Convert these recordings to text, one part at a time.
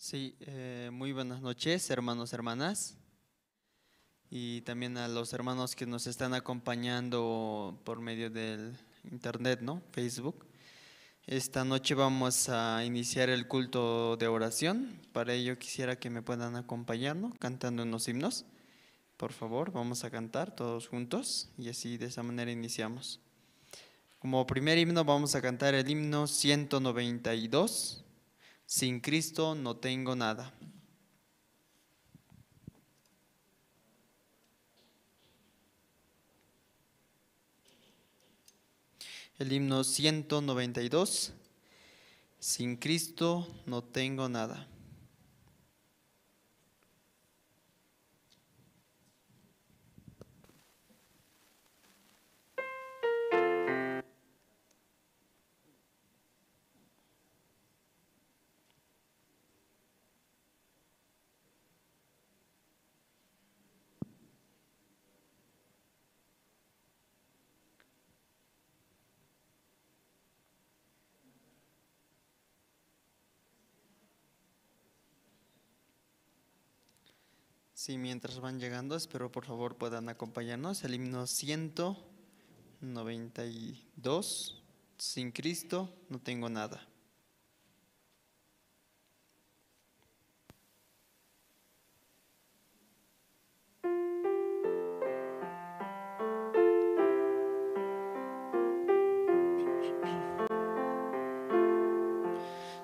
Sí, muy buenas noches, hermanos, hermanas, y también a los hermanos que nos están acompañando por medio del internet, ¿no? Facebook. Esta noche vamos a iniciar el culto de oración. Para ello quisiera que me puedan acompañar, ¿no? Cantando unos himnos. Por favor, vamos a cantar todos juntos y así de esa manera iniciamos. Como primer himno vamos a cantar el himno 192. Sin Cristo no tengo nada. El himno 192. Sin Cristo no tengo nada. Sí, mientras van llegando, espero por favor puedan acompañarnos. El himno 192. Sin Cristo no tengo nada.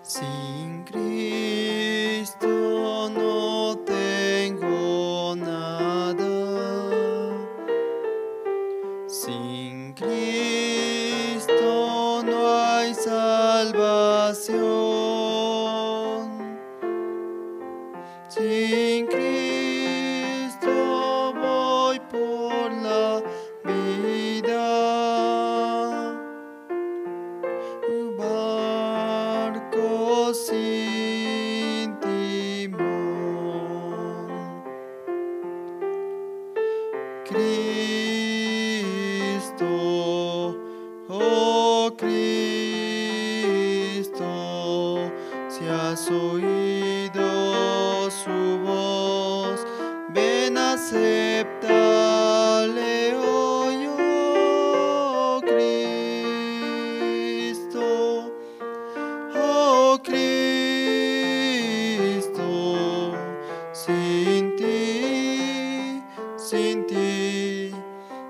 Sin Cristo no tengo nada. Sin Cristo no hay salvación. Sin Cristo voy por la vida. Barco sin timón. Cristo, oh Cristo, si has oído su voz, ven, acéptale hoy, oh Cristo, oh Cristo, sin ti,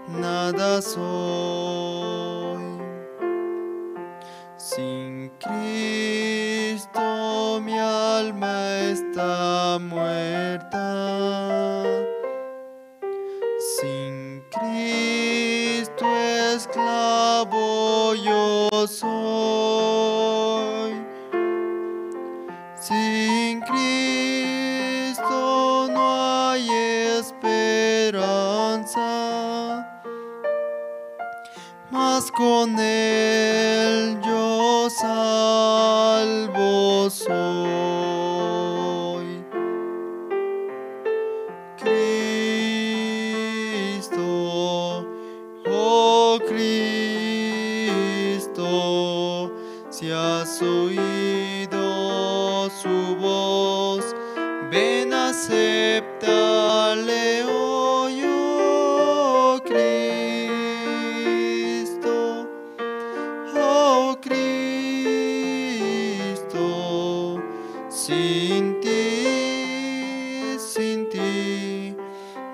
nada soy. Sin Cristo mi alma está muerta. Sin Cristo esclavo yo soy. Sin Cristo no hay esperanza, mas con Él yo salvo soy. Cristo, oh Cristo, si has oído su voz, ven, acéptale hoy, oh Cristo, oh Cristo, sin ti,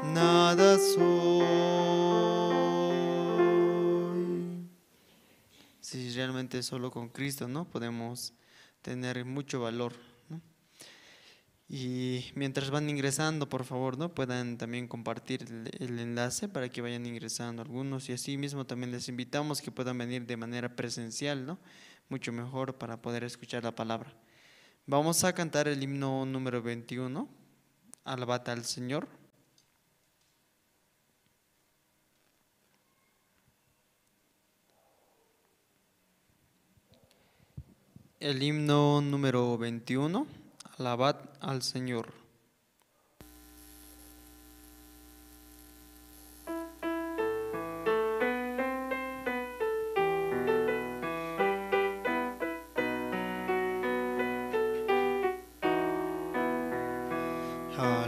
nada soy. Si realmente solo con Cristo, ¿no? Podemos tener mucho valor, ¿no? Y mientras van ingresando, por favor, ¿no? Puedan también compartir el enlace para que vayan ingresando algunos, y así mismo también les invitamos que puedan venir de manera presencial, ¿no? Mucho mejor para poder escuchar la palabra. Vamos a cantar el himno número 21, Alabad al Señor. El himno número 21, Alabad al Señor.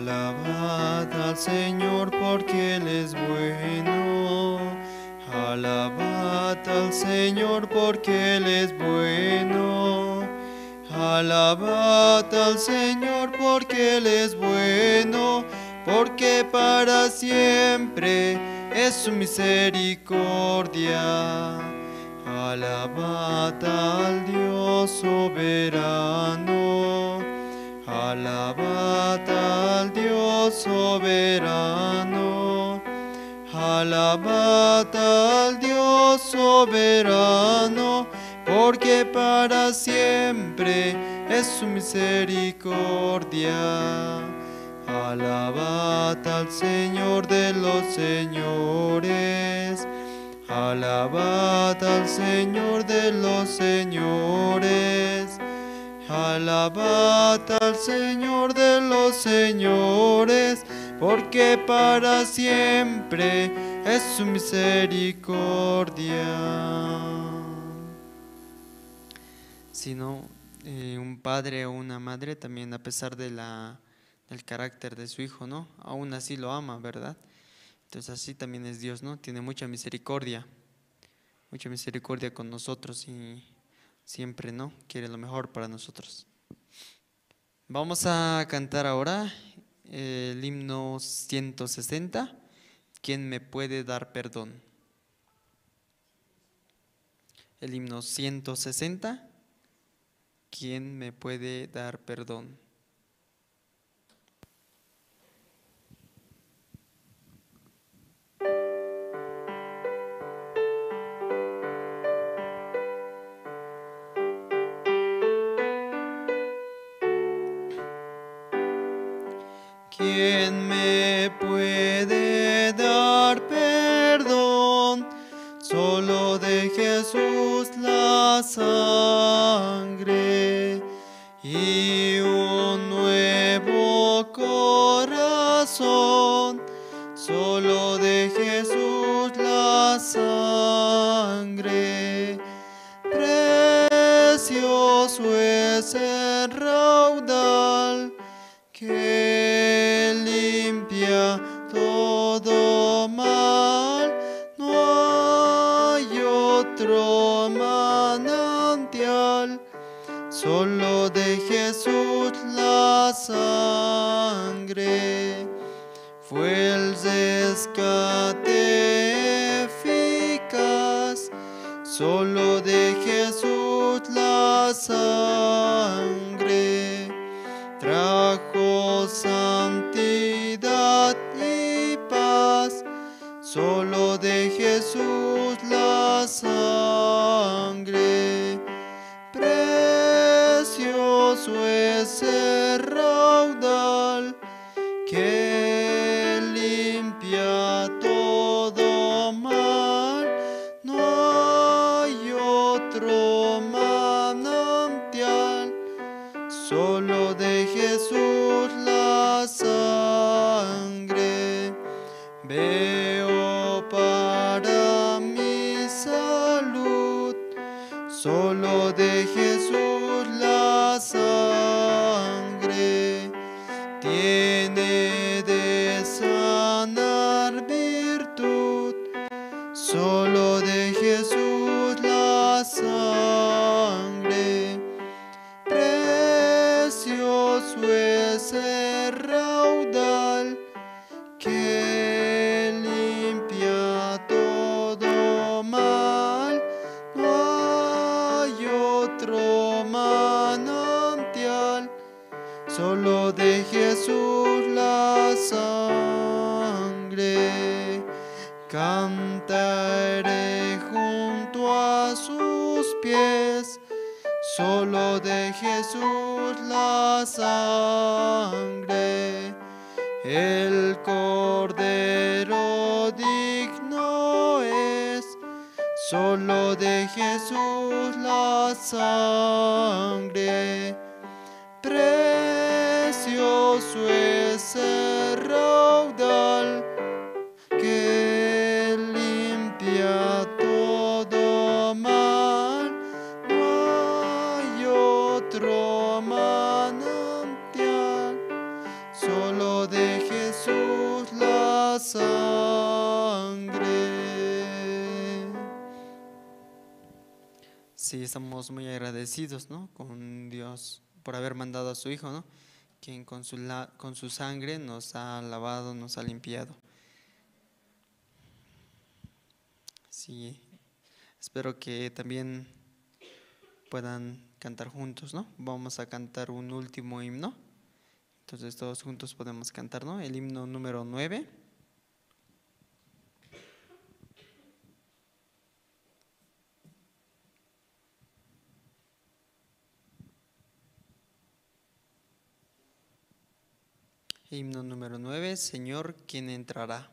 Alabad al Señor porque Él es bueno. Alabad al Señor porque Él es bueno. Alabad al Señor porque Él es bueno, porque para siempre es su misericordia. Alabad al Dios soberano. Alabad al Dios soberano. Alabad al Dios soberano, porque para siempre es su misericordia. Alabad al Señor de los señores. Alabad al Señor de los señores. Alabad al Señor de los señores, porque para siempre es su misericordia. Si no, un padre o una madre también, a pesar del carácter de su hijo, ¿no? Aún así lo ama, ¿verdad? Entonces así también es Dios, ¿no? Tiene mucha misericordia con nosotros y siempre, ¿no? Quiere lo mejor para nosotros. Vamos a cantar ahora el himno 160, ¿quién me puede dar perdón? El himno 160, ¿quién me puede dar perdón? ¿Quién me puede dar perdón? Solo de Jesús la sangre y un nuevo corazón. Solo de Jesús la sangre. Precioso es el raudal que limpia todo mal. No hay otro manantial, solo de Jesús la sangre. Fue el rescate eficaz, solo de Jesús la sangre. Trajo santidad y paz, solo de Jesús la sangre. Precioso es el raudal que limpia todo mal. No hay otro manantial, solo de Jesús la sangre. Veo para mi salud, solo de Jesús la sangre. Tiene de sanar virtud, solo de Jesús la sangre. Precioso es el raudal que limpia todo mal. No hay otro manantial, solo de Jesús la sangre. Cantaré junto a sus pies, solo de Jesús la sangre. El Cordero digno es, solo de Jesús la sangre. Precioso es el raudal que limpia todo mal. No hay otro manantial, solo de Sí, estamos muy agradecidos, ¿no? Con Dios por haber mandado a su Hijo, ¿no? Quien con su sangre nos ha lavado, nos ha limpiado. Sí, espero que también puedan cantar juntos, ¿no? Vamos a cantar un último himno. Entonces todos juntos podemos cantar, ¿no? El himno número 9. Himno número 9, Señor, ¿quién entrará?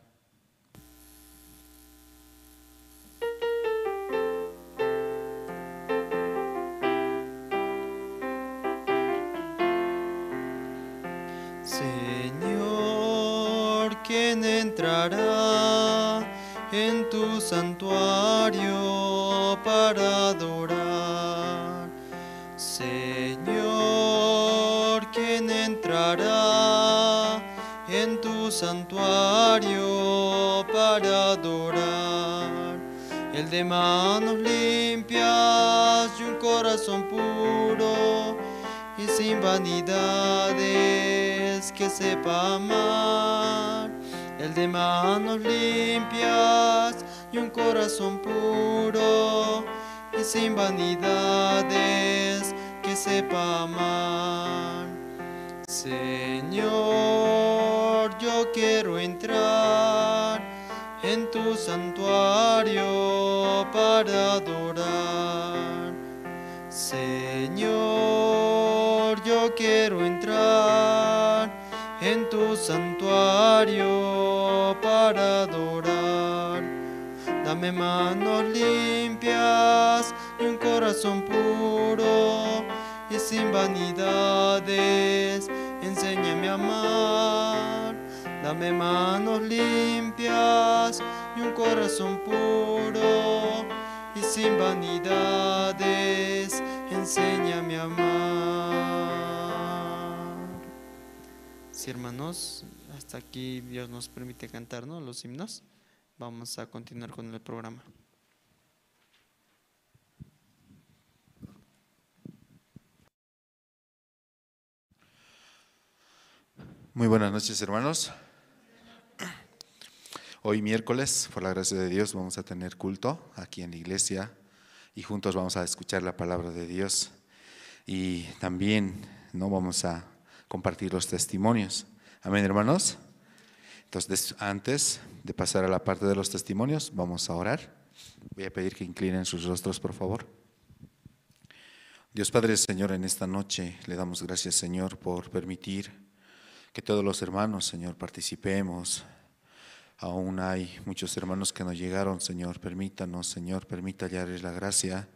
Señor, ¿quién entrará en tu santuario para adorar? Señor, ¿quién entrará en tu santuario para adorar? El de manos limpias y un corazón puro y sin vanidades, que sepa amar. El de manos limpias y un corazón puro y sin vanidades, que sepa amar. Señor, yo quiero entrar en tu santuario para adorar. Señor, yo quiero entrar en tu santuario para adorar. Dame manos limpias y un corazón puro y sin vanidades, enséñame a amar. Dame manos limpias y un corazón puro y sin vanidades, enséñame a amar. Sí, hermanos, hasta aquí Dios nos permite cantar, ¿no?, los himnos. Vamos a continuar con el programa. Muy buenas noches, hermanos. Hoy miércoles, por la gracia de Dios, vamos a tener culto aquí en la iglesia y juntos vamos a escuchar la palabra de Dios y también no vamos a compartir los testimonios. Amén, hermanos. Entonces, antes de pasar a la parte de los testimonios, vamos a orar. Voy a pedir que inclinen sus rostros, por favor. Dios Padre, Señor, en esta noche le damos gracias, Señor, por permitir que todos los hermanos, Señor, participemos. Aún hay muchos hermanos que no llegaron, Señor. Permítanos, Señor, permita hallarles la gracia,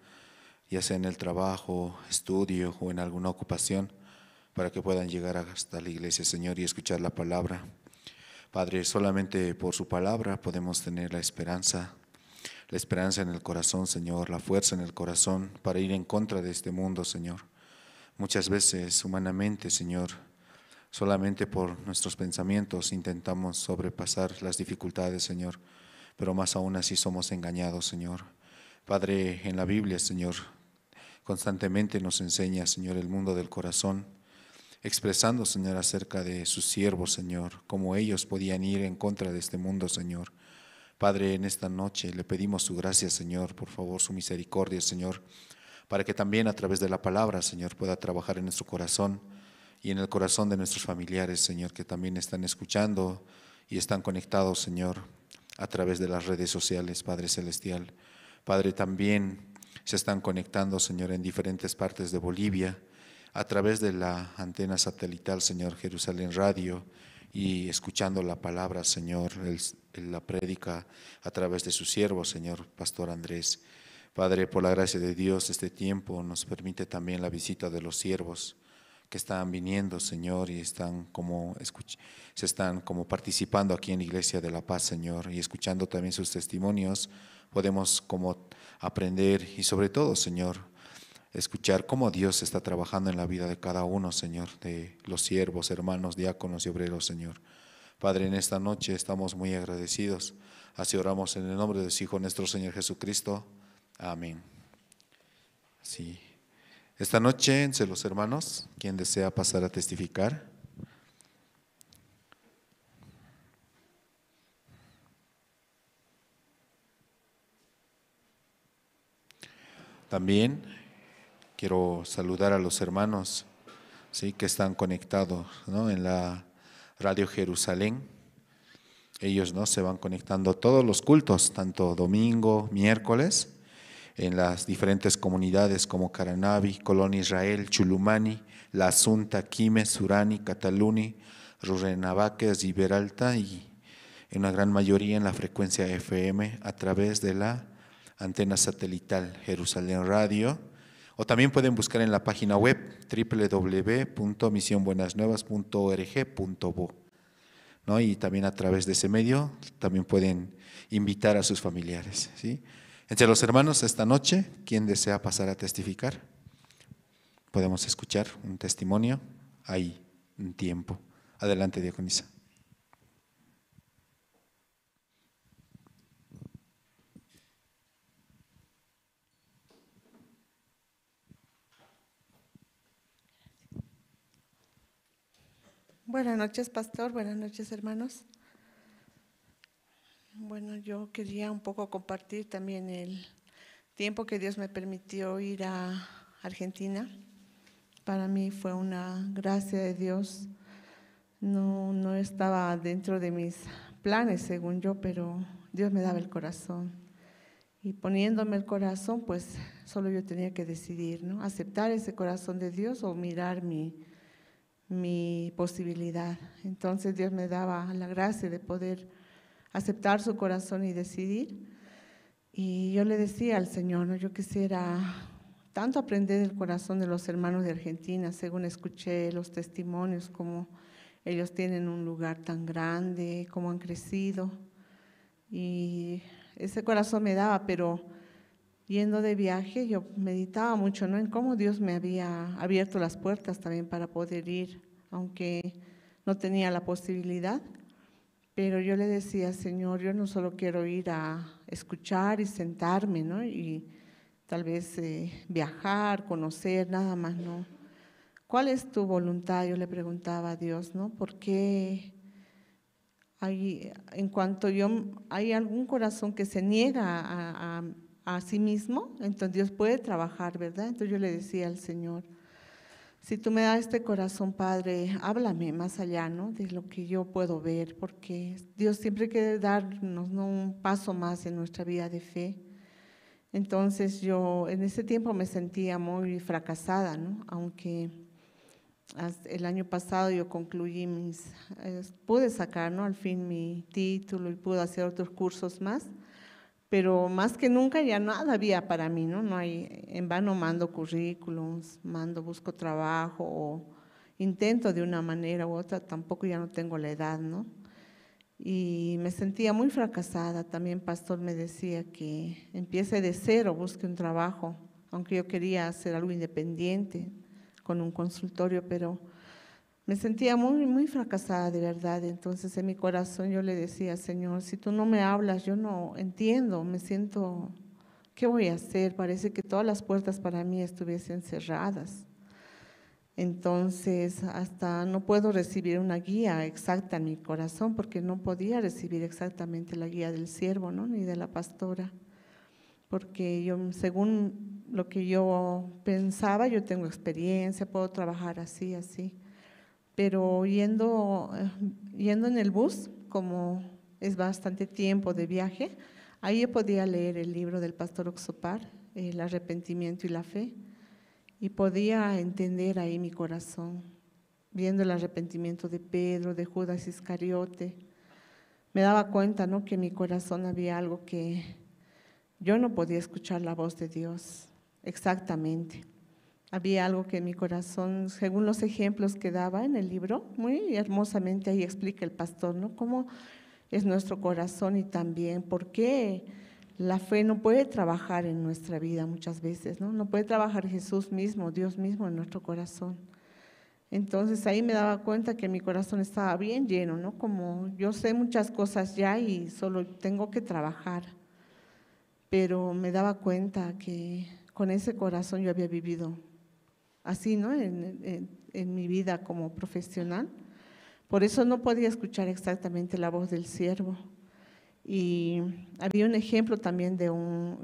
ya sea en el trabajo, estudio o en alguna ocupación, para que puedan llegar hasta la iglesia, Señor, y escuchar la palabra. Padre, solamente por su palabra podemos tener la esperanza en el corazón, Señor, la fuerza en el corazón para ir en contra de este mundo, Señor. Muchas veces, humanamente, Señor, solamente por nuestros pensamientos intentamos sobrepasar las dificultades, Señor, pero más aún así somos engañados, Señor. Padre, en la Biblia, Señor, constantemente nos enseña, Señor, el mundo del corazón, expresando, Señor, acerca de sus siervos, Señor, cómo ellos podían ir en contra de este mundo, Señor. Padre, en esta noche le pedimos su gracia, Señor, por favor, su misericordia, Señor, para que también a través de la palabra, Señor, pueda trabajar en nuestro corazón y en el corazón de nuestros familiares, Señor, que también están escuchando y están conectados, Señor, a través de las redes sociales, Padre Celestial. Padre, también se están conectando, Señor, en diferentes partes de Bolivia, a través de la antena satelital, Señor, Jerusalén Radio, y escuchando la palabra, Señor, la prédica a través de su siervo, Señor, Pastor Andrés. Padre, por la gracia de Dios, este tiempo nos permite también la visita de los siervos que están viniendo, Señor, y se están como participando aquí en la Iglesia de la Paz, Señor, y escuchando también sus testimonios, podemos como aprender y sobre todo, Señor, escuchar cómo Dios está trabajando en la vida de cada uno, Señor, de los siervos, hermanos, diáconos y obreros, Señor. Padre, en esta noche estamos muy agradecidos. Así oramos en el nombre de su Hijo nuestro Señor Jesucristo. Amén. Sí. Esta noche, entre los hermanos, ¿quién desea pasar a testificar? También quiero saludar a los hermanos, ¿sí?, que están conectados, ¿no?, en la Radio Jerusalén. Ellos, ¿no?, se van conectando todos los cultos, tanto domingo, miércoles, en las diferentes comunidades como Caranavi, Colón Israel, Chulumani, La Asunta, Quime, Surani, Cataluni, Rurrenabaques y Beralta, y en una gran mayoría en la frecuencia FM a través de la antena satelital Jerusalén Radio, o también pueden buscar en la página web www.misionbuenasnuevas.org.bo, ¿no? Y también a través de ese medio también pueden invitar a sus familiares, ¿sí? Entre los hermanos esta noche, ¿quién desea pasar a testificar? Podemos escuchar un testimonio, hay un tiempo. Adelante, diaconisa. Buenas noches, pastor. Buenas noches, hermanos. Bueno, yo quería un poco compartir también el tiempo que Dios me permitió ir a Argentina. Para mí fue una gracia de Dios. No estaba dentro de mis planes, según yo, pero Dios me daba el corazón. Y poniéndome el corazón, pues solo yo tenía que decidir, ¿no? Aceptar ese corazón de Dios o mirar mi posibilidad. Entonces Dios me daba la gracia de poder aceptar su corazón y decidir. Y yo le decía al Señor, ¿no?, yo quisiera tanto aprender del corazón de los hermanos de Argentina, según escuché los testimonios, como ellos tienen un lugar tan grande, cómo han crecido. Y ese corazón me daba, pero yendo de viaje, yo meditaba mucho, ¿no?, en cómo Dios me había abierto las puertas también para poder ir, aunque no tenía la posibilidad. Pero yo le decía, Señor, yo no solo quiero ir a escuchar y sentarme, ¿no?, y tal vez viajar, conocer, nada más, ¿no? ¿Cuál es tu voluntad? Yo le preguntaba a Dios, ¿no? ¿Por qué hay algún corazón que se niega a sí mismo? Entonces Dios puede trabajar, ¿verdad? Entonces yo le decía al Señor, si tú me das este corazón, Padre, háblame más allá, ¿no?, de lo que yo puedo ver, porque Dios siempre quiere darnos, ¿no?, un paso más en nuestra vida de fe. Entonces yo en ese tiempo me sentía muy fracasada, ¿no? Aunque el año pasado yo concluí pude sacar, ¿no?, al fin mi título y pude hacer otros cursos más, pero más que nunca ya nada había para mí, ¿no? No hay, en vano mando currículums, busco trabajo o intento de una manera u otra, tampoco ya no tengo la edad, ¿no? Y me sentía muy fracasada. También pastor me decía que empiece de cero, busque un trabajo, aunque yo quería hacer algo independiente con un consultorio, pero me sentía muy fracasada, de verdad. Entonces en mi corazón yo le decía, Señor, si tú no me hablas, yo no entiendo, me siento, ¿qué voy a hacer? Parece que todas las puertas para mí estuviesen cerradas. Entonces hasta no puedo recibir una guía exacta en mi corazón, porque no podía recibir exactamente la guía del siervo, ¿no?, ni de la pastora, porque yo, según lo que yo pensaba, yo tengo experiencia, puedo trabajar así, pero yendo en el bus, como es bastante tiempo de viaje, ahí yo podía leer el libro del pastor Oxopar, El arrepentimiento y la fe, y podía entender ahí mi corazón, viendo el arrepentimiento de Pedro, de Judas Iscariote. Me daba cuenta, ¿no?, que en mi corazón había algo que yo no podía escuchar la voz de Dios exactamente. Había algo que en mi corazón, según los ejemplos que daba en el libro, muy hermosamente ahí explica el pastor, ¿no?, cómo es nuestro corazón y también por qué la fe no puede trabajar en nuestra vida muchas veces, ¿no? No puede trabajar Jesús mismo, Dios mismo en nuestro corazón. Entonces ahí me daba cuenta que mi corazón estaba bien lleno, ¿no? Como yo sé muchas cosas ya y solo tengo que trabajar. Pero me daba cuenta que con ese corazón yo había vivido así, ¿no? En mi vida como profesional. Por eso no podía escuchar exactamente la voz del siervo. Y había un ejemplo también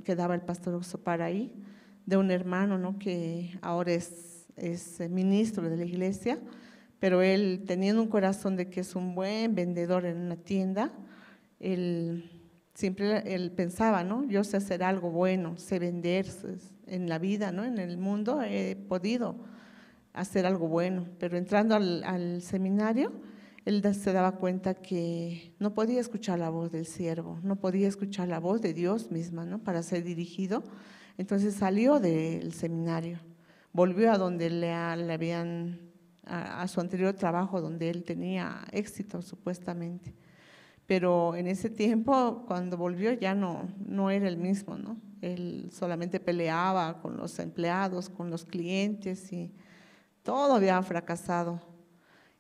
que daba el pastor Oxopar ahí, de un hermano, ¿no? Que ahora es ministro de la iglesia, pero él, teniendo un corazón de que es un buen vendedor en una tienda, él pensaba, ¿no? Yo sé hacer algo bueno, sé vender en la vida, ¿no? En el mundo he podido hacer algo bueno, pero entrando al seminario, él se daba cuenta que no podía escuchar la voz del siervo, no podía escuchar la voz de Dios misma, ¿no? Para ser dirigido. Entonces salió del seminario, volvió a donde a su anterior trabajo, donde él tenía éxito supuestamente. Pero en ese tiempo, cuando volvió, ya no era el mismo, ¿no? Él solamente peleaba con los empleados, con los clientes y todo había fracasado.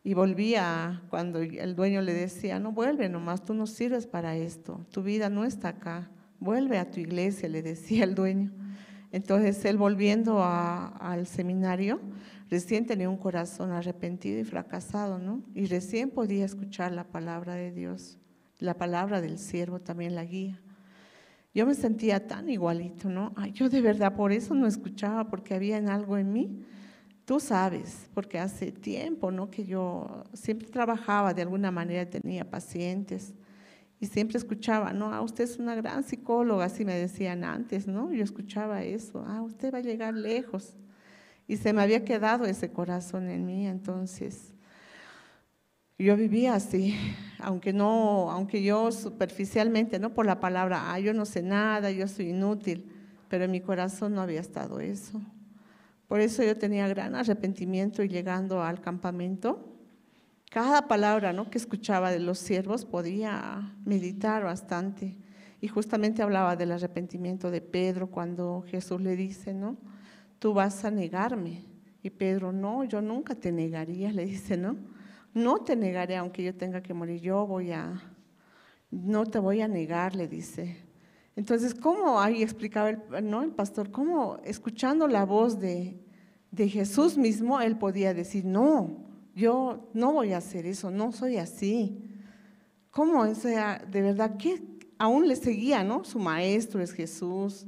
Y volvía cuando el dueño le decía, no, vuelve nomás, tú no sirves para esto, tu vida no está acá, vuelve a tu iglesia, le decía el dueño. Entonces él volviendo al seminario, recién tenía un corazón arrepentido y fracasado, ¿no? Y recién podía escuchar la palabra de Dios, la palabra del siervo también la guía. Yo me sentía tan igualito, ¿no? Ay, yo de verdad por eso no escuchaba, porque había algo en mí. Tú sabes, porque hace tiempo, ¿no? Que yo siempre trabajaba de alguna manera, tenía pacientes y siempre escuchaba, ¿no? Usted es una gran psicóloga, así me decían antes, ¿no? Yo escuchaba eso, usted va a llegar lejos. Y se me había quedado ese corazón en mí, entonces yo vivía así, aunque yo superficialmente, ¿no? Por la palabra, yo no sé nada, yo soy inútil, pero en mi corazón no había estado eso. Por eso yo tenía gran arrepentimiento y llegando al campamento, cada palabra, ¿no? que escuchaba de los siervos podía meditar bastante. Y justamente hablaba del arrepentimiento de Pedro cuando Jesús le dice, ¿no? Tú vas a negarme. Y Pedro, no, yo nunca te negaría, le dice, ¿no? No te negaré aunque yo tenga que morir, no te voy a negar, le dice. Entonces, ¿cómo? Ahí explicaba el pastor, cómo escuchando la voz de Jesús mismo, él podía decir, no, yo no voy a hacer eso, no soy así. ¿Cómo? O sea, de verdad, que aún le seguía, ¿no? Su maestro es Jesús,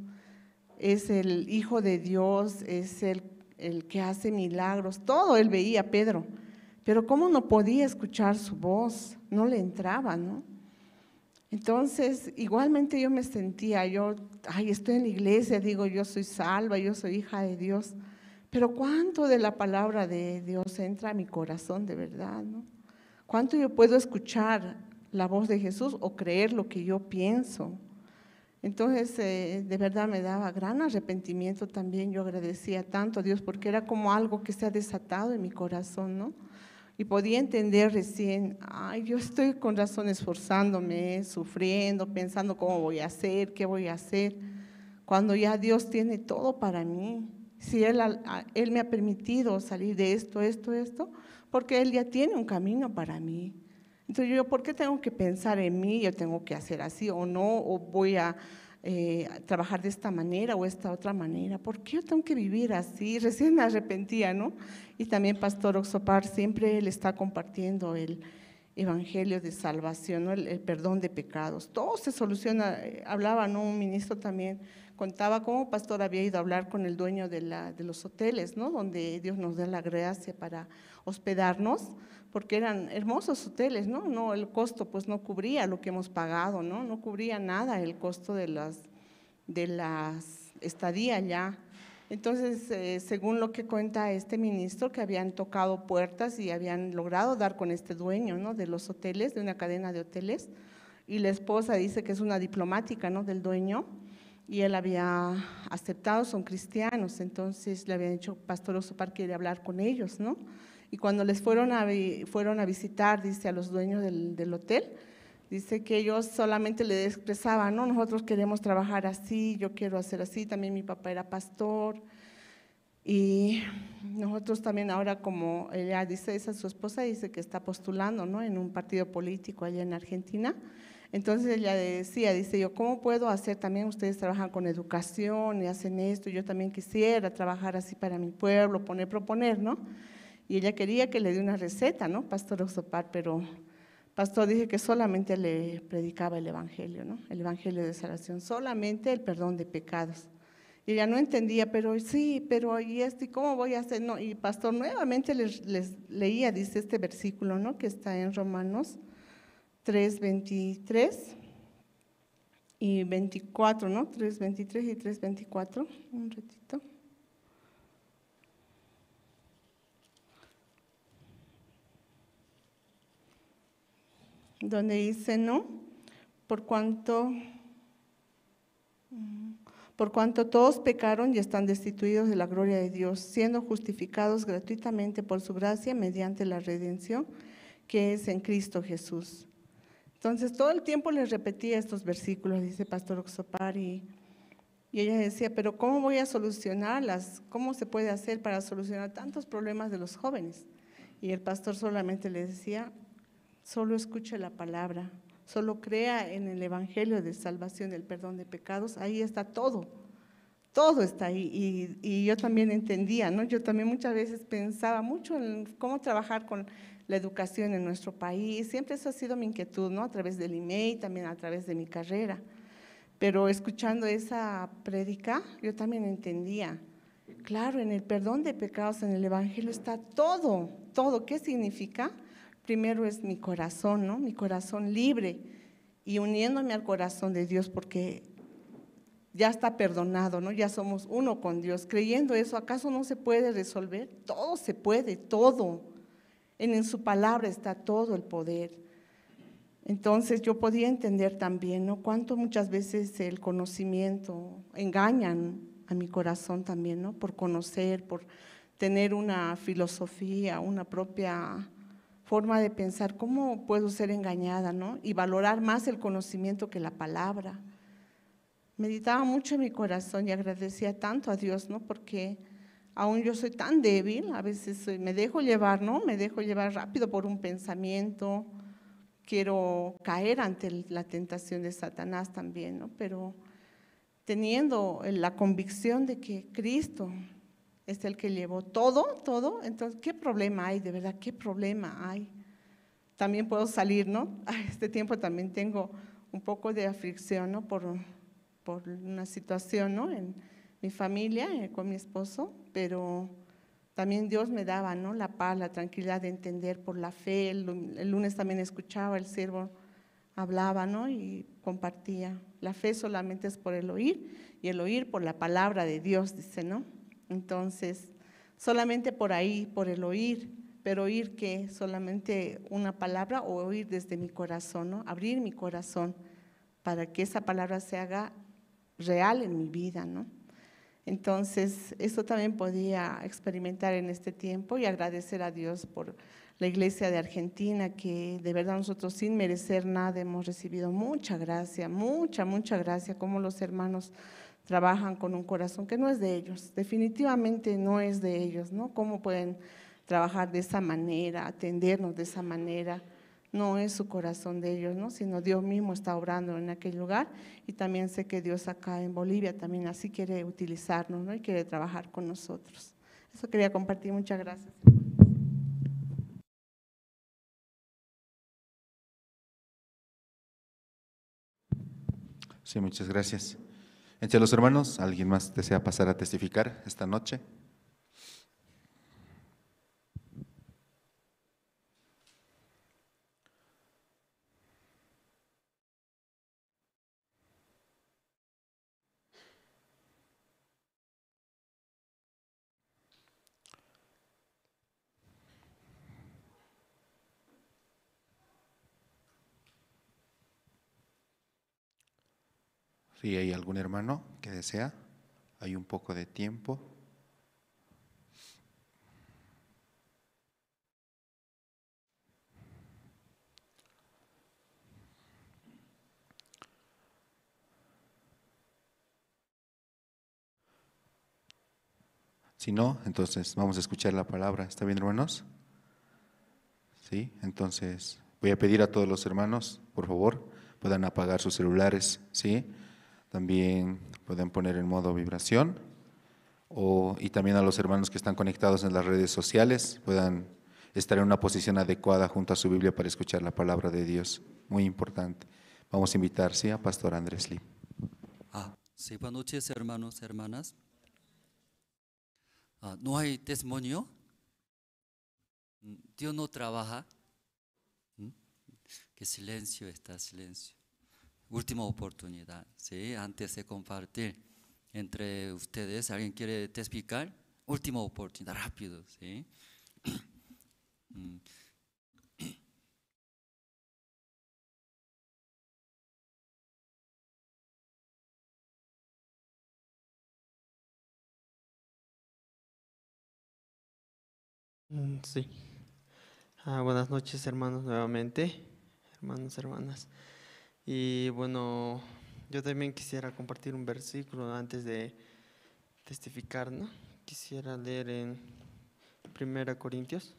es el Hijo de Dios, es el que hace milagros, todo él veía, Pedro. Pero ¿cómo no podía escuchar su voz? No le entraba, ¿no? Entonces, igualmente yo me sentía, estoy en la iglesia, digo, yo soy salva, yo soy hija de Dios, pero ¿cuánto de la palabra de Dios entra a mi corazón de verdad, no? ¿Cuánto yo puedo escuchar la voz de Jesús o creer lo que yo pienso? Entonces, de verdad me daba gran arrepentimiento también, yo agradecía tanto a Dios porque era como algo que se ha desatado en mi corazón, ¿no? Y podía entender recién, yo estoy con razón esforzándome, sufriendo, pensando cómo voy a hacer, qué voy a hacer, cuando ya Dios tiene todo para mí. Si Él me ha permitido salir de esto, porque Él ya tiene un camino para mí. Entonces yo, ¿por qué tengo que pensar en mí? Yo tengo que hacer así o no, o voy a trabajar de esta manera o esta otra manera. ¿Por qué yo tengo que vivir así? Recién me arrepentía, ¿no? Y también Pastor Oxopar siempre él está compartiendo el evangelio de salvación, ¿no? El perdón de pecados. Todo se soluciona. Hablaba, ¿no? Un ministro también contaba cómo Pastor había ido a hablar con el dueño de los hoteles, ¿no? Donde Dios nos da la gracia para hospedarnos, porque eran hermosos hoteles, ¿no? No, el costo pues no cubría lo que hemos pagado, ¿no? No cubría nada el costo de las estadía allá. Entonces, según lo que cuenta este ministro, que habían tocado puertas y habían logrado dar con este dueño, ¿no? De los hoteles, de una cadena de hoteles, y la esposa dice que es una diplomática, ¿no? Del dueño, y él había aceptado, son cristianos, entonces le habían dicho, Pastor Oxopar quiere hablar con ellos, ¿no? Y cuando les fueron a visitar, dice, a los dueños del hotel, dice que ellos solamente le expresaban, no, nosotros queremos trabajar así, yo quiero hacer así, también mi papá era pastor, y nosotros también ahora, como ella dice, su esposa dice que está postulando, ¿no? En un partido político allá en Argentina, Entonces ella decía, dice yo, ¿cómo puedo hacer? También ustedes trabajan con educación y hacen esto, yo también quisiera trabajar así para mi pueblo, proponer, ¿no? Y ella quería que le dé una receta, ¿no? Pastor Oxopar, pero pastor dije que solamente le predicaba el evangelio, ¿no? El evangelio de salvación, solamente el perdón de pecados. Y ella no entendía, pero sí, pero ¿y esto? ¿Y cómo voy a hacer? No, y pastor nuevamente les leía, dice este versículo, ¿no? Que está en Romanos 3:23 y 24, ¿no? 3:23 y 3:24, un ratito. Donde dice, ¿no? Por cuanto todos pecaron y están destituidos de la gloria de Dios, siendo justificados gratuitamente por su gracia mediante la redención que es en Cristo Jesús. Entonces todo el tiempo les repetía estos versículos, dice Pastor Oxopar, y ella decía, pero ¿cómo voy a solucionarlas? ¿Cómo se puede hacer para solucionar tantos problemas de los jóvenes? Y el pastor solamente le decía, solo escuche la palabra, solo crea en el evangelio de salvación, del perdón de pecados, ahí está todo está ahí. Y yo también entendía, ¿no? Yo también muchas veces pensaba mucho en cómo trabajar con la educación en nuestro país, siempre eso ha sido mi inquietud, ¿no? A través del IMEI, también a través de mi carrera, pero escuchando esa prédica, yo también entendía, claro, en el perdón de pecados, en el evangelio está todo, ¿qué significa? Primero es mi corazón, ¿no? Mi corazón libre y uniéndome al corazón de Dios porque ya está perdonado, ¿no? Ya somos uno con Dios. Creyendo eso, ¿acaso no se puede resolver? Todo se puede, todo. En su palabra está todo el poder. Entonces yo podía entender también, ¿no? Cuánto muchas veces el conocimiento engañan a mi corazón también, ¿no? Por conocer, por tener una filosofía, una propia forma de pensar, ¿cómo puedo ser engañada, ¿no? Y valorar más el conocimiento que la palabra. Meditaba mucho en mi corazón y agradecía tanto a Dios, ¿no? Porque aún yo soy tan débil, a veces me dejo llevar, ¿no? Me dejo llevar rápido por un pensamiento, quiero caer ante la tentación de Satanás también, ¿no? Pero teniendo la convicción de que Cristo es el que llevó todo, entonces, ¿qué problema hay? De verdad, ¿qué problema hay? También puedo salir, ¿no? A este tiempo también tengo un poco de aflicción, ¿no? Por una situación, ¿no? En mi familia, con mi esposo, pero también Dios me daba, ¿no? La paz, la tranquilidad de entender por la fe. El lunes también escuchaba, el siervo hablaba, ¿no? Y compartía. La fe solamente es por el oír y el oír por la palabra de Dios, dice, ¿no? Entonces, solamente por ahí, por el oír, pero oír ¿qué? Solamente una palabra o oír desde mi corazón, ¿no? Abrir mi corazón para que esa palabra se haga real en mi vida, ¿no? Entonces, eso también podía experimentar en este tiempo y agradecer a Dios por la iglesia de Argentina, que de verdad nosotros sin merecer nada hemos recibido mucha gracia, mucha gracia, como los hermanos trabajan con un corazón que no es de ellos, definitivamente no es de ellos, ¿no? ¿Cómo pueden trabajar de esa manera, atendernos de esa manera? No es su corazón de ellos, ¿no? Sino Dios mismo está obrando en aquel lugar y también sé que Dios acá en Bolivia también así quiere utilizarnos, ¿no? Y quiere trabajar con nosotros. Eso quería compartir, muchas gracias. Sí, muchas gracias. Entre los hermanos, ¿alguien más desea pasar a testificar esta noche? Si hay algún hermano que desea, hay un poco de tiempo. Si no, entonces vamos a escuchar la palabra. ¿Está bien, hermanos? Sí, entonces voy a pedir a todos los hermanos, por favor, puedan apagar sus celulares, ¿sí? También pueden poner en modo vibración. Y también a los hermanos que están conectados en las redes sociales puedan estar en una posición adecuada junto a su Biblia para escuchar la palabra de Dios. Muy importante. Vamos a invitar, ¿sí?, a Pastor Andrés Lim. Sí, buenas noches, hermanos, hermanas. ¿No hay testimonio? Dios no trabaja. Que silencio está, silencio. Última oportunidad, ¿sí? Antes de compartir entre ustedes, ¿alguien quiere testificar? Última oportunidad, rápido, ¿sí? Sí. Buenas noches, hermanos, nuevamente, hermanos, hermanas. Y bueno, yo también quisiera compartir un versículo antes de testificar, ¿no? Quisiera leer en 1 Corintios.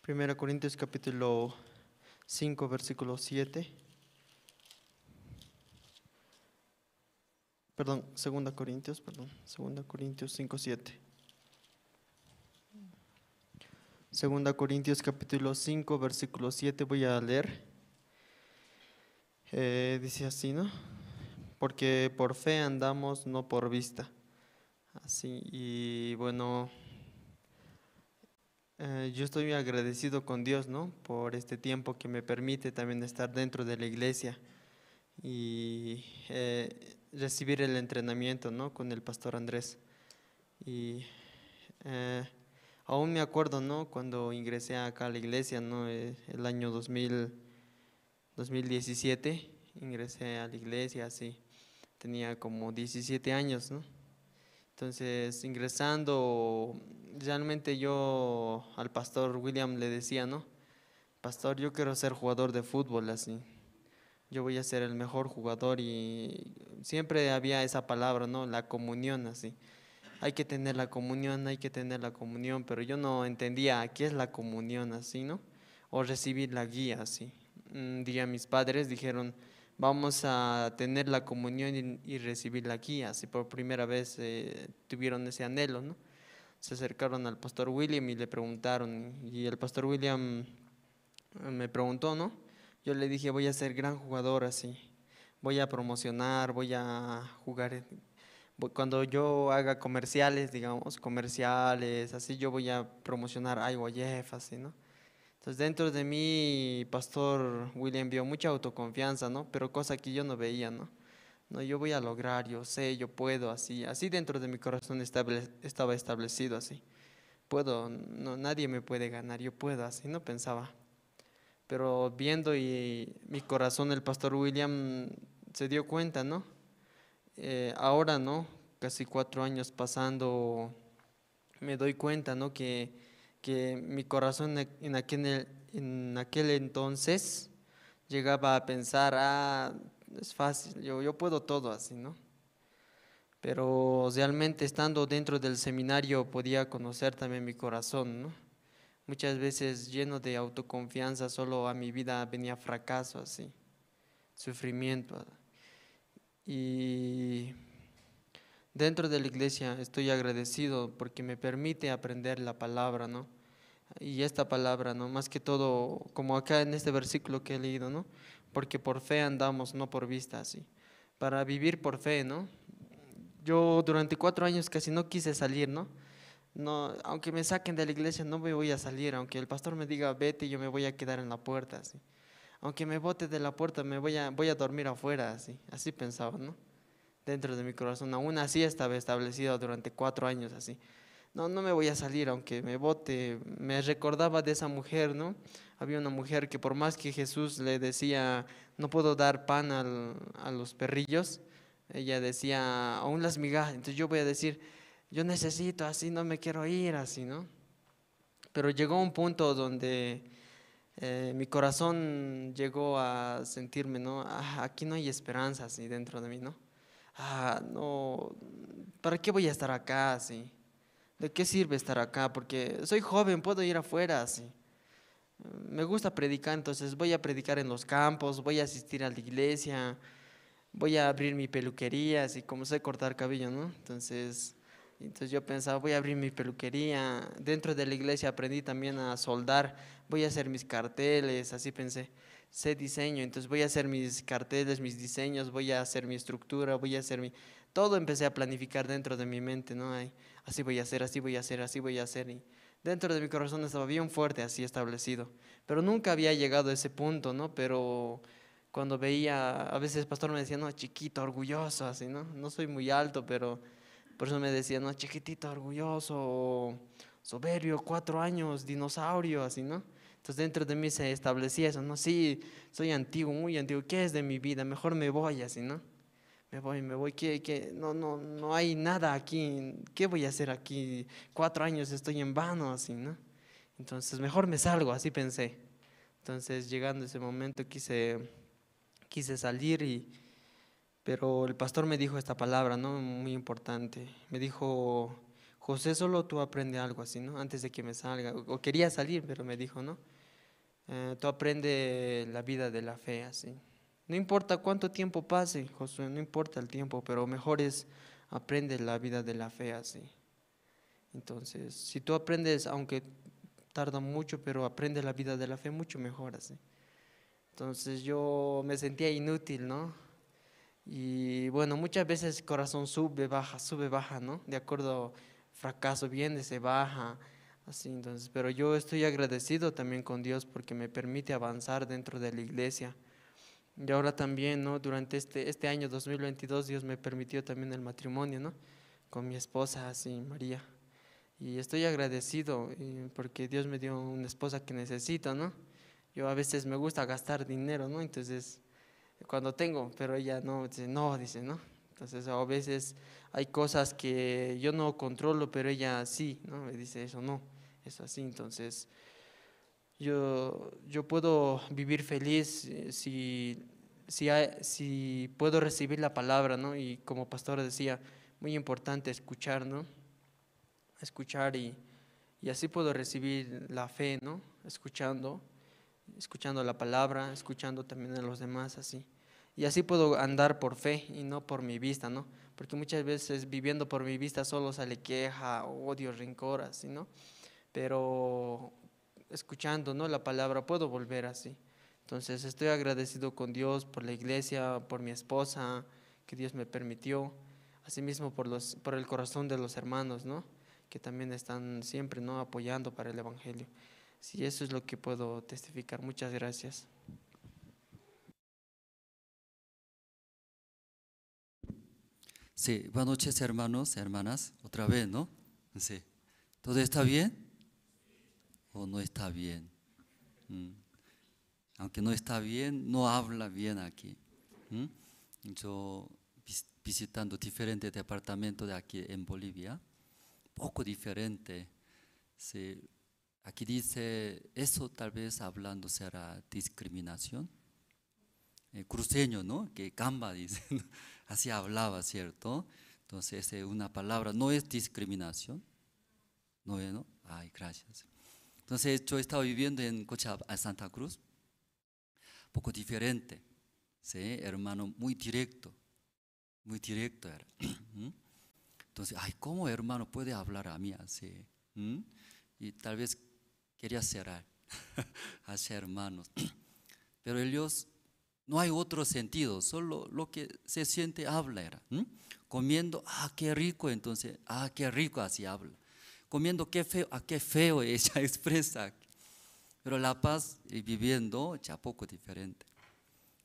Primera Corintios capítulo 5, versículo 7. Perdón, 2 Corintios 5, 7. 2 Corintios capítulo 5, versículo 7, voy a leer. Dice así, ¿no? Porque por fe andamos, no por vista. Así, y bueno, yo estoy muy agradecido con Dios, ¿no? Por este tiempo que me permite también estar dentro de la iglesia y recibir el entrenamiento, ¿no?, con el pastor Andrés. Y aún me acuerdo, ¿no?, cuando ingresé acá a la iglesia, ¿no?, el año 2017, ingresé a la iglesia, así, tenía como 17 años, ¿no? Entonces, ingresando, realmente yo al pastor William le decía, ¿no? Pastor, yo quiero ser jugador de fútbol, así. Yo voy a ser el mejor jugador, y siempre había esa palabra, ¿no? La comunión, así. Hay que tener la comunión, hay que tener la comunión, pero yo no entendía qué es la comunión, así, ¿no? O recibir la guía, así. Un día mis padres dijeron, vamos a tener la comunión y recibir la guía, así por primera vez tuvieron ese anhelo, ¿no? Se acercaron al pastor William y le preguntaron, y el pastor William me preguntó, ¿no? Yo le dije, voy a ser gran jugador, así, voy a promocionar, voy a jugar. Cuando yo haga comerciales, digamos, comerciales, así, yo voy a promocionar IYF, así, ¿no? Entonces, dentro de mí, pastor William vio mucha autoconfianza, ¿no? Pero cosa que yo no veía, ¿no? No, yo voy a lograr, yo sé, yo puedo, así. Así dentro de mi corazón estaba establecido, así. Puedo, no, nadie me puede ganar, yo puedo, así, no pensaba. Pero viendo y mi corazón, el pastor William se dio cuenta, ¿no? Ahora, ¿no? Casi 4 años pasando, me doy cuenta, ¿no? Que mi corazón en aquel entonces llegaba a pensar, es fácil, yo puedo todo, así, ¿no? Pero realmente estando dentro del seminario podía conocer también mi corazón, ¿no? Muchas veces lleno de autoconfianza, solo a mi vida venía fracaso, así, sufrimiento. Y dentro de la iglesia estoy agradecido porque me permite aprender la palabra, ¿no? Y esta palabra, ¿no? Más que todo, como acá en este versículo que he leído, ¿no? Porque por fe andamos, no por vista, así. Para vivir por fe, ¿no? Yo durante 4 años casi no quise salir, ¿no? No, aunque me saquen de la iglesia, no me voy a salir. Aunque el pastor me diga, vete, yo me voy a quedar en la puerta, así. Aunque me bote de la puerta, voy a dormir afuera, así. Así pensaba, ¿no? Dentro de mi corazón. Aún así estaba establecido durante 4 años, así. No, no me voy a salir aunque me bote. Me recordaba de esa mujer, ¿no? Había una mujer que por más que Jesús le decía, no puedo dar pan a los perrillos, ella decía, aún las migajas. Entonces yo voy a decir, yo necesito, así no me quiero ir, así, ¿no? Pero llegó un punto donde mi corazón llegó a sentirme, ¿no? Aquí no hay esperanza, así dentro de mí, ¿no? No, ¿para qué voy a estar acá, así? ¿de qué sirve estar acá? Porque soy joven, puedo ir afuera, así. Me gusta predicar, entonces voy a predicar en los campos, voy a asistir a la iglesia, voy a abrir mi peluquería, así como sé cortar cabello, ¿no? Entonces yo pensaba, voy a abrir mi peluquería. Dentro de la iglesia aprendí también a soldar, voy a hacer mis carteles, así pensé. Sé diseño, entonces voy a hacer mis carteles, mis diseños, voy a hacer mi estructura, voy a hacer mi... Todo empecé a planificar dentro de mi mente, ¿no? Ay, así voy a hacer, así voy a hacer, así voy a hacer. Y dentro de mi corazón estaba bien fuerte, así establecido. Pero nunca había llegado a ese punto, ¿no? Pero cuando veía, a veces el pastor me decía, no, chiquito, orgulloso, así, ¿no? No soy muy alto, pero por eso me decía, no, chiquitito, orgulloso, o soberbio, 4 años, dinosaurio, así, ¿no? Entonces dentro de mí se establecía eso, no, sí, soy antiguo, muy antiguo, ¿qué es de mi vida? Mejor me voy, así, ¿no? Me voy, ¿qué? No, no, no hay nada aquí, ¿qué voy a hacer aquí? 4 años estoy en vano, así, ¿no? Entonces mejor me salgo, así pensé. Entonces llegando ese momento quise salir pero el pastor me dijo esta palabra, ¿no? Muy importante. Me dijo, José, solo tú aprende algo así, ¿no? Antes de que me salga. O quería salir, pero me dijo, ¿no? Tú aprende la vida de la fe, así. No importa cuánto tiempo pase, Josué, no importa el tiempo, pero mejor es aprende la vida de la fe, así. Entonces, si tú aprendes, aunque tarda mucho, pero aprende la vida de la fe, mucho mejor, así. Entonces yo me sentía inútil, ¿no? Y bueno, muchas veces el corazón sube, baja, ¿no? De acuerdo, fracaso viene, se baja, así entonces. Pero yo estoy agradecido también con Dios porque me permite avanzar dentro de la iglesia. Y ahora también, ¿no? Durante este año 2022 Dios me permitió también el matrimonio, ¿no? Con mi esposa, así, María. Y estoy agradecido porque Dios me dio una esposa que necesito, ¿no? Yo a veces me gusta gastar dinero, ¿no? Entonces cuando tengo, pero ella no, dice, ¿no? Entonces a veces hay cosas que yo no controlo, pero ella sí, ¿no? Me dice eso no, eso así, entonces yo puedo vivir feliz si puedo recibir la palabra, ¿no? Y como pastor decía, muy importante escuchar, ¿no? Escuchar y así puedo recibir la fe, ¿no? Escuchando la palabra, escuchando también a los demás, así. Y así puedo andar por fe y no por mi vista, ¿no? Porque muchas veces viviendo por mi vista solo sale queja, odio, rencor, así, ¿no? Pero escuchando, ¿no? La palabra puedo volver así. Entonces estoy agradecido con Dios por la iglesia, por mi esposa, que Dios me permitió, asimismo por el corazón de los hermanos, ¿no? Que también están siempre, ¿no? Apoyando para el evangelio. Sí, eso es lo que puedo testificar. Muchas gracias. Sí, buenas noches hermanos, hermanas, otra vez, ¿no? Sí. ¿Todo está bien o no está bien? Mm. Aunque no está bien, no habla bien aquí. ¿Mm? Yo visitando diferentes departamentos de aquí en Bolivia, poco diferente. Sí. Aquí dice, eso tal vez hablando será discriminación. Cruceño, ¿no? Que gamba dice, ¿no? Así hablaba, ¿cierto? Entonces, una palabra no es discriminación, no es, ¿no? Ay, gracias. Entonces, yo estaba viviendo en Cochabamba, Santa Cruz, poco diferente, ¿sí? Hermano, muy directo era. Entonces, ay, ¿cómo hermano puede hablar a mí así? ¿Mm? Y tal vez quería cerrar hacia hermanos, pero ellos no hay otro sentido, solo lo que se siente habla era. Comiendo, qué rico, entonces, qué rico así habla. Comiendo, qué feo ella expresa. Pero La Paz viviendo ya poco diferente.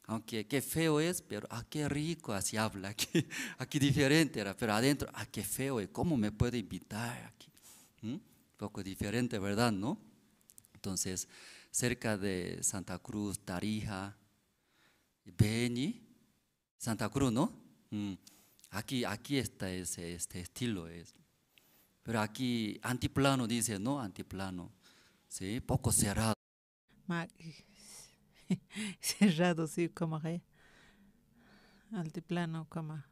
Aunque qué feo es, pero qué rico así habla. Aquí diferente era, pero adentro, qué feo es, ¿cómo me puede invitar aquí? Poco diferente, ¿verdad? ¿No? Entonces, cerca de Santa Cruz, Tarija, Beni, Santa Cruz, ¿no? Aquí está este estilo. Pero aquí antiplano dice, ¿no? Antiplano, ¿sí? Poco cerrado. Cerrado, sí, como altiplano, como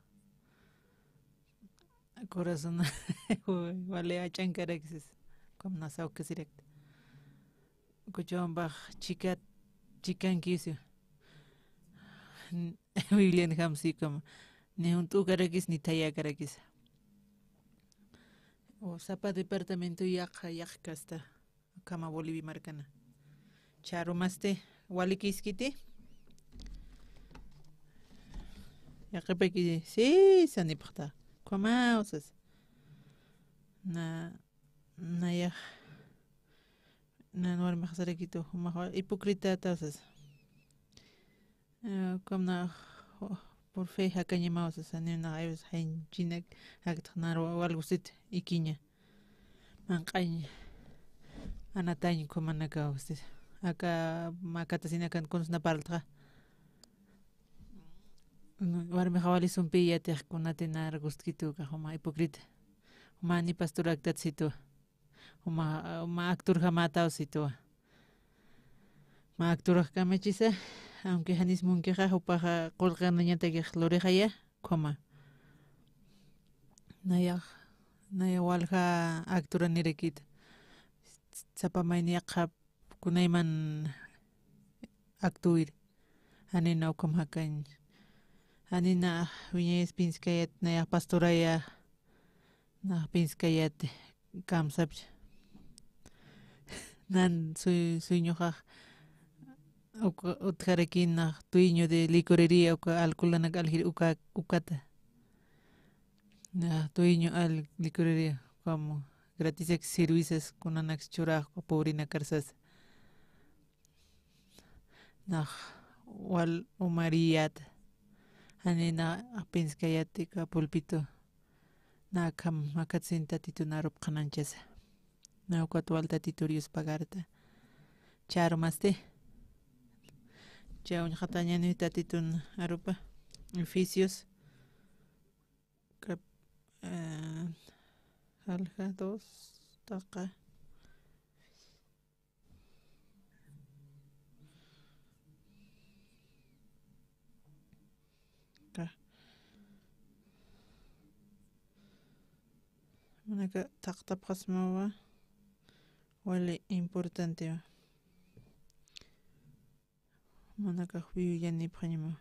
corazón vale a chancarex como nasao que direct kuchon chican kisio William Hamsi como ni un tu carex ni taya carex o sapa departamento yak casta kama Bolivia marcana charo maste wali kiskiti yakepeki sí sanipta koma osas na ya na no mahsarekito hipócrita tasas como na por fe hakañema osas na ayos hain chinek haktanar o algo sit ikiña manqañ anatañ como naka usted acá macatasina kan consna partra warmi hawali sumpiya kunatinar gustkitu ka homa hipócrita homa ni pastor aktatsito homa actor hamata osito ma actor kamachisa aunque hanis munkeja upaja qolqanañata que lorejaya koma naya walja actor nirekit sapamainiqa kunayman actuir anina ukum hakan anina wiñez pinskayat naya pastoraya na pinskayat kamsapch nan suñoja utjarekin dueño de licorería uka alcoholana algir ukata na dueño al licorería como gratis ex servicios con anax churaj pobrina carsas na wal umariyat anina pinskayatika pulpito na kam makatsinta titunarup kananchas na ukwatual titurios pagarta charo maste chaun hatañani tatitun arupa oficios alja dos taqa manaka taqtapqasmawa wale importante manaka huyuyani phañima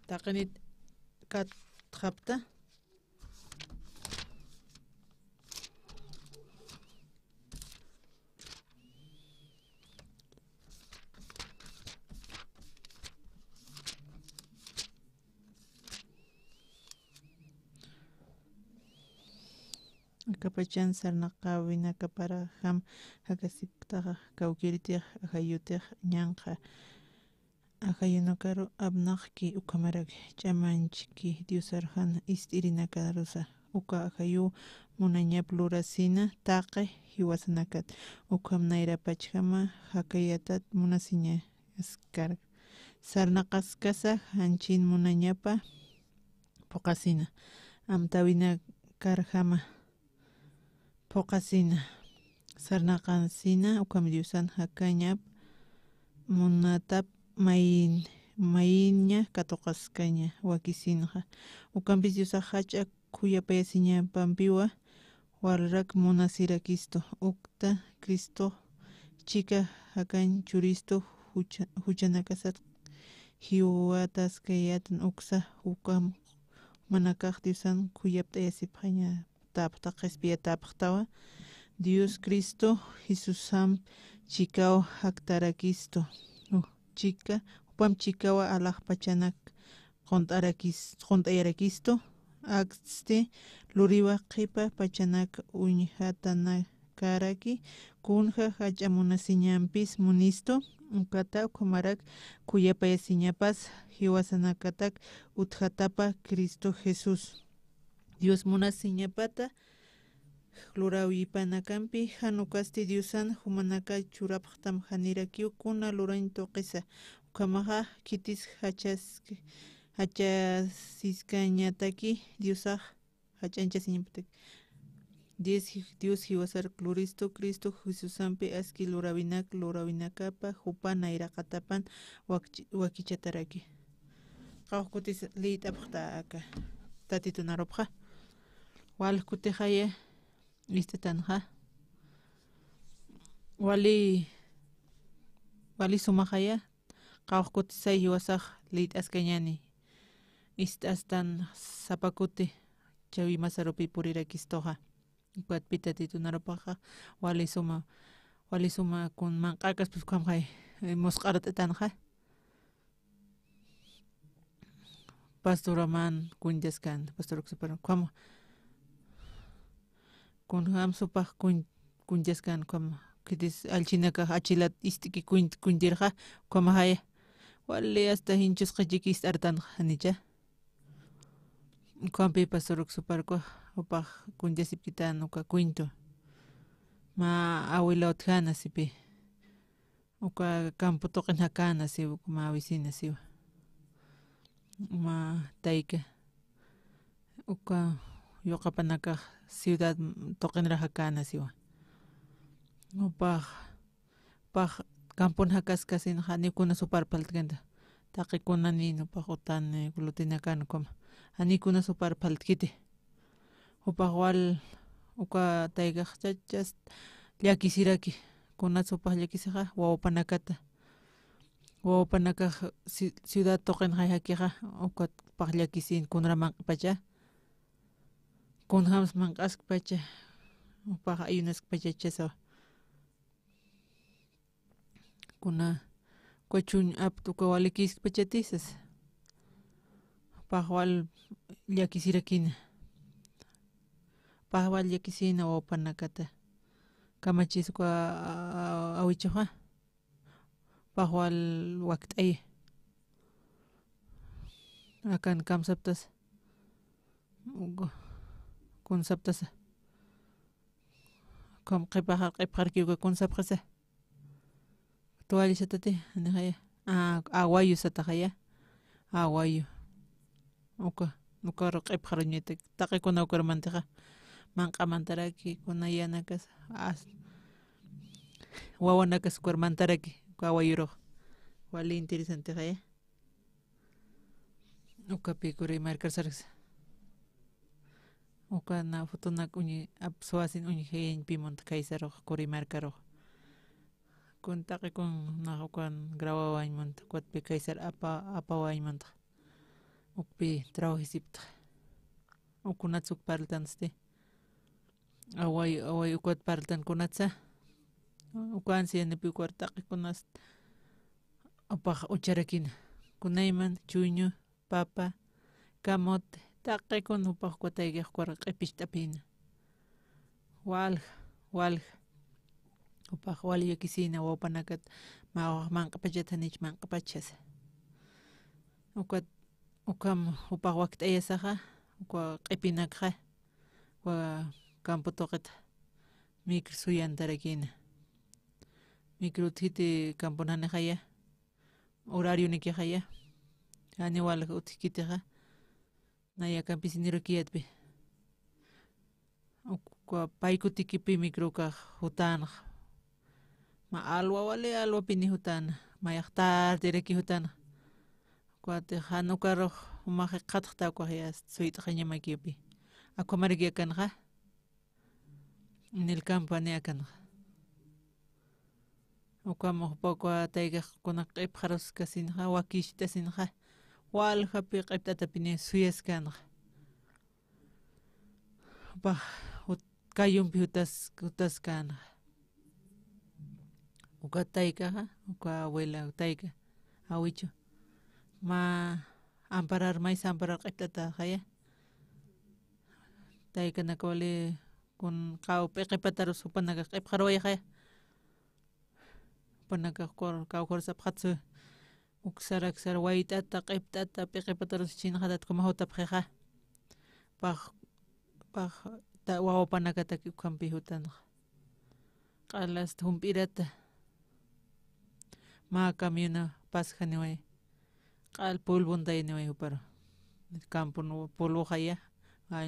taqanit kat khapta akapachan sarnaqa winaka para ham hakasiptaqa kawkirtiq ahayutiq ñanqa ahayunokaru abnaqki ukamaraki ch'amanchiki diosarhan ist'irinakarusa uka ahayu munaña plurasina taqe hiwasanakat ukam nayrapachkama hakayatat munasiña askar sarnaqas kasa hanchin munañapa puqasina amtawina karjama puqasina sarnaqansina ukam diosan hakañap munatap mayinña katuqascaña wakisinqa ukampis diosaq hach'a kuyapayasiña pampiwa warrak munasirakisto ukta Cristo chika hakan churisto huchanakasat hiwatasqayatan uksa ukam manakaq diosan kuyaptayasiphaña tapta qespiya tapqtawa Dios Cristo Jesusam chikaw haktarakisto chika upam chikawa alaq pachanak qont'ayarakisto akste luriwa qipa pachanak uñhatanakaraki kunja hach'amunasiñanpis munisto ukata ukhumarak kuyapayasiñapas hiwasanakatak uthatapa Cristo Jesús Dios munasiñapata Lurawipanakampi hanukasti Diosan humanaka churapqtam hanirakiu kuna lurain toqisa ukamaqa kitis hachasiskañataki Diosaq hach'anchasiñapataki Dios hiwasar Cristo Jesusampi aski lurawinakapa hupana iraqatapan wakichataraki. Qawkutis liitapaqta aka tatitunarupqa. Wal kutihaya istatanja. Wali sumaqaya qawkutisay hiwasaq liit askañani. Istastan sapakuti chawi masarupi purirakistoqa. Kuat pita titunarupaqa wali suma kun manqakas pues kamqay mosq'arat'atanja. Pastoraman kunjaskan pastoruksuparan como kun hamsupaq kunjaskan como kitis alchinaka achilat istiki kuntirqa como haya wali hasta hinchusqa chikis artanja anicha. Kampi pastoruksuparqa upaq kunjasipkita nuka kuinto ma abuela otkana sipi uka campo toqin hakana siwa ma vecina siwa ma tayka uka yoqapanaka ciudad toqinra hakana siwa upaq campo hakaskasin hanikuna suparpaltkanta taqikuna ni upaq utani glutinakana como hanikuna suparpaltkiti upaq wal uka tayqa chachas llakisiraki kuna supaq llakisiqa wawapanakata ciudad toqin hakiqa uka paq llakisin kunraman pacha kunhams manq'ask pacha upaq ayunask pacha chasawa kuna kuchun aptuka walikis pachatisas upaq wal llakisirakina pahwal llakisina wawapanakata kamachisqa awichuqa pahwal wakt'ay akan kamsaptas kunsaptas kam qipqarkiuka kunsapqasa tuwalishatati anihaya awayu sataqaya awayu uka qipqarñita taqikuna ukarmantaqa manqamantaraki kuna yanakas wawanakas kuarmantaraki kawayuruq wali interesante qaya ukapi kuri markarsarqs uka na fotonak uñi suwasin uñi heñpimunta kaysaruq kuri markaruq kun taqikun na ukan grawawaymanta kuatpi kaysar apawaymanta ukpi trabajesipta ukunatsuk parlantaste away ukwat parlan kunatsa ukan sianipi kuartaqikunas apaq ucharakina kunayman chuñu papa kamote taqikun upaq kuataykiq kuarqa q'ipisht'apina walja upaq wali llakisina wawapanakat manqapachata nich manqapachas ukam upaq wakt'ayasaqa uka q'ipinakqa wa campo toqita micro suyantarakina micro titi campo nani qaya horario niki qaya ani wala utkitiqa naya campesiniru kiyatpi uka paykutikipi micro kaq hutanaq ma alwapini hutana mayaq tartiraki hutana kuati hanukaruq umaq qataq tawqaq suytqa ñamakipi akumariki kanqa en el campo ani akanqa ukamuq poco taykaq kuna q'ipqarusqasinqa wakishtasinqa walhapi q'ipt'atapini suyaskanqa upaq kayunpi hutaskanqa uka taykaqa uka abuela tayka awichu ma amparar maysa amparar q'ipt'ata qaya taykanaka wali kun qawpi q'ipatarus upanaka q'ipqarwaya qaya upanaka kawqurasapaqatsu uksarak wayt'ata q'ipt'ata q'ipatarus chinaqatata kumahutap qhiqa paq wawapanakata ukampi hutanaqa q'alasta hump'irata ma camiona pasqa niway q'al polvonta niway huparo campo polvo qaya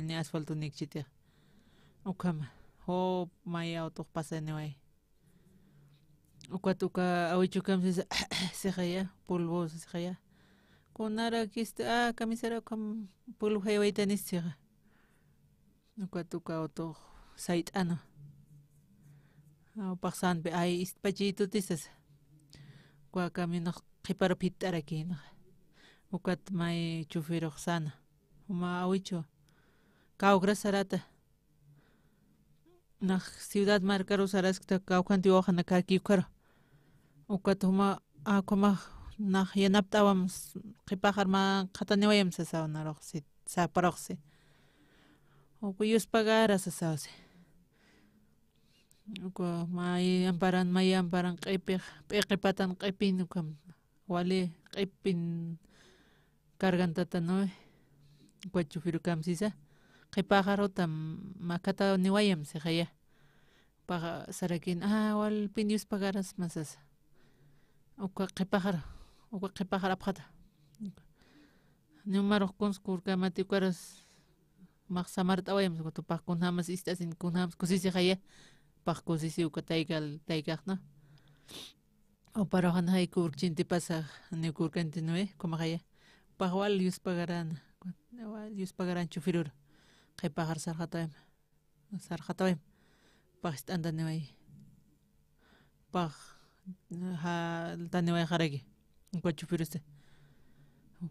ni asfalto nikchitiq ukama ho maya otok pasaneway. Uka awichukam se khaya polvo se khaya. Kunara kista kamisara kam polvo hayway tanis sira. Uka otok sait ano. Paksan be ay istpachito tisas. Kwa kami nak kipara pitara kina. Ukat may chufiro sana. Awicho. Kaugra sarata. Nak ciudad marcaro saras que kaukanti hoja na kaki ukaro. Ukat kuma nak yanaptawam kipahar ma katanewayam sa sao naroxi sa paroxi. Ukuyus pagara sa sao se. May amparan qipatan qipin ukam wali qipin kargantata chufiro kam sisa. Qipaqarutam makata niwayam se khaya paga sarakin wal pinius pagaras masas uka qipaqar apqata numero conskur kamati karas maqsamar tawayam tu paqkunhamas istasin kunhamas kusisi khaya paqkusisi uka taykaqna oparahan hay kurchinti pasa ni kurkanti kuma khaya paqwal yus pagaran chufirur qipaqar sarqatawim paqist andaneway paq taneway qaragi uka chufiruse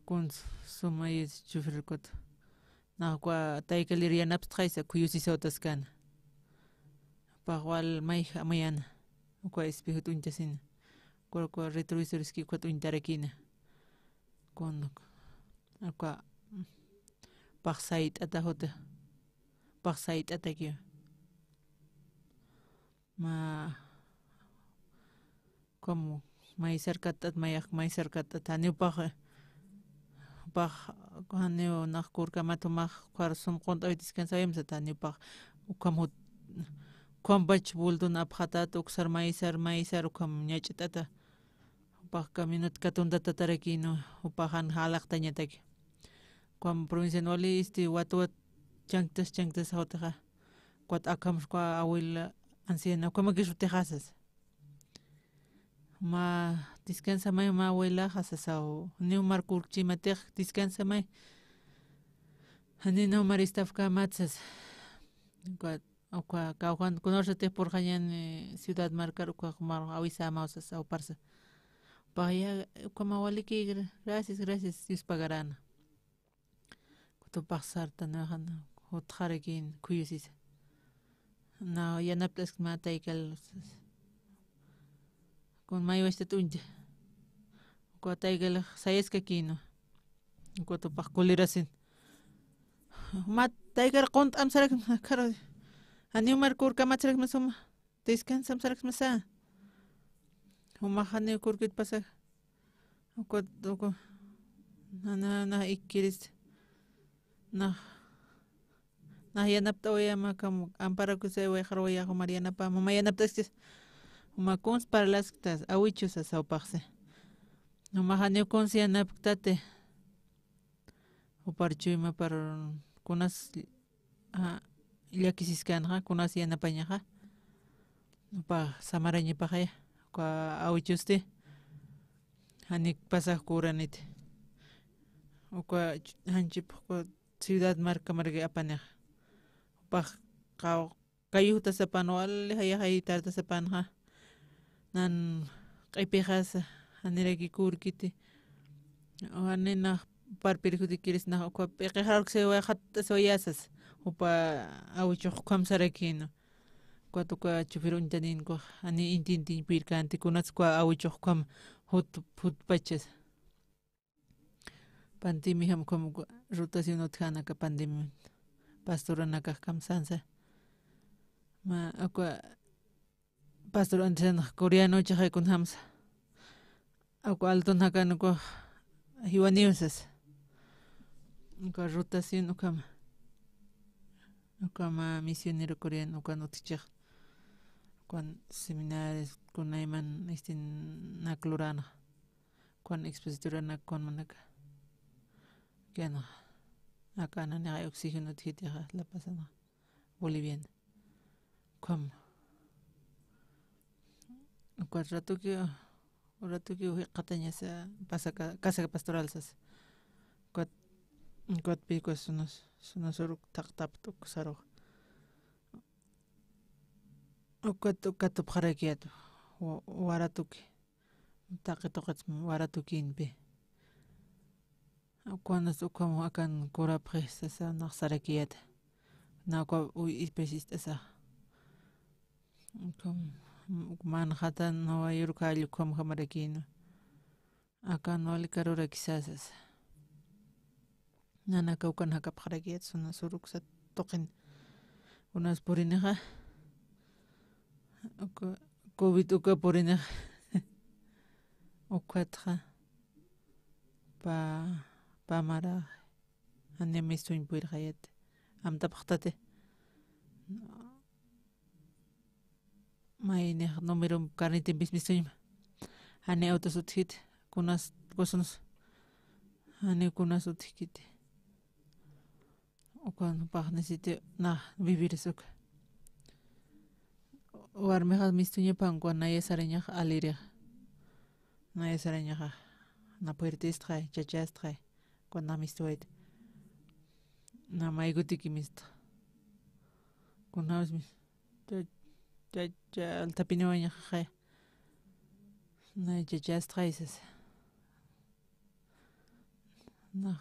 kun sumay chufirkut naqwa taykalir yanaps tqaysa kuyusisotas kana paqwal mayana uka espejo tunchasina kwa retrovisor ski kwa tuntarakina kun uka paqsait atahota paqsait atakio como may cercatat may cercatat haneu paq haneu naqkurkamatu maq qarsum qonta descansayam sataneu paq ukamut kwambach buldun aphatat uksar maysar ukam ñach'tata paq caminut katundata tarakino upajan halaqta ñataki kwam provincia wali watu chanctas hotaja kwat akam kwa abuela anciana como que jutejasas ma descansa may ma abuela hasasao ni markur chimatej descansa may hani no maristafka matsas kwa kauhan conocerse por hayan ciudad marcar kwa mar awisa mausas au parsa paya como waliki gracias Dios pagarana tu pasar tanahana utkharakin kuyusis na yanaptas mataykal con maywasta tunja ko taykal sayeska kino ko tu paqkulirasin taykal qont amsarak karo ani markur kamatsarak masuma descansam sarak masa humahane kurkit pasak ko na ikiris na yanaptawayama kam amparakusay way kharwaya marianapa mamayanaptas makons para las tas awichus asawpaqse numahane konsianaptate uparchuyma par kunas llakisiskanqa kunas yanapañaqa pa samarañapaqaya kwa awichuste hanik pasaq kuranit ukwa hanchip ciudad marca apaneq paq kayuta sapanwal hay tarta sapanja nan qipijas aniraki kurkiti anena parpirikuti quieres na ukwa piqjar se hatta soyasas upa awichuq kamsarakino kwa chufirun tanin ko ani intintin pirkanti kunas kwa awichuq kam hut pachas pandemia ham como rotación otkana ka pandemia pastorana ka kamsansa ma akwa pastoran coreano chahay kun hamsa akwa alton hakan ko hiwaniusas ka rotación ukama misionero coreano kan utchaq kan seminarios kun ayman naklurana kan expositorana kon manaka Kiana acá no hay oxígeno tijiteja la pasada boliviana ukam ratuki qatañasa casa pastoral sas kuat picos sunos uruk taqtap tukusaro ukatu pxarakiatu waratuki taqi toqats waratukinpi ukuanas ukamu akan kurapqi sasa naqsarakiyata nakwa especialista ukam manhatan no yurkallu ukam hamarakino akan wali karura kisasas nana kaukan hakapqarakiyat sunas uruksa toqin unas purinaqa COVID uka purinaqa ukatqa pamara anemistuin puirqayat amtapaqtate mayniq numero carnetipis mistuñma ani autos utkit kunas kusunos ani kunas utkit ukan paqnisiti na vivir suka warmiqa mistuñapan naya sarañaq aliriq naya sarañaqa na puertistqa chachastqa kuna mistuayt na maykutiki mista kunawas altapiniwañaqa na chachastqa isas na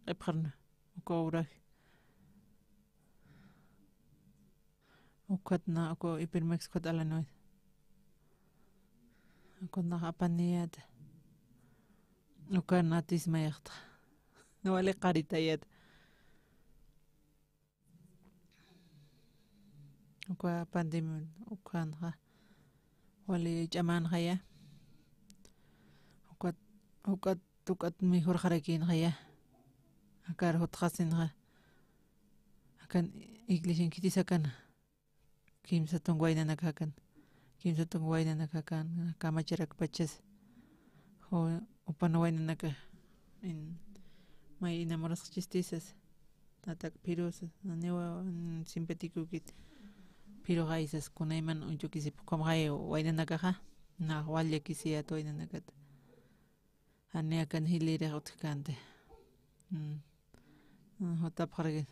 qipqarna ukawraj ukatna uko Hipermex kat alanoid ukatna apaniyat ukana tismayaqta wali qaritayat uka pandemia ukanqa wali ch'amanqa ya ukat mejor qarakinqa ya akar hutqasinqa akan iglesia kitisakana kimsa tungwaynanaka hakan kimsa tungwaynanaka hakan kamachirak pachas upana waynanaka may enamorasqa chistisas natak pirusas niwa simpático-kit piruqa aysas kunayman unchukisip qomqay waynanakaqa na walla kisiyat waynanakata ani akan hiliriq utkante hutapqarki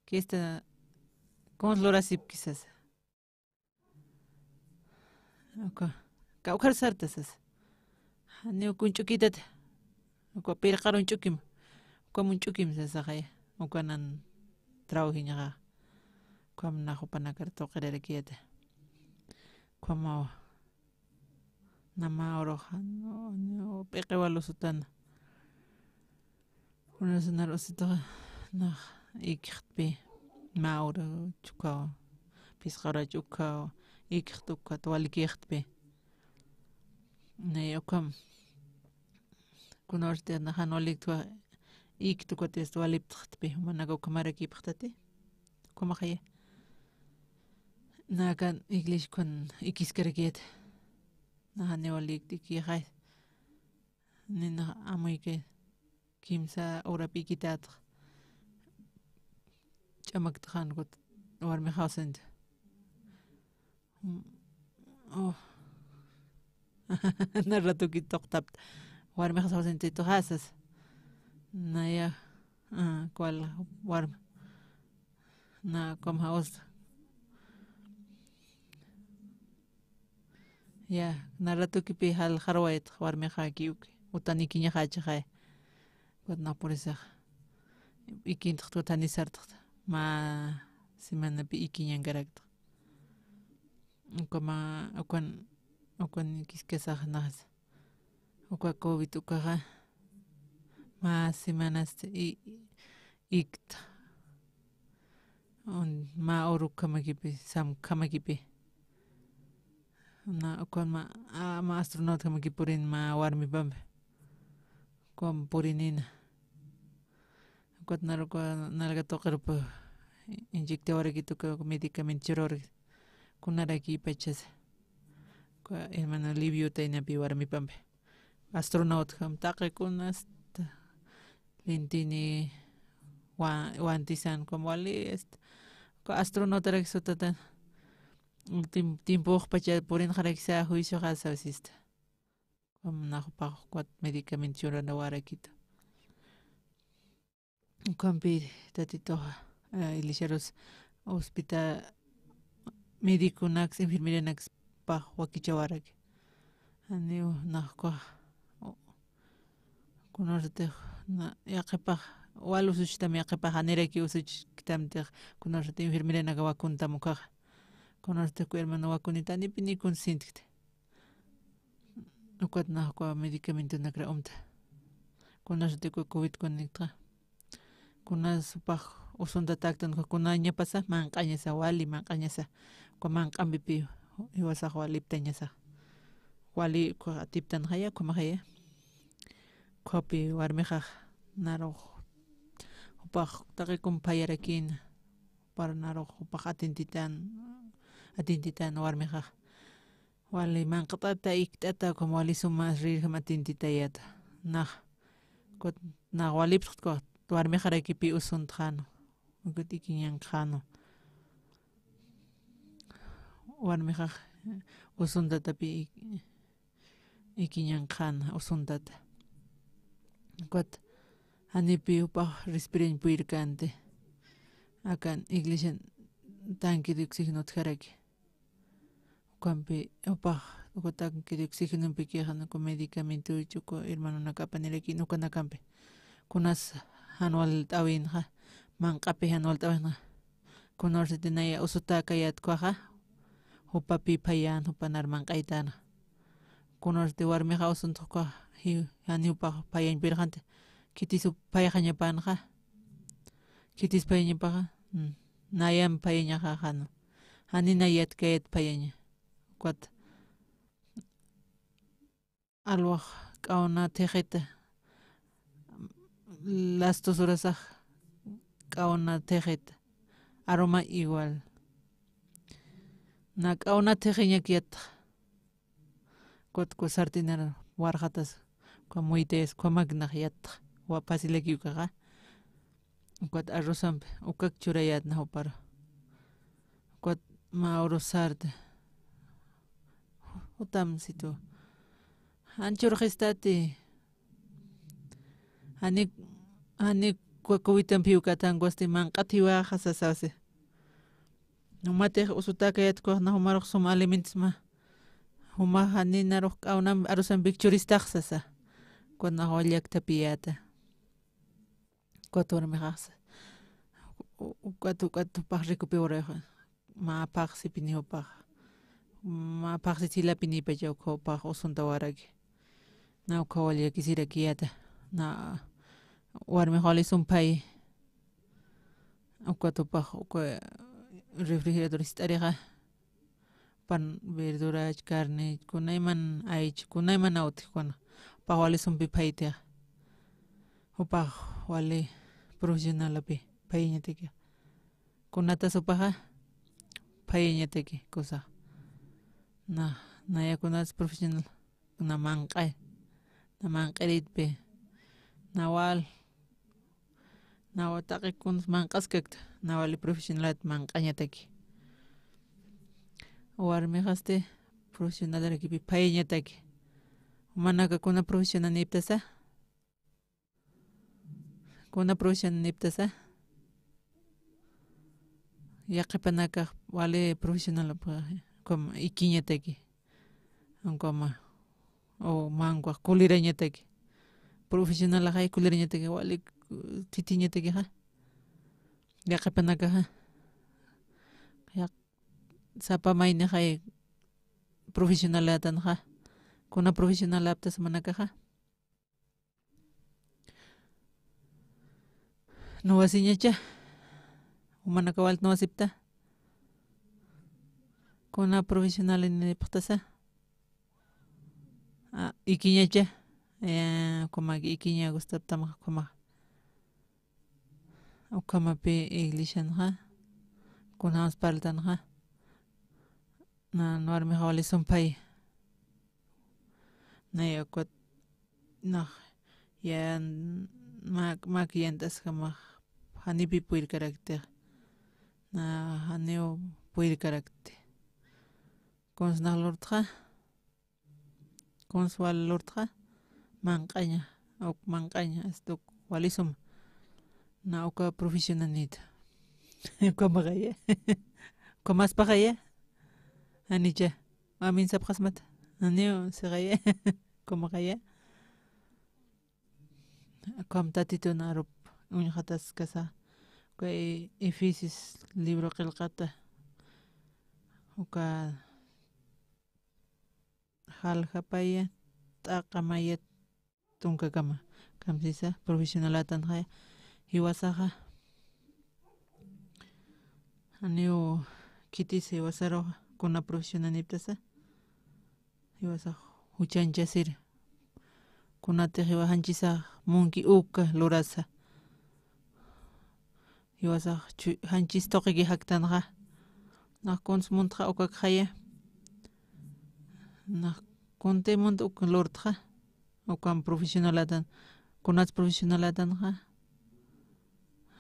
kista conslorasip quizás okay kawkar sartasas ani kunchukitata uka pirqarun chukim ukamun chukim sasaqaya ukanan trabajiñaqa ukamna hupanakar toqirarakiyata ukama nama oroja no piqiwalu sutana unasanar usitaqa na ikiqpi maura chukao pisqara chukao ikiqtuka twalikiqtpi ne ukam kunorte na hanoliktua iktuka testwaliptqtpi manaka ukamaraki-paqtati kumaqaya nakan iglesia kun ikiskarakiyata nahani waliktikiqay nina amuyke kimsa urapi kitataq ch'amaktajan kut warmi hawsent narratuki toqtapt warmi hawsent tuhasas naya cual warmi na kom haus ya narratuki pi hal harwayt warmi hakiuk utanikiña hachaqay kut na purisaq ikintaq tutanisartaq ma semana pi ikiñankarakta ukama ukan kiskasaq nas uka COVID ukaqa ma semanas ikta ma uruk kamakipi sam kamakipi na ukama ma astronaut kamakipurin ma warmi pampe kom purinina ukatnaruka nalga toqirpa inyectawarikituka medicamento churorki kunaraki pachas hermano alivio taynapi warmi pampe astronaut ham taqikunas lintini wantisan como wali astronauta sutata tiempo pacha porin jareksa juicio jasasista como na pa quat medicamento na warakita campi tatito ilicheros hospital médico nax enfermera nax pa wakichawarak aniu na ko kunorte na yaqipa walu suchtam yaqipa haneraki usuch kitamte kunorte enfermera na wakunta muka kunorte ku hermano wakunita ni pini consciente ukat na ko medicamento na kra kunorte ku covid conecta kunas pa usunda taktan ko kunanya pasa manqaña sa wali manqaña sa ko manqambi pi iwasa wali ptaña sa wali ko atiptan haya ko mahaya kopi warmeja naro upah taki kumpayarakin para naro upah atintitan warmeja wali manqatata iktata como wali sumas rir matintitayata na wali ko warmeja rakipi usuntjano ukutikinyan khano warmeja usundata pi ikinyan khana usundata Kot anipi upah respirin puirkante akan iglesia tanque de oxígeno tjaraki kampi upah tanque de oxígeno pikijan con medicamento chuko hermano nakapaniraki nuka nakampe kunas anual tawinja manqapi anual tawinja kunorse tenaya usuta kayat kwaja upapi payan upanar manqaitana kunorte warmeja usuntuqa ani upah payan pirjante kitis payajaña panja kitis payaña paja nayam payaña jajano ani nayat kayat payaña kuat alwaj kauna tejeta las 2 horas kauna tejeta aroma igual na kauna tejeña kiat kuat ko sartinar warjatas como ites como magnayat wa pasileki ukaga kuat arrozampe ukak churayat na para kuat ma orosarte utam situ anchur gestati ani kuwitan piukatan gosti manqatiwa hasasase numate usutaka yat ko na humarok sum alimentos ma huma hani narok kaunam arusan bikchuristaqsasa kuana hollak tapiyata kuatur mehas kuatu par recuperar ma par sipini opar ma par sitila pini pejo ko par osunta waragi na ko hollak kisira kiyata na warme holi sumpai kuatu par ko refrigerador istariga pan verduras carne kunayman aych kunayman auti kuna pa wali sumpi paita upa wali profesional api painya teki kunata supaha painya teki cosa na ya kunas profesional na manqai pe nawal na wataqi kun manqaskakt na wali profesional manqaña teki warme haste profesional rakipi painya teki manaka kuna profesional niptasa yaqipanaka wale profesional como ikiña teki como o mangua kuliraña teki profesional hay kuliraña teki wale titiña teki ha yaqipanaka ha sapa mayna hay profesional atan ha kuna profesional aptas manakaja no wasiñacha umanaka wal no asipta kuna profesional en pastasa ikiñacha como ikiña gustaptama como pe iglesia ha kuna hospital ha na norme holi sumpai na yakuat na yan mak yantas kama hanipi puir karakter na aneo puede carácter. Consna lortra, consual lortra, mancaña, o mancaña, esto walisum, na oka profesionalita. Como gaya, como as pagaya, anija, amin sabkhasmat, aneo se gaya, como gaya, como tatito narup, unjatas casa, que Efesios libro kelkata, oka Haljapaya t'aqamaya tunkakama kamsisa profesionalatan haya hiwasaja aneo kitis hiwasaro kuna profesionaliptasa hiwasa huchanchasir kunate hiwahanchisa munki uka lurasa hiwasa hanchis toqigi haktanja nakons muntja ukak haya na konte mont uk lortja ukam profesionalatan kunats profesionalatan ja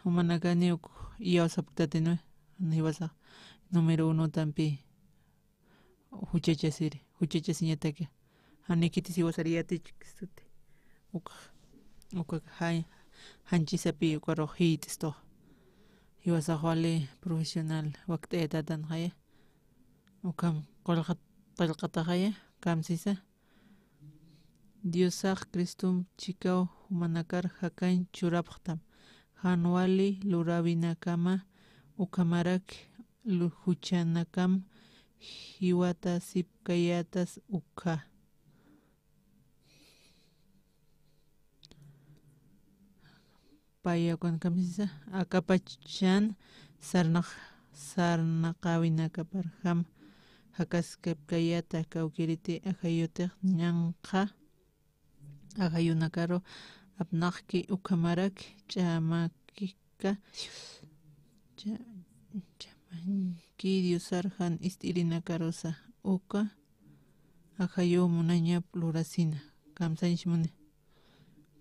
humanakani uk iawsaptatinue hiwasa número 1 tampi huchachasiñataka hanikiti siwasariatich uk hanchisapi ukaro hiitisto hiwasa wale profesional wakt'etatan jaya ukam qillqata jaya kamsisa Diosaq Cristum chikaw humanakar hakan churapqtam hanwali lurawinakama ukamarak huchanakam hiwata sipkayatas ukha payakun kamsisa akapachan sarnaqawinakaparham hakaskapkayata kawkiriti ajayuteq ñanqa ajayunakaro apnaqki ukamarak ch'amakika chamanki Diosarjan ist'irinakarosa uka ajayu munaña plurasina kamsanch muni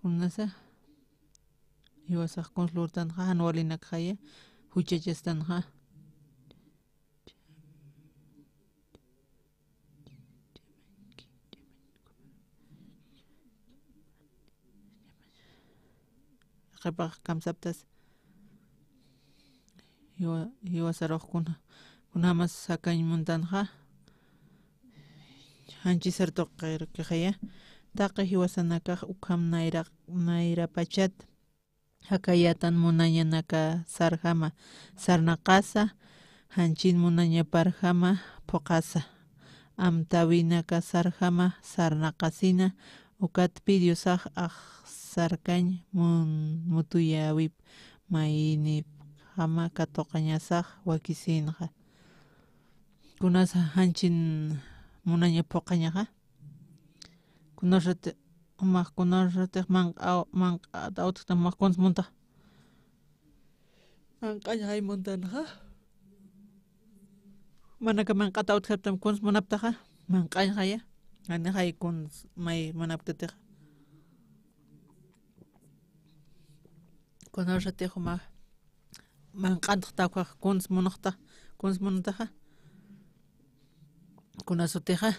kunasa hiwasaq konslurtanja hanwalinakjaya huchachastanja qepaq kamsaptas hiwasaruqkuna kunamas hakañ muntanja hanchisartuqirkajaya taqi hiwasanakaq ukham nayrapachat hakayatan munañanaka sarjama sarnaqasa hanchin munañaparjama phuqasa amtawinaka sarjama sarnaqasina ukatpi Diosaq sarkañ mutuyawip maynip jama katoqañasaq wakisinqa kunasa hanchin munaña phuqañaqa kunarrati umaq kunarrati manq'ata utqta maqkuns munta manq'aña hay muntanaqa manaka manq'ata utqta kuns munaptaqa manq'aña haya ani hay kuns may manaptatiqa kunarrati umaq manq'antaq tawqaq kuns munataqa kunasutiqa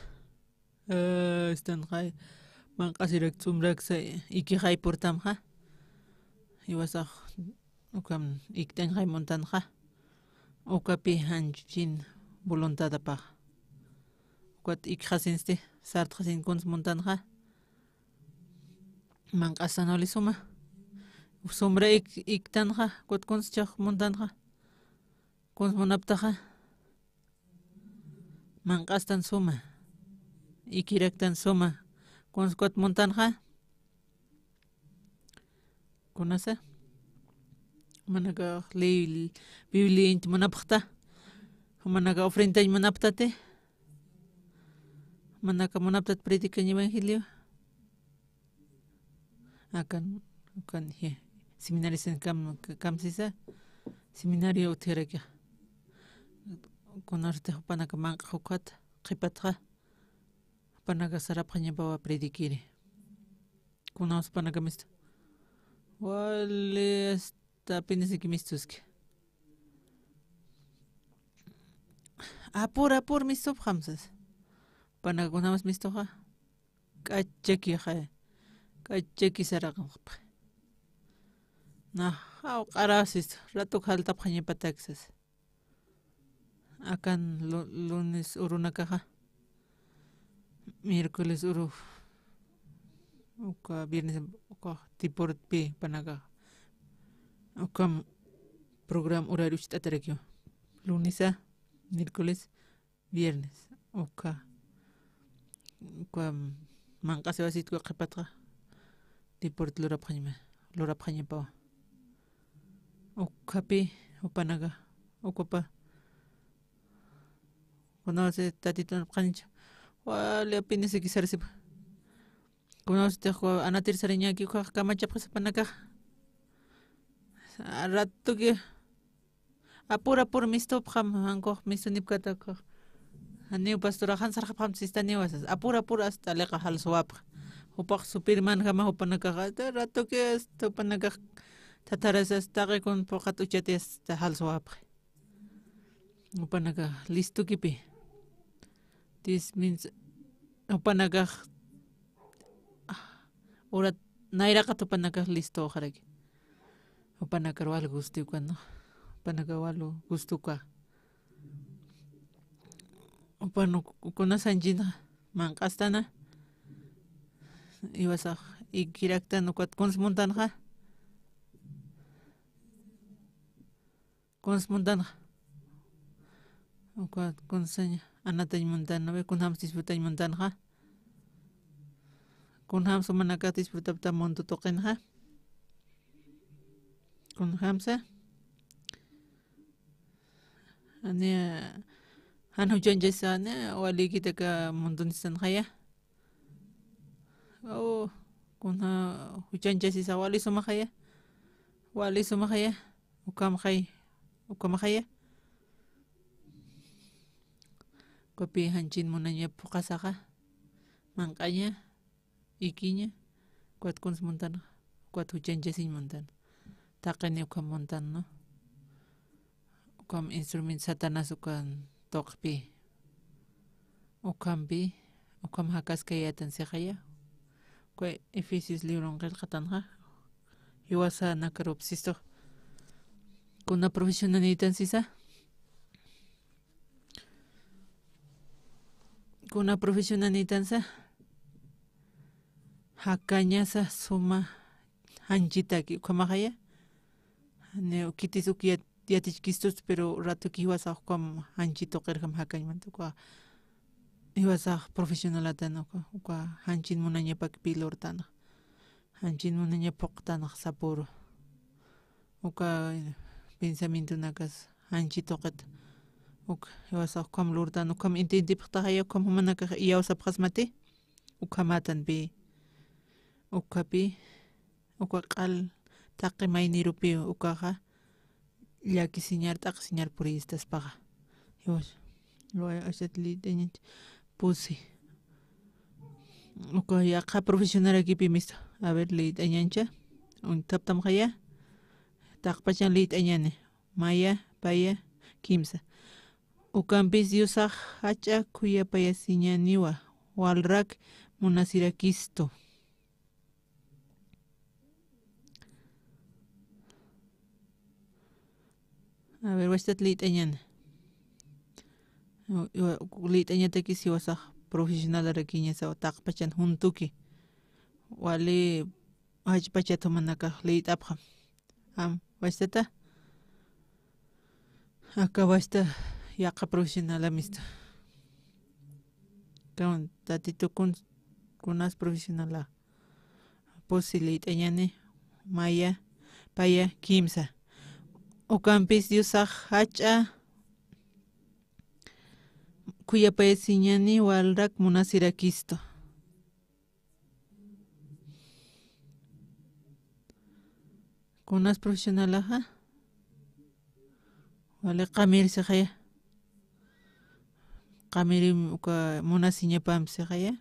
estanqay manq'asirak tz'umraksa ikiqay purtamqa hiwasaq ukam iktanqay muntanaqa ukapi hanchin voluntadapaq ukat ikqasinsti sartqasin kuns muntanaqa manq'asanawli suma sombra iktanaqa kut kunschaq muntanaqa kuns munaptaqa manq'astan suma ikiraktan suma kuns kut muntanaqa kunasa manaka Biblia inti munapaqta manaka ofrenda munaptate manaka munaptat predican evangelio akan seminario kamsisa seminario utqhiraka kunarti panaka manqa huqata qhipatqa panaka sarapqa ñapawa predikiri kunawas panaka mista wale hasta apenas iki mistuski apur mistop hamsas. Panagunamas mistoja. Kacheki jay. Kacheki saraqanqpa. Na haw qarasis rato halta phañipa taxes. Akan lunes urunakaja. Miércoles uru. Uka viernes uka tiport pi panaga. Uka program horario chitaterekyo. Lunes a miércoles viernes. Uka manqase basit ko qipatqa. Tiport lura phañipa. Uka pi upanaga. Ukapa. Conoce tatito qancha. Wale apinese kisarsipa. Conoce tejo anatir sariñaki uka kamachapqa sapanaka. Rato que apur mistop ham anko mistunipkata ko. Aniu pastora hansar ham sistaniwasas. Apur hasta leqa halsuap. Upaq supirman hama upanaka. Rato que hasta upanaka tatarasas taqe con poqat uchates halsuap. Upanaka listo kipi. This means upanaka ora nairaqa upanaka listo haraki. Upanaka wal gusto cuando upanaka walu gusto ka. Upano kuna sanjina manqastana iwasa ikirakta nukat konsmontanja. Ukat konsaña anatay montana ve kunham disfrutay montanja. Kunham sumanaka disfrutapta monto toqenja. Kunhamsa ane han hujanjasane walikitaka montonistan haya. Oh kunha hujanjasisa wali sumahaya. Ukamahaya. Kopi hanchin monanya pokasaka. Mangkanya ikinya kuat kons montana. Kuat hujanjasin montana. Taqani ukam montan no. Ukam instrument satanas ukan toqpi. Ukam hakas kayatan sehaya. Kue Efesios libro qilqatanqa. Iwasa nakaropsisto. Kuna profesionalitan sisa. Kuna profesionalitan sa. Hakanya sa suma hanjitaki ukamahaya. Ne kitis ukiat yatich kistos pero rato ki iwasa ukam hanchito qerham hakaymantu kwa iwasa profesional atano kwa hanchin munanya pak pilor tana. Hanchin munanya poqtana sapuro. Uka pensamiento nakas hanchito qet. Iwasa ukam lurtano ukam intentipqta haya ukam humanaka iyawsa pqasmati ukamatan bi. Ukapi uka qal taqi maynirupi ukaja llaki señal taq señal puristas paga. Yo ashatli teñan pusi. Uka yaqa profesional equipi misto. A ver li teñancha. Un taptam haya. Taqpachan li teñane. Maya, paya, kimsa. Ukampis yusaq hacha kuya paya siñaniwa. Walrak munasirakisto. A ver, wastat litañana. Litañata ki si wasaq profesional arakiña sa taqpachan juntuki. Wali hachpachata manaka litapqa. Wastata. Aka wasta yaqa profesional amista. Kaun tatito kunas profesional. Posi litañane maya paya kimsa. Ukampis yusaq hacha kuyapaya siñani walrak munasirakisto. Kunas profesional aja. Wale qamir sejaya. Qamiri uka munasiña pam sejaya.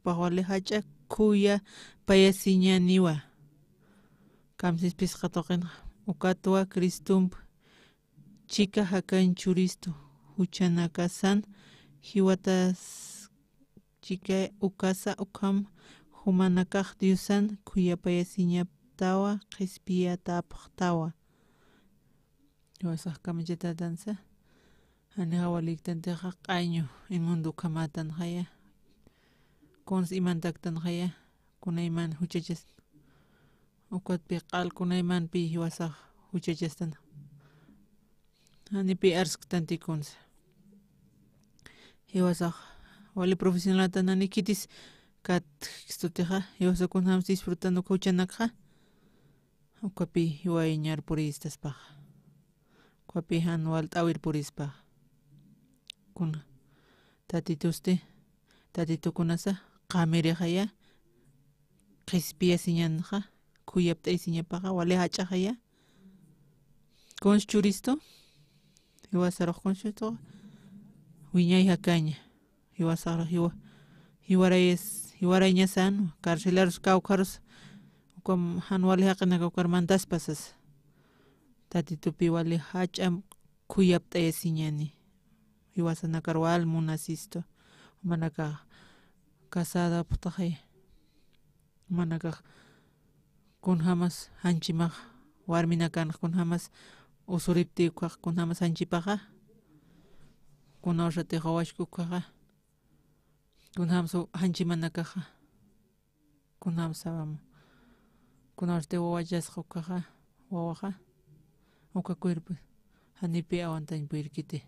Wale hacha kuyapaya siñaniwa. Kamsis pisqatoqin ukatua Cristump Chica hakan churisto huchanakasan hiwatas chica ukasa ukam humanakaq diusan kuyapayasiñaptawa qispiyatapaqtawa wasaq kamachata danza ani hawaliktantiqa q'ayñu inmundu kamatan haya kons imantaktan haya kunayman huchachas ukatpi q'alkunaymanpi wasaq huchachastan anipi arsktanti kons wasaq wali profesionalata nani kitis kat stutiqa wasaqkunaman disfrutando huchanakqa ukapi wayñar puristaspa ukapi anual t'awir purispa kuna tatitukunasa qamiriqaya qispiyasiñanaqa kuyapt'aysiñapaqa wali hach'aqaya kons churisto hiwasaraq konsuto wiñay hakaña hiwasaraq hiwarayñasan carceleros kawqaros ukam hanwali haqina kawqarmantas pasas tatitupi wali hach'a kuyapt'ayasiñani hiwasanakar walmun asisto manaka casada putaqay manaka kunhamas hanchimaq warmina kanaq kunhamas usuripti kaq kunhamas hanchipaqa kunawshatiqa washkukaqa kunhamas hanchimanakaqa kunhamas kunawshati wawallasqa ukaqa wawaqa uka cuerpo hanipi awantañpuyarkiti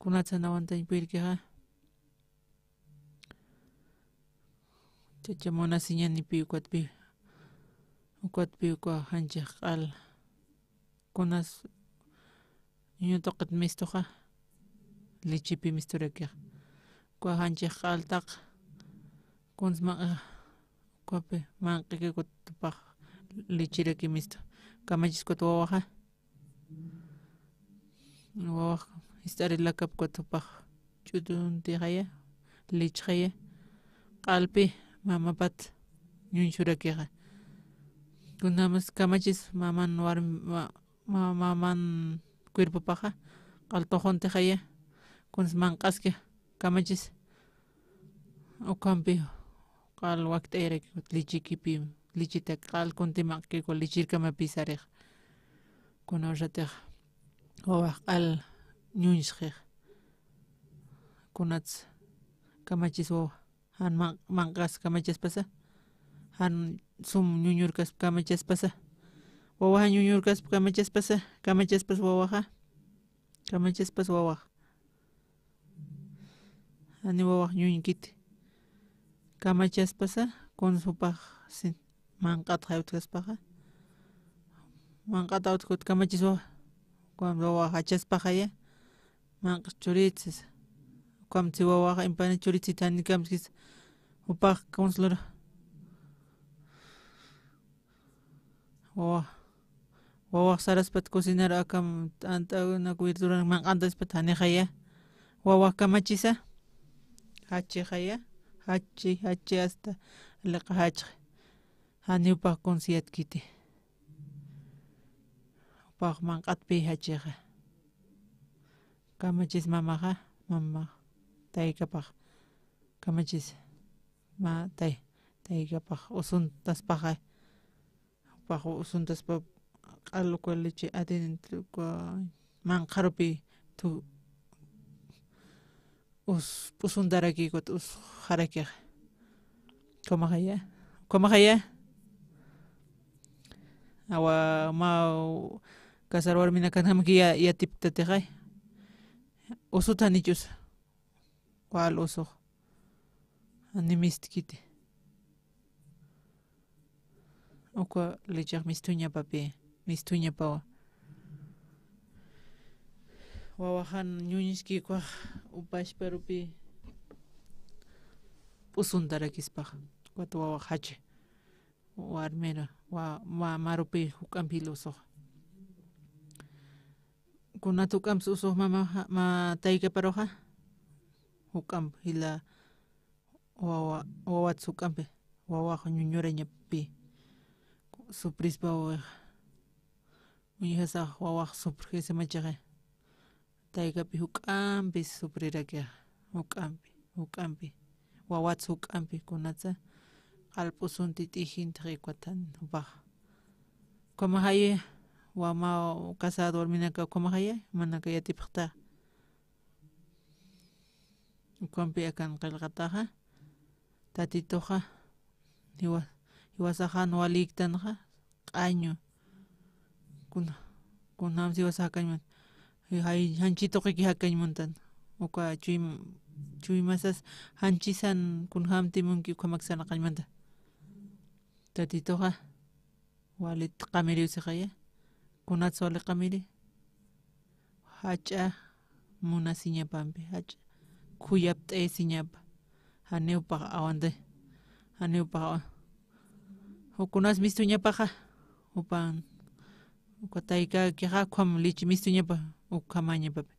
kunatsan awantañpuyarkiqa chacha munasiñanipi ukatpi uka hanchiq q'al kunas ñuñuta mistuqa lechepi misturakiqa uka hanchiq q'altaq kunas ukapi manqikutupaq lechiraki mistu kamachiskuta wawaqa wawaq istarilakapkutupaq ch'utuntiqaya lechqaya q'alpi mamapata ñuñchurakiqa kunamas kamachis maman maman cuerpopaqa q'altoqontiqaya kunas manq'aski kamachis ukanpi q'al wakt'ayraki lechikipi lechita q'alkunti maqkikua lechirkama pisariq kunawshatiqa wawaq q'al ñuñshqiq kunats kamachis wawa han manqas kamachaspasa han sum ñuñurkas kamachaspasa wawaqa ñuñurkas kamachaspasa kamachaspas wawaqa kamachaspas wawaq ani wawaq ñuñkiti kamachaspasa kunsupaq manqata haywtkaspaqa manqata hawtkuta kamachis wawa cuando wawaqa hachaspaqaya manqa churichis kamchi wawaqa impani churichita nikamchis upaq consular wawaq saraspat cocinar akam ant'awna verdura manqantaspata haniqaya wawaq kamachisa hachiqaya hachi hasta liqa hachq hani upaq consiyatkiti upaq manq'atpi hachiqa kamachis mama taykapaq kamachis taykapaq usuntaspaqay upaq usuntaspa q'aluqa leche adentro manqarupi usuntarakikuta usqharakiqa kamaqaya awa kasar warmina kanhamaki yatiptatiqay usuta hanichus wal usuq animistkiti uka lechaq mistuñapawa wawahan ñuñiskikuaq upashparupi usuntarakispaqa wata wawaq hachi warmira marupi hukk'anpi usuq kunata hukk'anpis usuq mama taykaparuqa hukk'anpi hila wawatas hukk'anpi wawaqa ñuñurañapi suprispa wawaqa wiñasaq wawaq sufrisamachaqay taykapi huk'anpi sufriraki huk'anpi wawatz huk'anpi kunatza q'alp'usunti t'ijinta rikwatan upaq kamahaya wama casado warminaka kamahaya manaka yatipaqta ukampi akan qillqataqa tatitoqa hiwasaqa waliktanqa q'añu kunam hiwasaqa kañman hay hanchitoqiki hakañmuntan uka chuy masas hanchisan kunhamtimunki ukamaksana qañmanta tatitoqa walit qamiri usaqaya kunatz wali qamiri hach'a munasiñapampi hach'a khuyapt'e siñapa haniwpaq awante haniwpaq hukunas mistuñapaqa upan ukatayka kiqa kham lichi mistuñapa ukamañapapi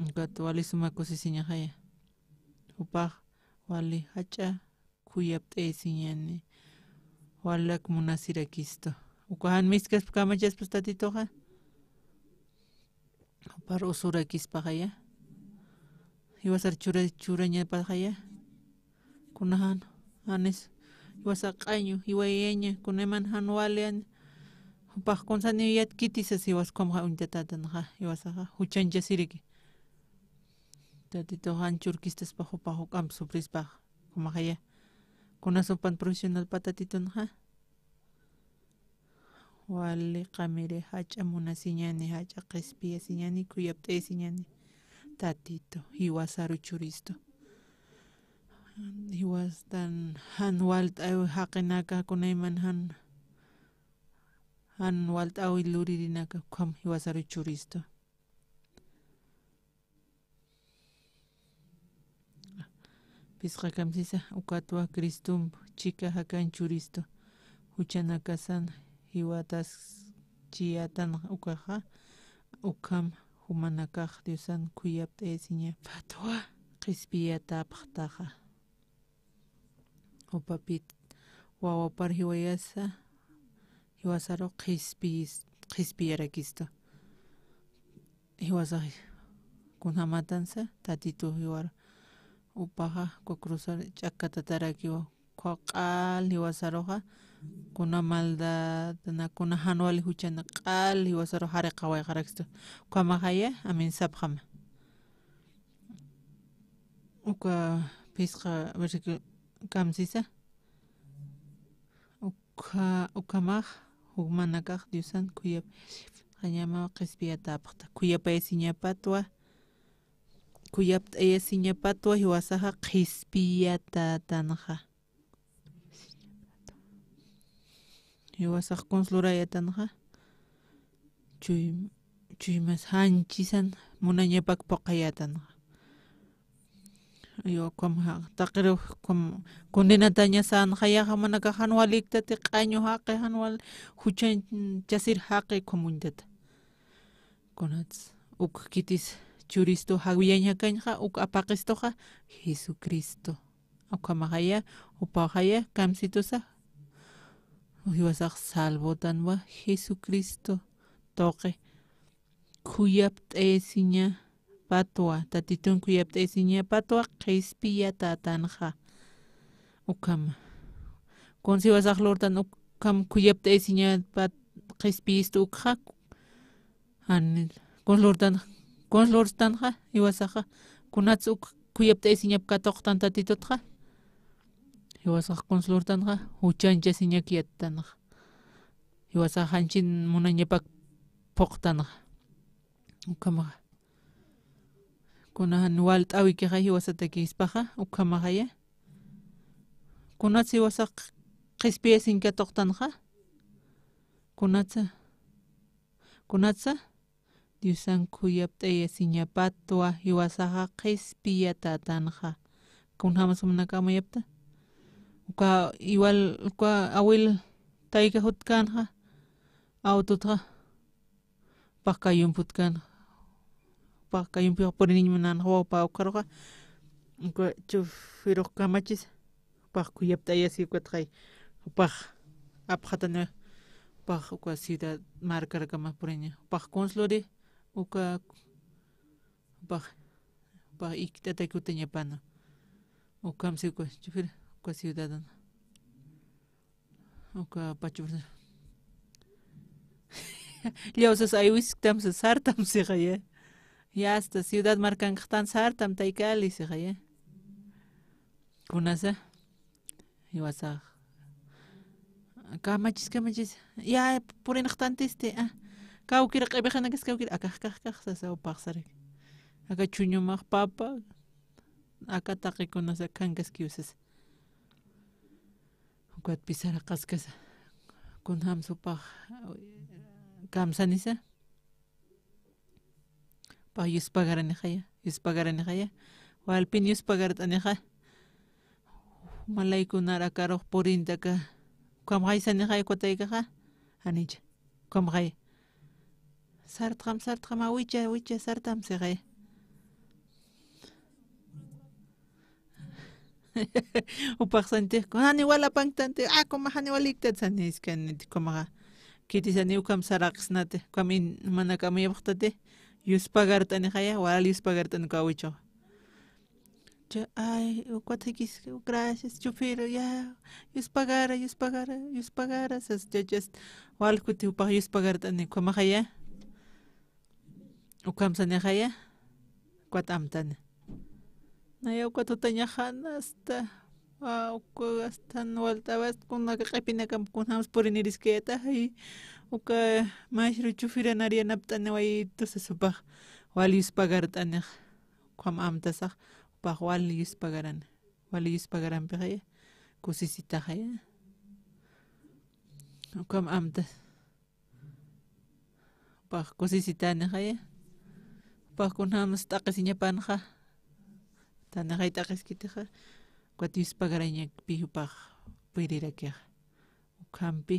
ukat wali sumakusisiñaqaya upaq wali hach'a khuyapt'e siñani walak munasirakisto ukahan miskas kamachaspas tatitoqa upar usurakispaqaya hiwasar churañapaqaya kunahan hanis hiwasa q'añu hiwayaña kunaman han walian upaq kunsani yatkitisas hiwas komqa untatatanqa hiwasaqa huchanchasiriki tatitoqa anchurkistaspaq upaq huk'anpi sufrispaq kumaqaya kunasupan profesional patatitunqa wali qamiri hach'a munasiñani hach'a q'ispiyasiñani khuyapt'esiñani tatito hiwasaru churisto hiwastan han walt'awi haqinaka kunayman han walt'awi luririnaka kham hiwasaru churisto pisqa kamsisa ukatwa Cristum chika hakan churisto huchanakasan hiwatas chiyatan ukaqa ukam humanakaq Diosan khuyapt'esiña patwa q'ispiyatapaqtaqa upapit wawapar hiwayasa hiwasaru q'ispiyarakisto hiwasaq kunhamatansa tatito hiwar upaqa kukrusar ch'akatatarakio q'al hiwasaruqa kuna maldad kuna hanwali huchana q'al hiwasaru hariqa wayqarakisto kamaqaya amin sapqama uka pisqa versiculo kamsisa ukamaq hukmanakaq Diosan khuyap qañama q'ispiyatapaqta khuyapaysiñapatwa khuyapt'ayasiñapatwa hiwasaqa q'ispiyatatanqa hiwasaq conslurayatanqa chuymas hanchisan munañapak poqayatanqa yo como taqiro como condenataña sanqayaqa manaka hanwalikta q'añu haqi hanwal huchan chasir haqi comunidad kunatz uk kitis churisto hawiyaña kañqa uk apaqistoqa Jesucristo ukamaqaya upaqaya kamsitusa hiwasaq salvotanwa Jesucristo toqe khuyapt'esiña patwa tatitun khuyapt'esiña patwa q'ispiyatatanqa ukama konsiwasaq lortan ukam khuyapt'esiña q'ispiyisto ukqa han konslortanqa hiwasaqa kunatz uk khuyapt'esiña katoqtan tatitutqa hiwasaq konslortanqa huchanchasiñakiyattanqa hiwasaq hanchin munañapak poqtanqa ukamaqa kunahan walt'awikiqa hiwasatakispaqa ukamaqaya kunatz hiwasaq q'ispiyasinkatoqtanqa kunatza Diosan khuyapt'ayasiña patwa hiwasaqa q'ispiyatatanqa kunhamas munakamayapta uka igual uka awil tayka hutkanqa autotqa paqkayunputkanqa paqkayunpiqa puriniñmananqa wawpa ukarqa uka chufiruq kamachis paq khuyapt'ayasi ukatqay upaq apqatana upaq uka ciudad marcarkama puriña upaq conslori uka pa ikitata kutañapana ukamsi uka chufir uka ciudadano uka pachufir llausas aywis tamsa sartam siqaya ya hasta ciudad markanqtan sartam taykali siqaya kunasa iwasaq kamachis ya purinaqtantiste kawkira q'ibiqanakas kawkira akaq sasa upaqsarik aka chuñumaq papa aka taqikunasa kankas kiusas ukat pisara qaskas kunham supaq kamsanisa pa yuspagaran qaya walpin yuspagartaniqa malaykunara karuq purintaka kamqaysaniqa kutaykaqa anilla kamqay sartqam wicha sartam siqay upaqsanti hani walapanktanti kuma hani waliktat saniskaniti kumaqa kitisani ukam saraqsnati kamin mana kamuyapaqtati yuspagartani qaya wal yuspagartani kawicho ay ukwatakis gracias chufiro ya yuspagara sas chachas walkuti upaq yuspagartani kumaqaya ukamsani qaya kwatamtani naya ukwatutaña hanasta hasta waltabas kunaka q'ipinakam kunhamas purinirisqueta hay uka mashru chufiranarianaptani waytusas upaq wal yuspagartaniq qam amtasaq upaq wal yuspagaranpi qaya kusisita qaya ukam amtas upaq kusisitani qaya upaq kunhamas t'aqisiñapanqa tani qay t'aqiskitiqa kuat yuspagarañakpi upaq purirakiq ukampi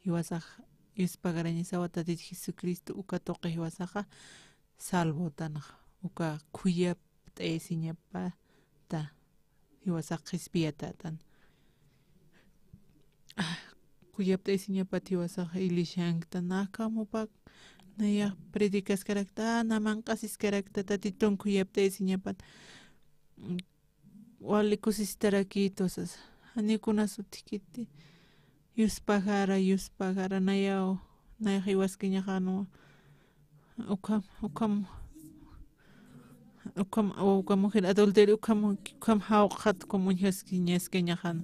hiwasaq yuspagaraña sawata de Jesucristo uka tuqi hiwasaqa salvotanaq uka khuyap t'aysiñapata hiwasaq qispiyatatan khuyap t'aysiñapata hiwasaq ilishankta nakamupak naya predikaskaraqta namanqasiskaraqta tatitun khuyap t'aysiñapata wali kusistaraki tosas anikuna sutikiti yuspagara naya hiwaskiñaqanu ukam mujer adulterio ukam hawqat comunhasquiñasquiñaqanu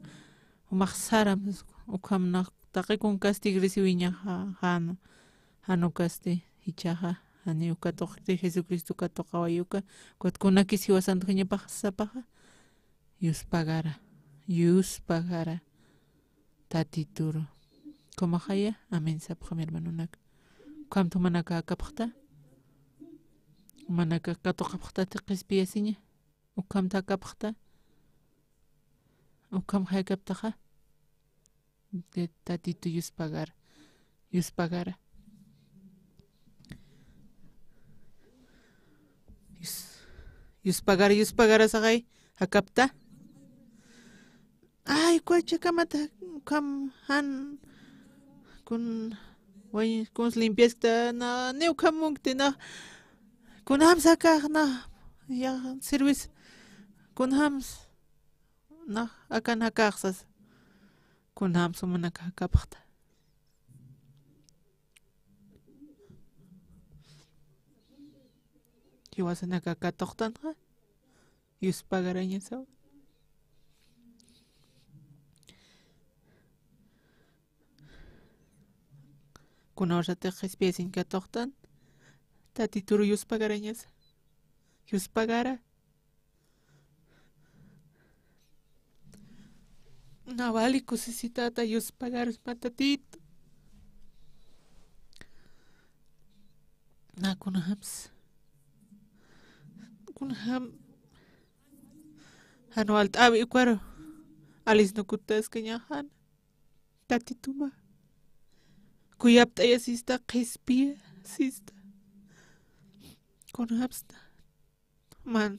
umaq saram ukam naq taqikun castigo recibiñaqanu hanukasti ichaqa ani uka tuqti Jesucristo katuqawayuka kuatkunakis hiwasantuqñapaq sapaqa yuspagara tatituru kumaqaya amen sapqa mi hermanunaka ukamtu manaka akapaqta manaka katuqapaqtati qispiyasiña ukamta akapaqta ukam haykaptaqa tatitu yuspagara yuspagara saqay akapta ay kwacha kamata kam han kun limpiaskta na neukamukti na kunhams akaq na ya service kunhams na akan akaqsas kunhams manaka akapaqta hiwasanaka katuqtanqa yuspagaraña sawa kunawallatiqa qispiyasin katuqtan tatituru yuspagarañas yuspagara na vali kusisitata yuspagarispa tatito na kunhams anual t'abi ukwaro alisnukutasqiñahan tatituma kuyapt'ayasista qispiya sista kunhapsta man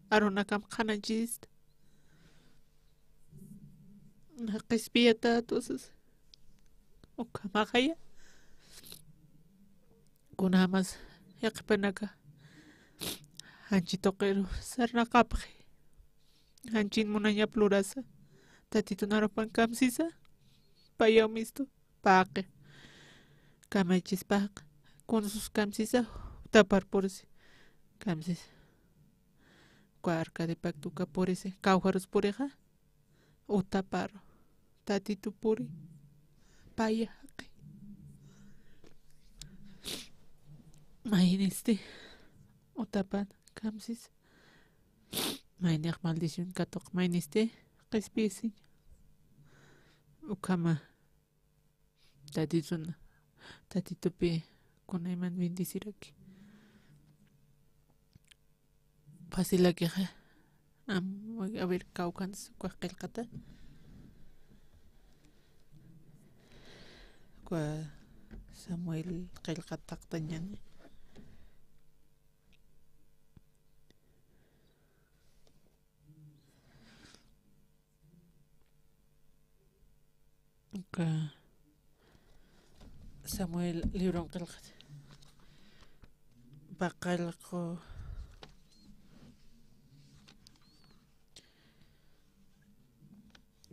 arunakam qhananchista na qispiyata tusas ukamaqaya kunhamas yaqpanaka Anchitoqero sarnaqapqi. Anchin munaña plurasa. Tatito naropan kamsisa. Payamisto. Paqe. Kamachis paq. Kunsus kamsisa. Tapar porsi. Kamsis. Cuarca de pactuca por ese. Caujaros pureja. Utaparo. Tatito puri. Paya. Mainiste. Utapan. Kamsis. Maineq maldición katok. Mainiste. Qespisi. Ukama. Tatituna. Tatitupi. Kunayman bendiciraki. Facilaki. A ver, caucans. Cuaquelcata. Samuel qillqataq tañani. Samuel libron qillqat. Baqalqo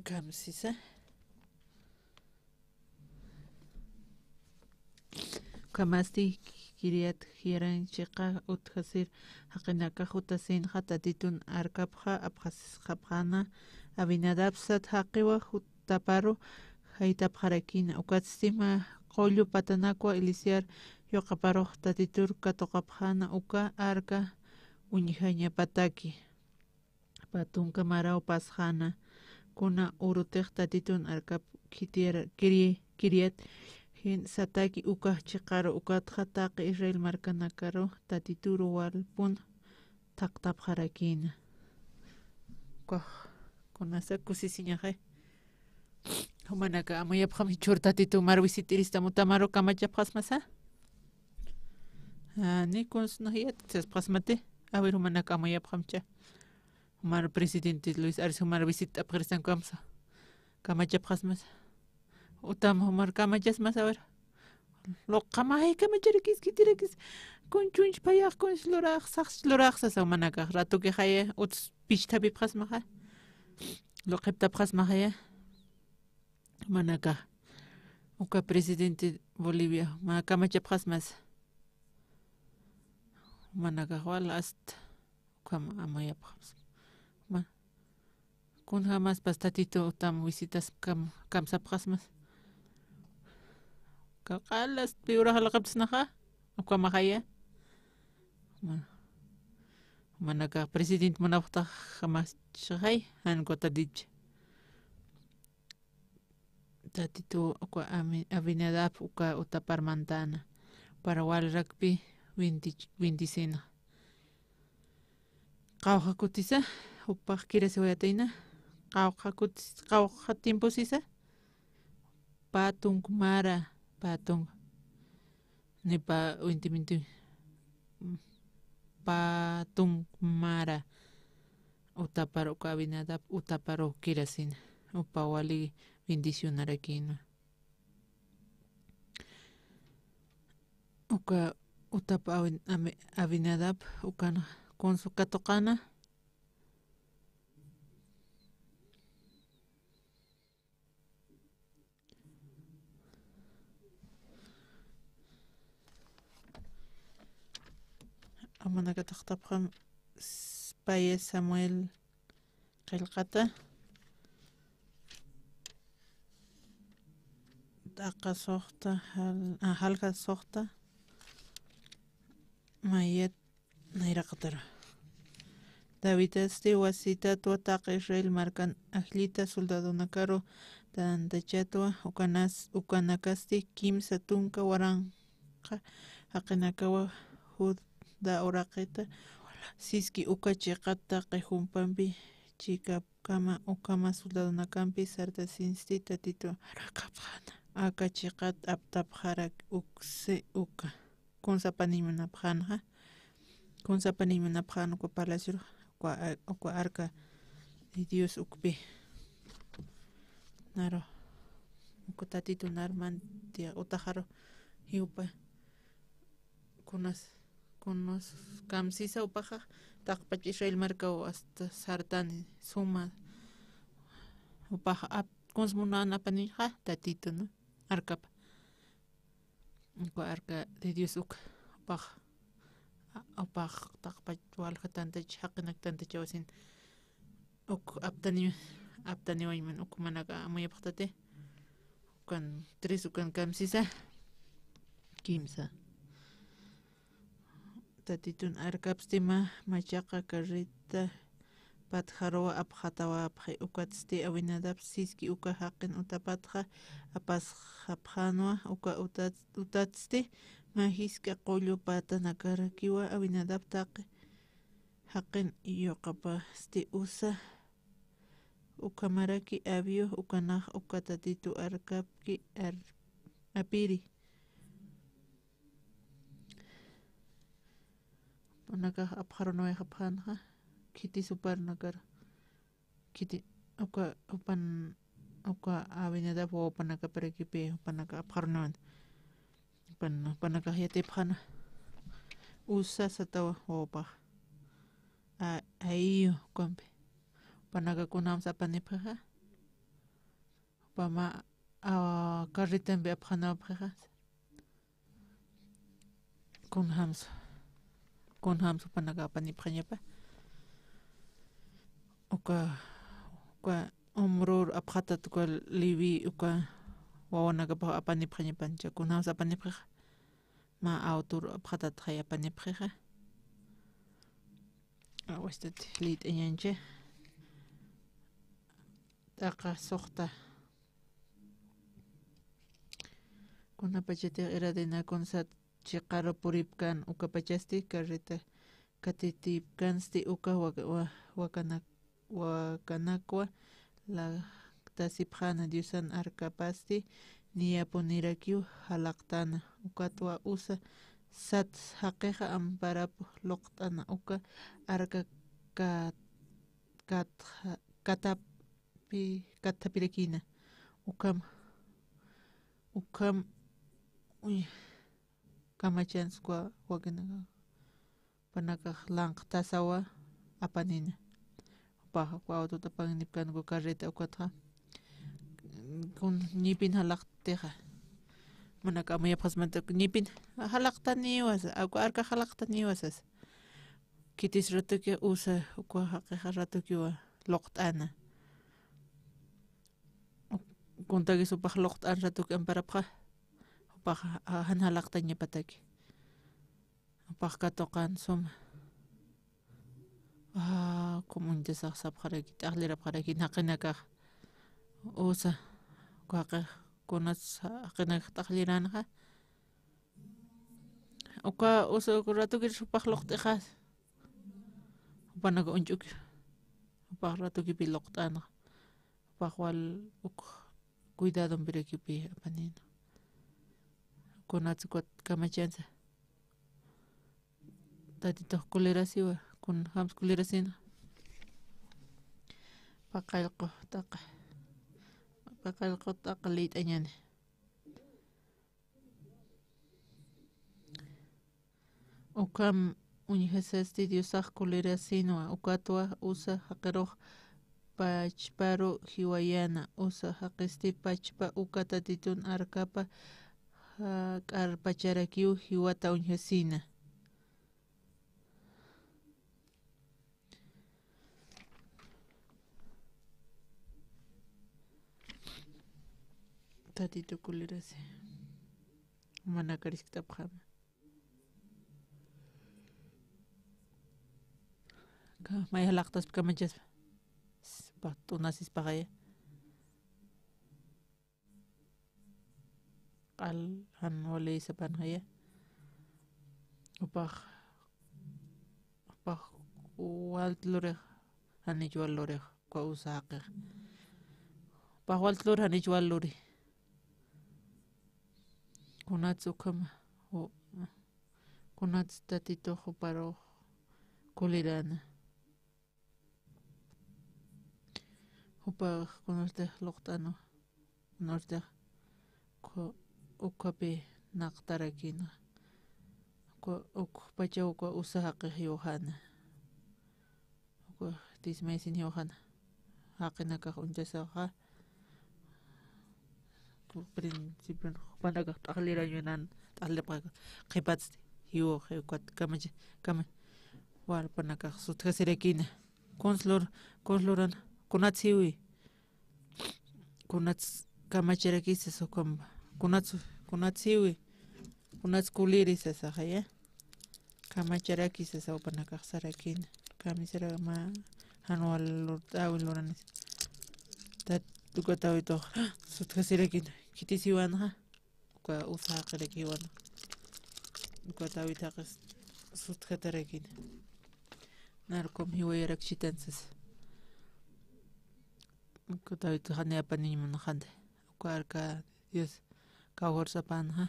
kamsisa. Kamasti kiriat hieran chiqa uthasir haqinaka hutasin hatatitun arkapha abhasis qabhana abinadabsat haqiwa hutaparu haitapharakina ukatsima qollu patanakwa ilisiar yoqaparu tatitur katoqaphana uka arka uñihaña pataki patunka marau pasjana kuna urutiq tatitun arkap kiriat Hin sataki uka chiqaro ukatqa taqi Israel markanakaro tatituru walpun taqtap harakina. Kunasa kusisiñaje. Humanaka amayapqami chur tatitu marwisitirisita mutamaro kamachapqas masa. Ni kunsnahiyat pasmate. A ver humanaka amayapqamcha. Humar presidente Luis Arce humar visita apgrisan kamsa. Kamachapqas masa. Utam humar kamachas mas a ver. Lo kamay kamacharikis kitirakis con chunch payaq con loraq saqs loraq sasa manaka rato que haya uts pichta bipras maha. Lo qepta pras maha manaka. Uka presidente Bolivia ma kamachapras mas. Manaka wala ast kam amaya pras. Ma kun jamás pastatito utam visitas kam sapras mas. Kalas piura halaqaptis naqa uka mahaya manaka presidente manawta jamás chay ankota dich tatito uka Abinadab uka utapar mantana para wal rugby 25 qawqa kutisa upaq kirasi wayataina qawqa tiempo sisa patung mara patung nipa 20 patung mara utaparo Abinadab utaparo kirasina upawali bendición arakina uka utapa Abinadab ukana con su katokana amanaka taqtapqam paya Samuel qillqata taqa soqta halqa soqta mayat nayraqatara David wasita tuataqa Israel marcan ajlita soldado nakaro tantachatwa ukanakasti kimsa tunka waranqa haqinakawa da oraqita siski uka chiqata qejumpanpi chikapkama ukama soldado nakampi sarta sinsti tatito raqapqana aka chiqat aptapqarak uksi uka kunsapanimanaphanja uka palacio uka arca de Dios ukpi naro uka tatito narmantia utajaro hiupa kunas kunos kamsisa upaqa taqpach Israel marca o hasta sartani suma upaqa kuns munana paninqa tatito no arcapa arca de Dios upaqa taqpach walqa tantach haqinak tantach wasin aptani wayman manaka amuyapaqtate ukan 3 ukan kamsisa kimsa tatitun arcapstima machaqa carrita patjaroa apjatawa apje ukatsti awinadap siski uka haqin utapatja apas hapjanwa uka utatsti mahiska qollu pata nakarakiwa awinadap taqi haqin yoqapasti usa ukamaraki abio ukanaj ukatatitu arcapki apiri Unaka apjaronoy hapjanja kiti super nakar kiti uka avenida po panaka perekipi panaka apjarnon panaka yatipjana usa satawa opa aiyo kompe panaka kunam sapanipja pama carriten be apjana apja kunhams panaka panipjanyapa uka umrur apjata tukal livi uka wawanaka pa apanipjanyapancha kunhams apanipja ma autor apjata tjaya panipja awastati lit enyanche taqa soqta kunapachati iradina kunsat chiqaro puripkan uka pachasti carreta katitipkansti uka wakanakwa la tasipjana diusan arcapasti niyapunirakiw halaqtana ukatwa usa sat haqiqa amparapu loqt'ana uka arca katapirakina ukam kamachanskwa wakina panaka lanqtasawa apanina upaqa aututa pangnipkanku carreta ukatqa kun ñipin halaqtiqa manaka amuyapaqsmanta ñipin halaqtaniwas arca halaqtaniwasas kitis ratuki usa ukwa haqiqa ratukiwa loqt'ana kuntagis upaq loqt'an ratuki amparapqa upaqa han halaqtañapataki upaq katoqan suma comuntasaq sapqaraki t'aqlirapqaraki naqinakaq usa kunas haqinakaq t'aqliranaqa uka usa ratuki upaq loqt'iqas upanaka unch'uki upaq ratukipi loqt'anaqa upaq wal cuidadon pirakipi apanina kunatsu kamachansa tatitoq kulerasiwa kun hams kulerasina paqallqu taqa lit'añani ukam uñihasasti diosaq kulerasina ukatwa usa haqiruq pachparu hiwayana usa haqisti pachpa uka tatitun arcapa k'arpacharakiw hiwata uñihasina tatito kulerasi mana karisktapqama maya halaqtas kamachaspa tunasispaqaya qal han waleysapanqaya upaq waltluriq hanich waluriq kwa usaqiq upaq waltlur hanich waluri kunatsu ukama kunatsu tatito huparuq kulirana upaq kunartaq loqt'anu kunartaq ukapi naqtarakina pacha usaha Johanna. Tismaisin Johanna. Hakina ka unjasaha. Principio panaga taklira yunan talpa kipats hiu heukat kama war panaga sutka serekina konsloran kunatsiwi kunats kamacherakis so kunatsiwi kunats kuliris esa haya kamacherakis esa panaga sarakina kamisera ma anual lortawiloranis tat tukatawito sutka serekina kitisiwan ha ka usaqrekiwan ukatawitaqas sutkatarekin narkom hiwayarak chitansas ukatawito haneapani manjande ukarka Dios kawursapan ha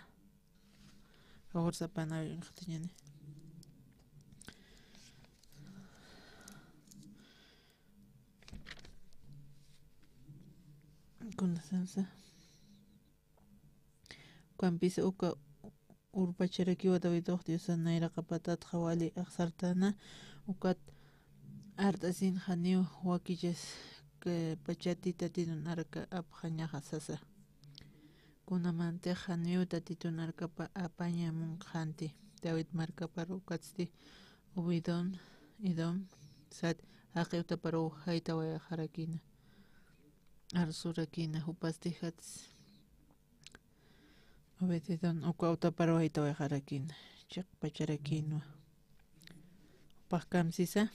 kawursapan ay khatiñani kunasansa Kampisa uka urpacharaki watawitoq Diosa nayraqa patat hawali aqsartana ukat artasin haniw wakillas pachatita tinunarka aphañaqa sasa kunamantiq haniwta titunarkapa apañamun qanti David markapa ukatsti Obidon idom sat aqiwta paru hayta harakina arsurakina hupasti hats Obedidon ukwauta paro hayta harakina chaq pacharakina paqkamsisa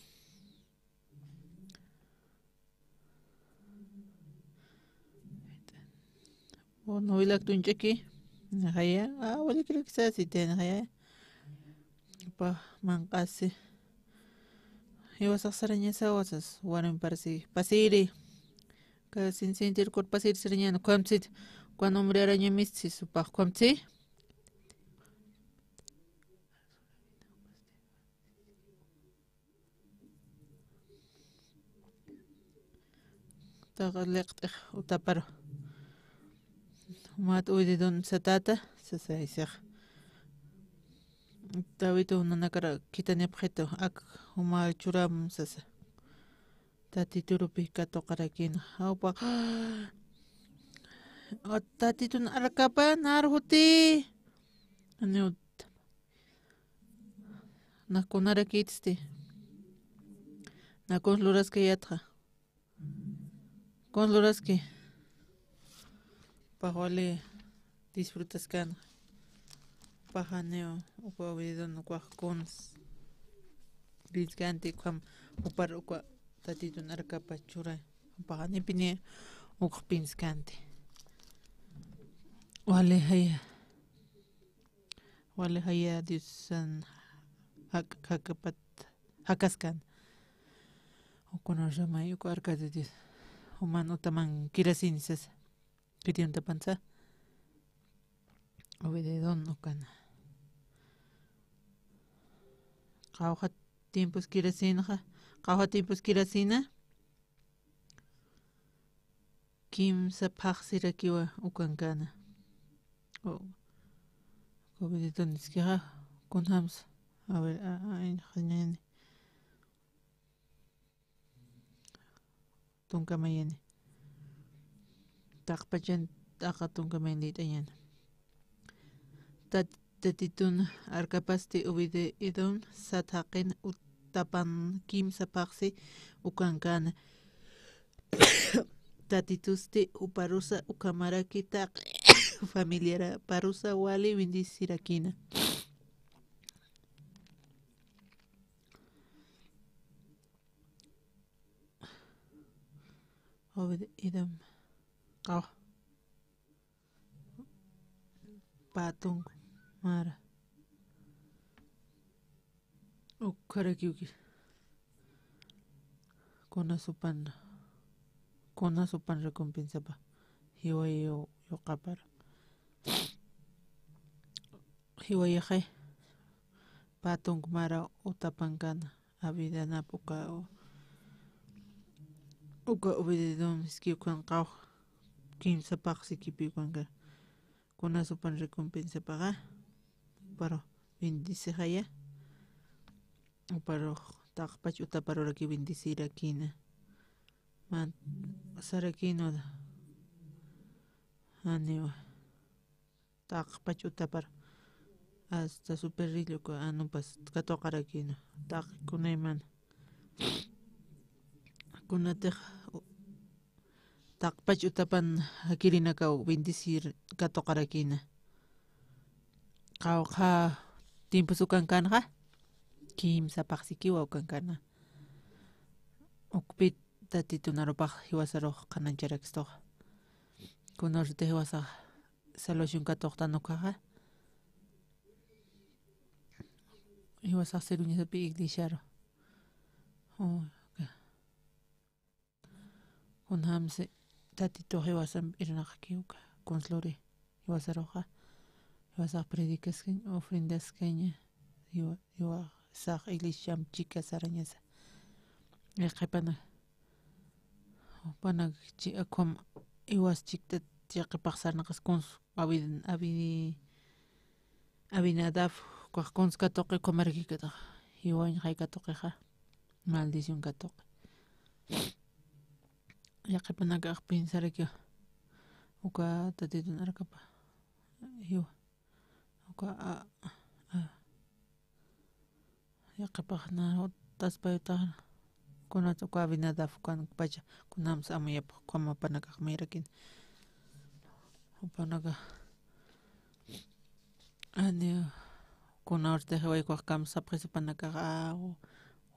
no ilak tunchaki haya wali creo que sea si ten haya pa manqasi iwasaq saraña sawasas waran parsi pasiri ka sin sentir kor pasir saraña kwamsit cuando hombre araña missi supaq kwamsi taqaliqt'iq utaparo mat uydidon satata sasaysaq tawito nanakara kitanepqito ak uma churam sasa tatiturupi katoqarakina awpa tatitun arakapa narhuti aniut nakunarakitsti nakon luraska yatqa con luraski pahwali disfrutas kan pahaneo ukwa vidon ukwa kons diskanti kwam upar ukwa tatitun arakapa churay pahani pini ukpinskanti wale haya disan hakapat hakaskan ukuna ramay ukwa arkade dis human utaman kirasinisas kitiun tapansa obededon ukana qawqa tiempos kirasinaqa qawqa tiempos kirasina kimsa phaqsirakiwa ukankana obededon iskiqa kunhams a ver ay tunkamayani taqpachan taqa tunkamayni t'ayana tatitun arkapasti ubide idon sathaqin utapan kimsa paqsi ukankana tatitusti uparusa ukamarakita familiara parusa wali bendicirakina obede idam qaw patung mara ukarakiuki kona supan recompensa pa hiwayo yoqapara hiwayahay patung mara utapankana avidanapuka uka obededon iskiukan qaw kimsa paqsi kipiukanka kuna supan recompensa paga paro bendicejaya uparo taqpach utaparuraki bendicirakina man sarakino aniwa taqpach utapar hasta superrillo ko anupas katoqarakino taqkunayman kunataq taqpach utapan hakirinakaw bendicir katoqarakina qawqa tiempo sukankanqa kimsa paqsikiwa ukankana ukpit tatitunarupaq hiwasaruq qanancharakstoq kunarute hiwasaq salvación katoqtanukaqa hiwasaq seruñasapi iglesiaro kunhamse tatito hiwasan irnaqkiuka conslore hiwasaruqa hiwasaq predicasqañ ofrendasqaña hiwasaq iglesiam chika sarañasa qhipana panak chi akom iwas chikta chiqipaq sarnaqas cons abinadab kuaq cons katoqi comarkikata hiwañ haykatoqiqa maldición katoqi yaqipanaka pensariki uka tatitunarkapa hiwa uka yaqipaqna taspayuta kunata uka abinadab kan pacha kunams amayapa kwamapanaka mayrakin upanaka ani kunawrte hiwaykuq kamsapqisapanaka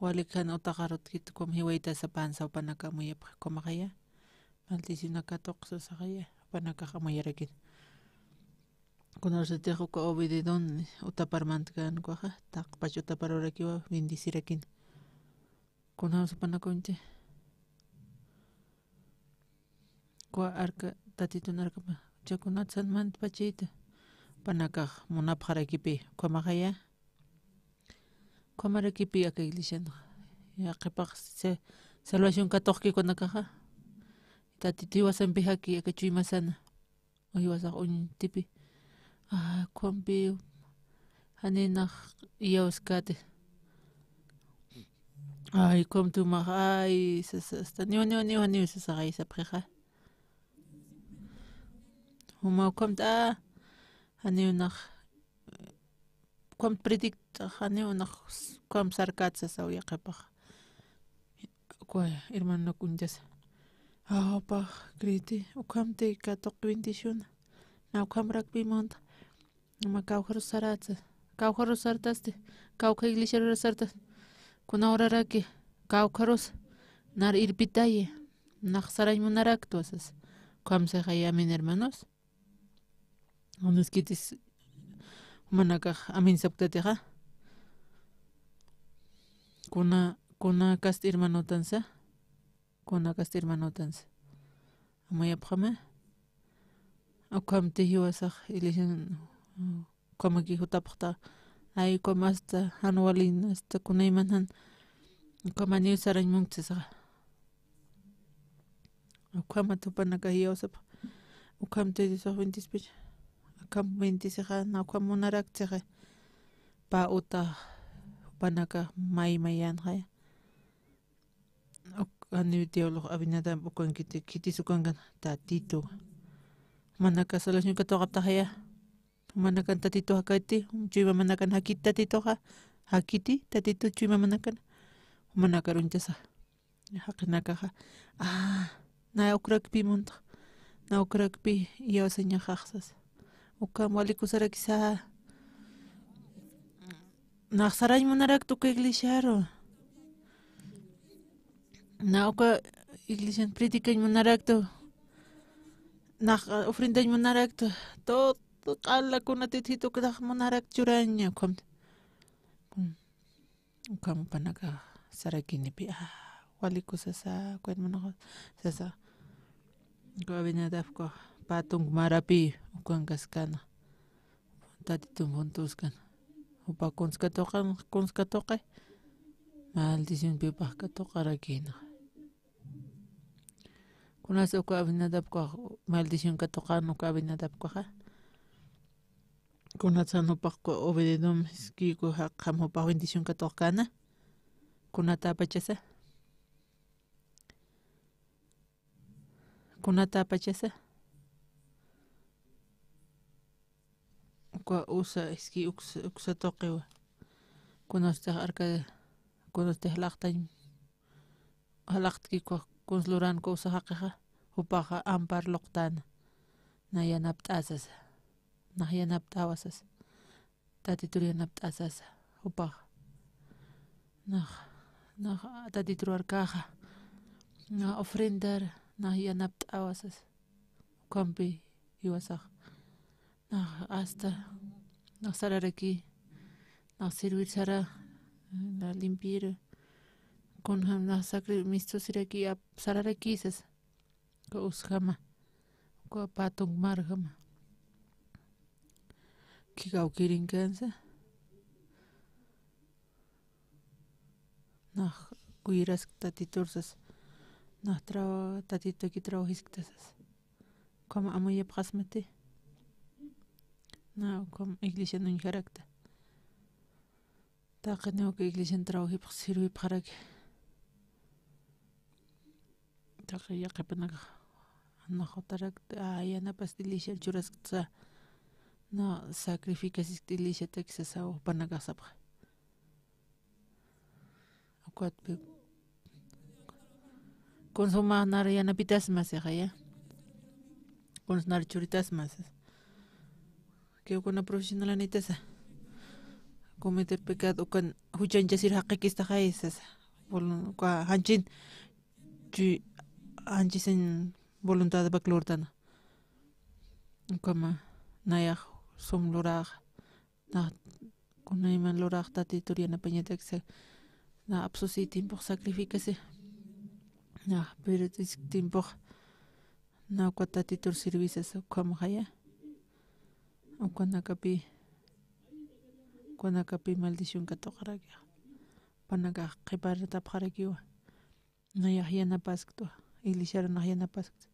walikana utaqarutkitu kum hiwayta sapansa upanaka amayapa kwamaqaya maldicionaka toqsasaqaya upanaka amayarakin kunawrte uka obedidon utaparmantakankuqa taqpach utaparurakiwa bendicirakin kunaws upanakunchik kwa arka tatitunarkapa chakunata sanmanta pachita panakaq munapaqrakipi kwamaqaya kwamarakipi aka iglesiano yaqipaq salvación katoqkikunakaqa tatito hiwasanpi haki aka chuymasana hiwasaq uñitipi kwampi haninaq iyawaskati kwamtumaq hasta niwa sasaqay sapqiqa huma kwamta haniwnaq kwam predicta haniwnaq kwam sarkata sasaw yaqipaq kwa hermano kunchas pa kriti ukamte katoq bendición na ukamrakpi monta ma kawqaru sartaste kawqa iglesia sartas kunawraraki kawqarus nar irpitaye naq saray munaraktu asas kamsaqay amin hermanos unuskitis manakaq amin saptatiqa kuna kast hermanotansa amayapqama ukamte hiwasaq iglesian kwamaki hutapaqta kwamasta hanwalin hasta kunayman kwamani sarañmunchasqa ukwama tupanaka hiyawsapa ukamte disaq bendispacha kam bendisiqa nawqam munarakchiqa pa uta upanaka mayyanqa ani teólogo abinadab ukankiti kitis ukankan tatito manaka salvación katoqaptaqaya manakan tatito hakati chuyma manakan hakiti tatitoqa hakiti tatito chuyma manakan manaka runchasa haqinakaqa na ukrakpi monta na ukrakpi yawasaña haqsas ukam walikusaraykisa naq saray munaraktu ka iglesiaro na uka iglesian predicañ munaraktu naq ofrendañ munaraktu todo q'alakunata hitutaq munarak churaña ukam panaka sarakinipi walikusasa hermano sasa gobernador patung marapi ukankaskana tatito montuskan upa konskatoqa maldición pipa katoqarakina kunas uka abinadab maldición katoqan uka abinadab Kunatsan upaqku obedidum skiku qam upaq bendición katoqkana. Kunata apachasa. Kunata apachasa. Kwa usa iski uksa toqiwa. Kunastaq arka kunastaq laqtan halaqtki kwa kunsluran ko usa haqiqa upaqa ampar loqtana. Na yanapt'asas. Na yanapt'awasas. Tatitur yanapt'asas upaqa. Na tatitur arkaqa. Na ofrendar na yanapt'awasas. Kampi iwasaq. Na hasta na sararaki. Na servir sara. Na limpiar. Con na sacre misto siraki sararakisas. Ko uskama. Ko patung margama. Kikau kirin kansa. Na kuiras tatitursas. Na tatito ki trabajistasas. Como amoye pasmate. Na como iglesia no injarakta. Taqaneo que iglesia trabaji sirvi para que. Taqaya qapanaga. Na jotarak ayana pastilisha churaskta. Na sacrificas istilisha texasa o panagasapa. Akwat pe. Consuma narayana pitas mas ya. Consnar churitas mas. Que una profesional anitasa. Cometer pecado con huchanchasir haqiquista jaisas. Kwa hanchin hanchisen voluntad de baclurtana. Como naya som lorag na kunaiman lorag tatituriana pañatexe na absosi tiempo sacrificase na pero tiempo na kwatatitur services como haya o cuando capi maldición katoqaraki panaga qipar tapqarakiwa na yana paskto iglesia na yana paskto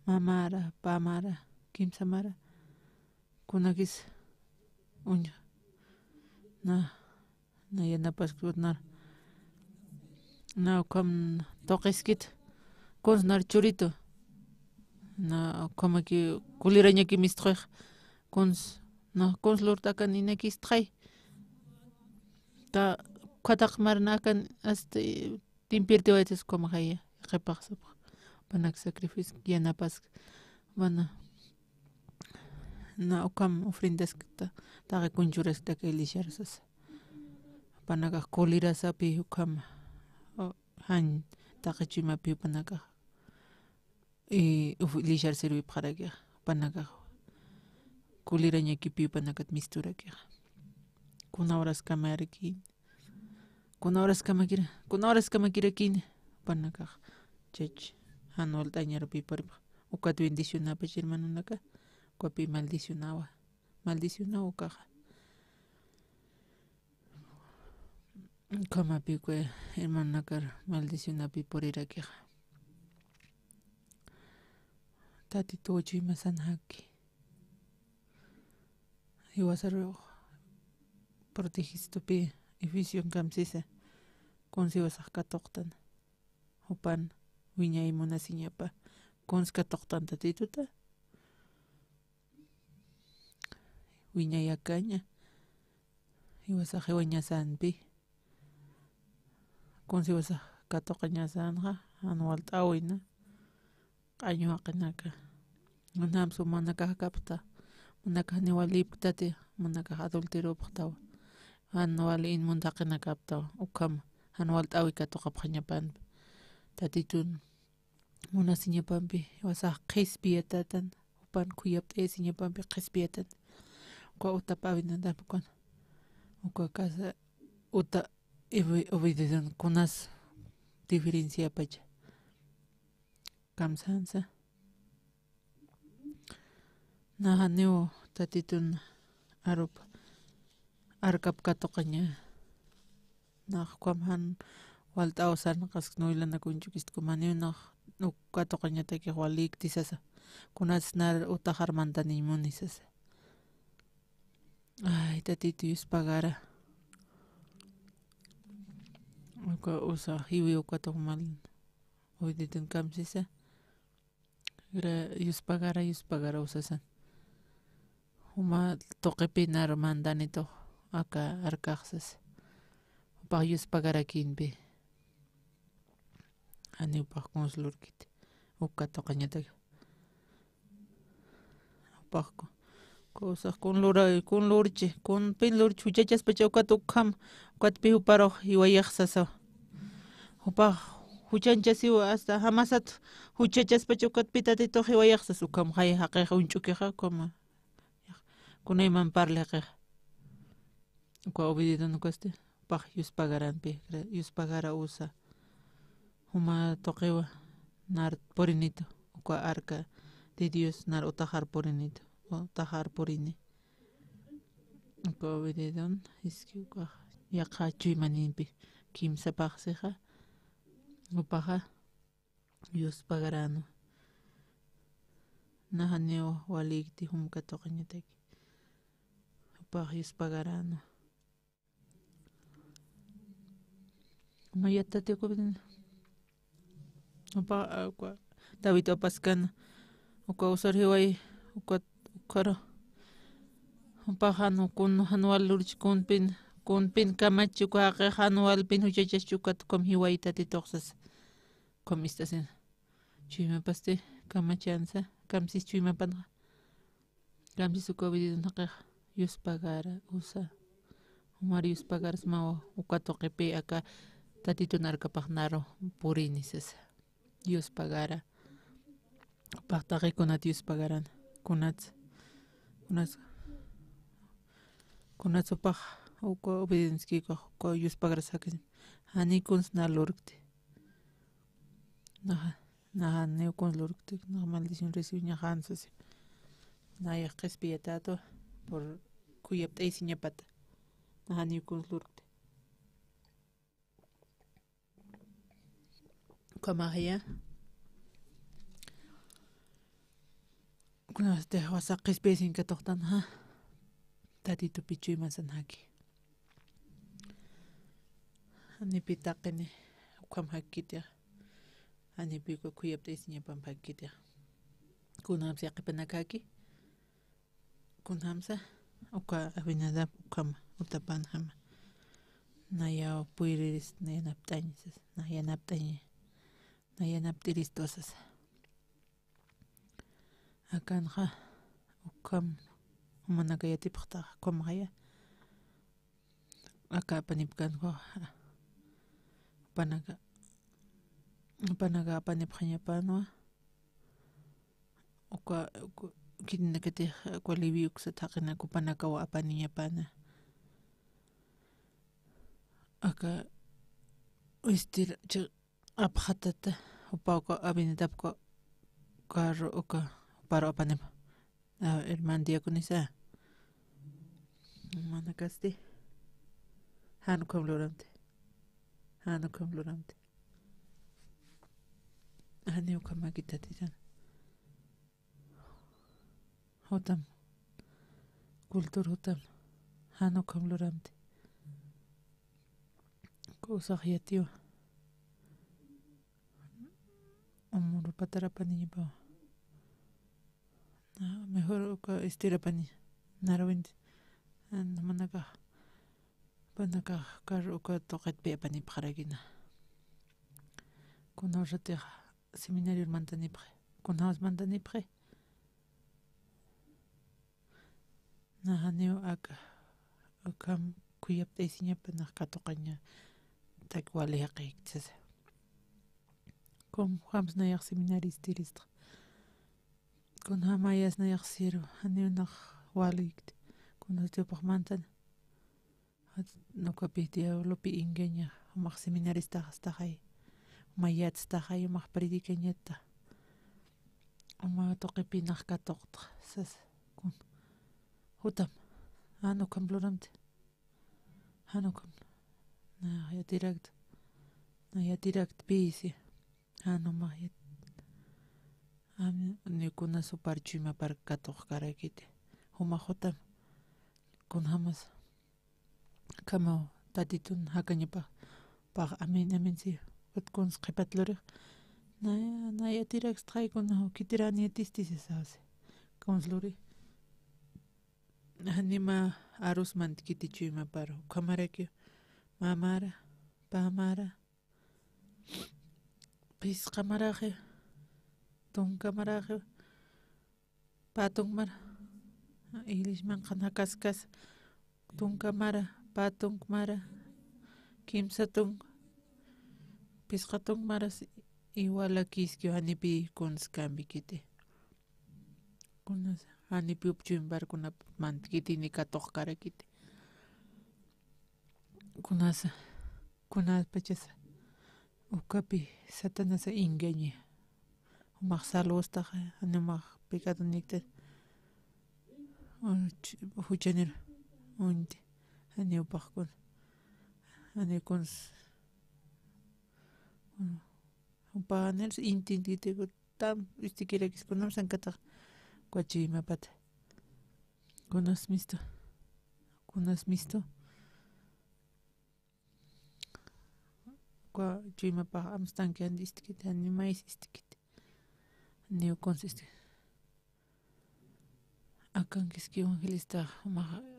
mamara pamara kimsamara kunakis uña na yana paskto na kom toqeskit konsnar churito na como que kuliraña ki mistqej kons lortakan inakis tqay ta qataq marnakan timpirte waites como haya qepaqsap panak sacrificio yanapas wana na okam ofrendas ta kunchuras ta kelishasas panaka kolirasa pi okam han ta chima pi panaka lishar servi para que panaka koliraña ki pi panaka mistura que kuna horas kamariki kuna horas kamakira kin panaka chech anual tañar pi par ukat bendición pa hermano naka kopi maldicionawa caja como pi que hermano naka maldición pi por ir aquí tati tochi masan haki iwasaro protegisto pi efisión kamsisa konsiwas katoqtan upan wiñay munasiñapa konska toqtan tatituta wiñay akaña iwasaq wañasanpi konsiwas katoqañasanja anual t'awina q'añu haqinaka manamsu manaka kapta manaka niwaliptati manaka adulteropqtawa anual inmuntaqina kapta ukam anual t'awi katoqapqañapan tatitun munasiñapampi wasaq qhispiyatatan upan khuyapt'isiñapampi qhispiyatan kwa utapawinanta kon ukwa casa uta obedecen kunas diferencia pacha kamsansa naha neo tatitun arup arkap katoqaña nah kwamhan walt'awsan qasnoylana kunchukist kumani nah katoqañata ki walik tisasa kunas nar utajarmanta nimunisasa Ay, tatito yuspagara. Uka usa hiwi uka tomal. Uyditun kamsisa. Yuspagara usasan. Uma toqepinar mandanito aka arkaxas. Upaq yuspagara kinpi. Ani upaq consulurkit. Uka toqañatag. Upaq cosas con lurchi, con pin lurchi, huchachas pachaukat ukham, ukat pi uparo iwayaxasa. Upaq huchanchas iwa hasta hamasat huchachas pachaukat pitatito iwayaxas ukham hay haqiqa unchukiqa como kunayman parli haqiqa. Uka obedito nukaste, upaq yuspagaranpi, yuspagara usa. Huma toqiwa nar porinito, uka arca de Dios nar utajar porinito. Tajar porini. Uka obedidon iski uka yaqa chuymaninpi kimsa paqsiqa upaqa yuspagarano. Nahaneo waligti humka toqañataki. Upaq yuspagarano. Mayatati uka obedidon. Upa David opaskana. Uka usar hiway uka ukaro. Upaqano kun hanual lurch kunpin kamachi uka haqiqa hanualpin huchachas chukat kom hiwayta titoqsas. Kom istasin. Chuymapaste kamachansa. Kamsis chuymapanqa. Kamsis uka obedidon haqiqa. Yuspagara usa. Umar yuspagaras mawa uka toqipi aka tatito narkapaq naro purinisas. Yuspagara. Upaq taqikunata yuspagarana. Kunats upaq uka obedienskikuq uka yuspagaras hakin. Hanikuns na lurkti. Naha neukuns lurkti. Naha maldición recibe ñajansas. Naya qespiyatato por kuyapta isiñapata. Naha neukuns lurkti. Kamahaya. Kunas te wasa qespiysin katoqtan ha. Tatito pichuymasan haki. Anipi taqini ukam hakitiq. Anipi kuyapta isiñapan hakitiq. Kunamsa yaqipanakaki. Kunamsa uka Abinadab ukam utapan hama. Naya puiriris nayanaptañisas. Nayanaptiristosas. Akanja ukam humanakayatipaqta komaya. Aka panipkanqa panaga panipqañapanwa uka kinakati kwalibi uksat haqina kupanakawa apaniñapana. Aka apqatata upauqa Abinadabqa carro uka paro apanip hermano diaconisa manakasti hanukam luramte hani uka makitatitan hutam kultur hutam hanukam luramte kusaq yatiwa umur patarapani pa mejor uka estirapani narawinti manaka kar uka toqetpi apanipaqaragina kunaw ratiq seminario mantanipaq kunawas mantanipaq nahaniw aka ukam kuyapta isiñapanaq katoqaña takwali haqiyksas kom hams nayaq seminaristiristo kuna mayas nayaq siru haniwnaq waligti kuna tiyupaq mantan nukapi diablopi ingaña umaq seminarista hastaqay mayats taqay umaq predicañata uma toqipi naq katoqta sas kun hutam hanukam luramte hanukam yatirakt pisi hanuma nikuna super chuyma par katoq karakiti huma hutam kun hamas kama tatitun hakañapa pa amen si wat kun skipatlore na ya tirak stray kun kitirani tistisas konslori anima arus mantkiti chima paro kamara que mamara pamara pis kamaraje ton kamaraje patong mar Ilishman kana kaskas ton kamara patong mara kimsatong pisqatong maras iguala kiskio anipi konskambi kiti kunas anipi upchimbar kuna mantkiti ni katoq kara kiti kunas pachas ukapi satanasa ingañi umaq salusta animaq pecado nikta huchanir unti ani upaqkun ani kuns upanels intintiti tam istikirakis kunam sankata kwachi mapata kunas misto kwa chima pa amstanke andi istikit ani mais istikit ni ukonsiste akan kiski evangelista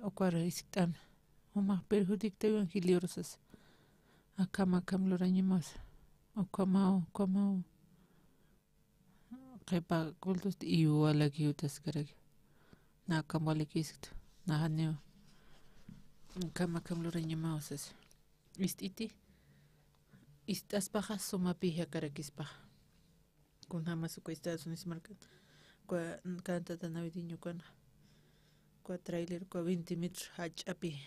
okwara isiktam uma perjudicta evangeliosos akama kamlorañimas okamao qepa kultus iguala kiutas karag na kamwale kisikto na haneo kama kamlorañimaosas istiti istaspaja sumapija karakispa kun hamas uka Estados Unidos marcan kwa cantata navideño kwa trailer kwa 20 metros hachapi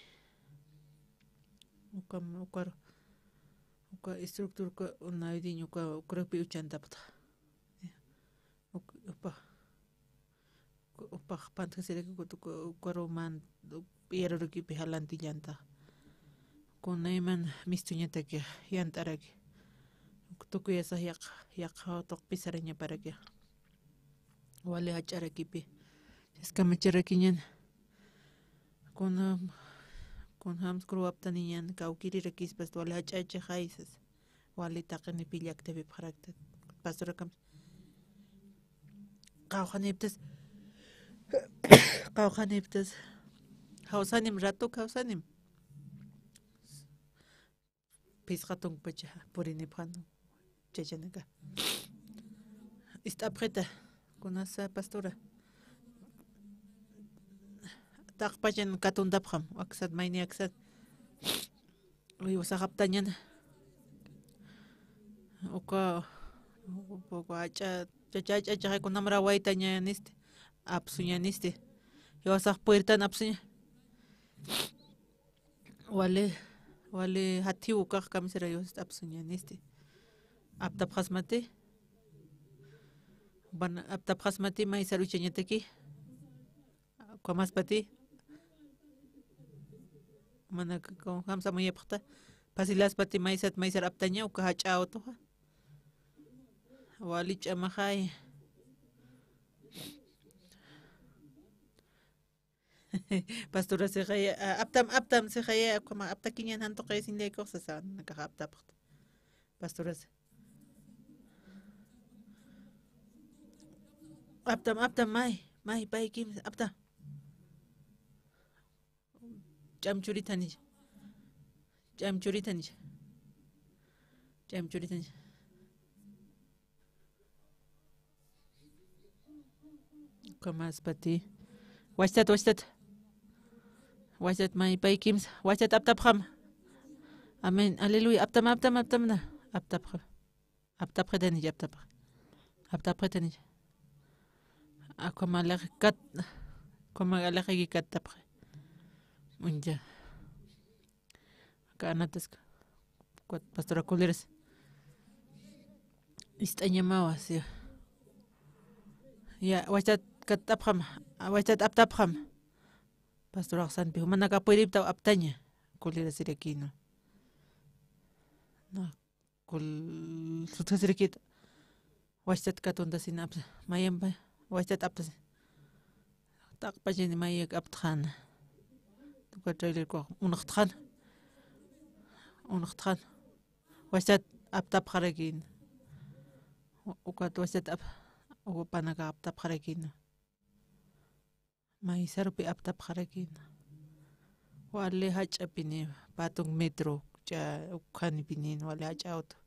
uka estructura kwa navideño kwa ukropi uchantapta upa pantasere kwa roman pieroki pihalantillanta kunayman mistuñata que yantaraki tukuyasa yaqa toq pisaraña para que wale hacharakipi eskamacharakiñan kun hams kruaptaniñan kawkirirakispas wale hachacha haysas wale taqani pillaktapi pharakta pastora kam qawqaniptas hawsanim rato kawsanim pisqatun pacha purinipqanu chachanaka istapqita kunasa pastora taqpachan katuntapqam aksat mayni aksat usaqaptañana uka chacha kunamra waytaña niste apsuña niste yawasaq puertan apsuña wale hatiw kaq kamisara yawasaq apsuña niste aptapqasmati bana aptapqasmati may saruchañataki kwamaspati mana con hamsa muyapqta pasilaspati maysar aptaña uka hach'awtuqa wali ch'amaqay pastora siqaya aptam siqaya kuma aptakiñan hantuqay sinlaykuqsa sa nakaqa aptapaqta pastora aptam may pay kim aptam chamchuritani kamaspati washtat may pay kim washtat aptapqam amen aleluya aptam na aptapqetani akomalaqi kattapqa munja kanatas pastora Coleras ist'añamawas ya washtat katapqam washtat aptapqam pastora Sanpi manaka puiripta aptaña Coleras irakino na sutasirikita washtat katunta sinapsa mayanpa washtat aptas taqpachini mayak aptqana tuka trailer ko unaqtqan washat aptap qarakin ukat washat ap upanaka aptap qarakin maisarupi aptap qarakin wale hach'apini patung metro cha ukhani pinin wale hach'awt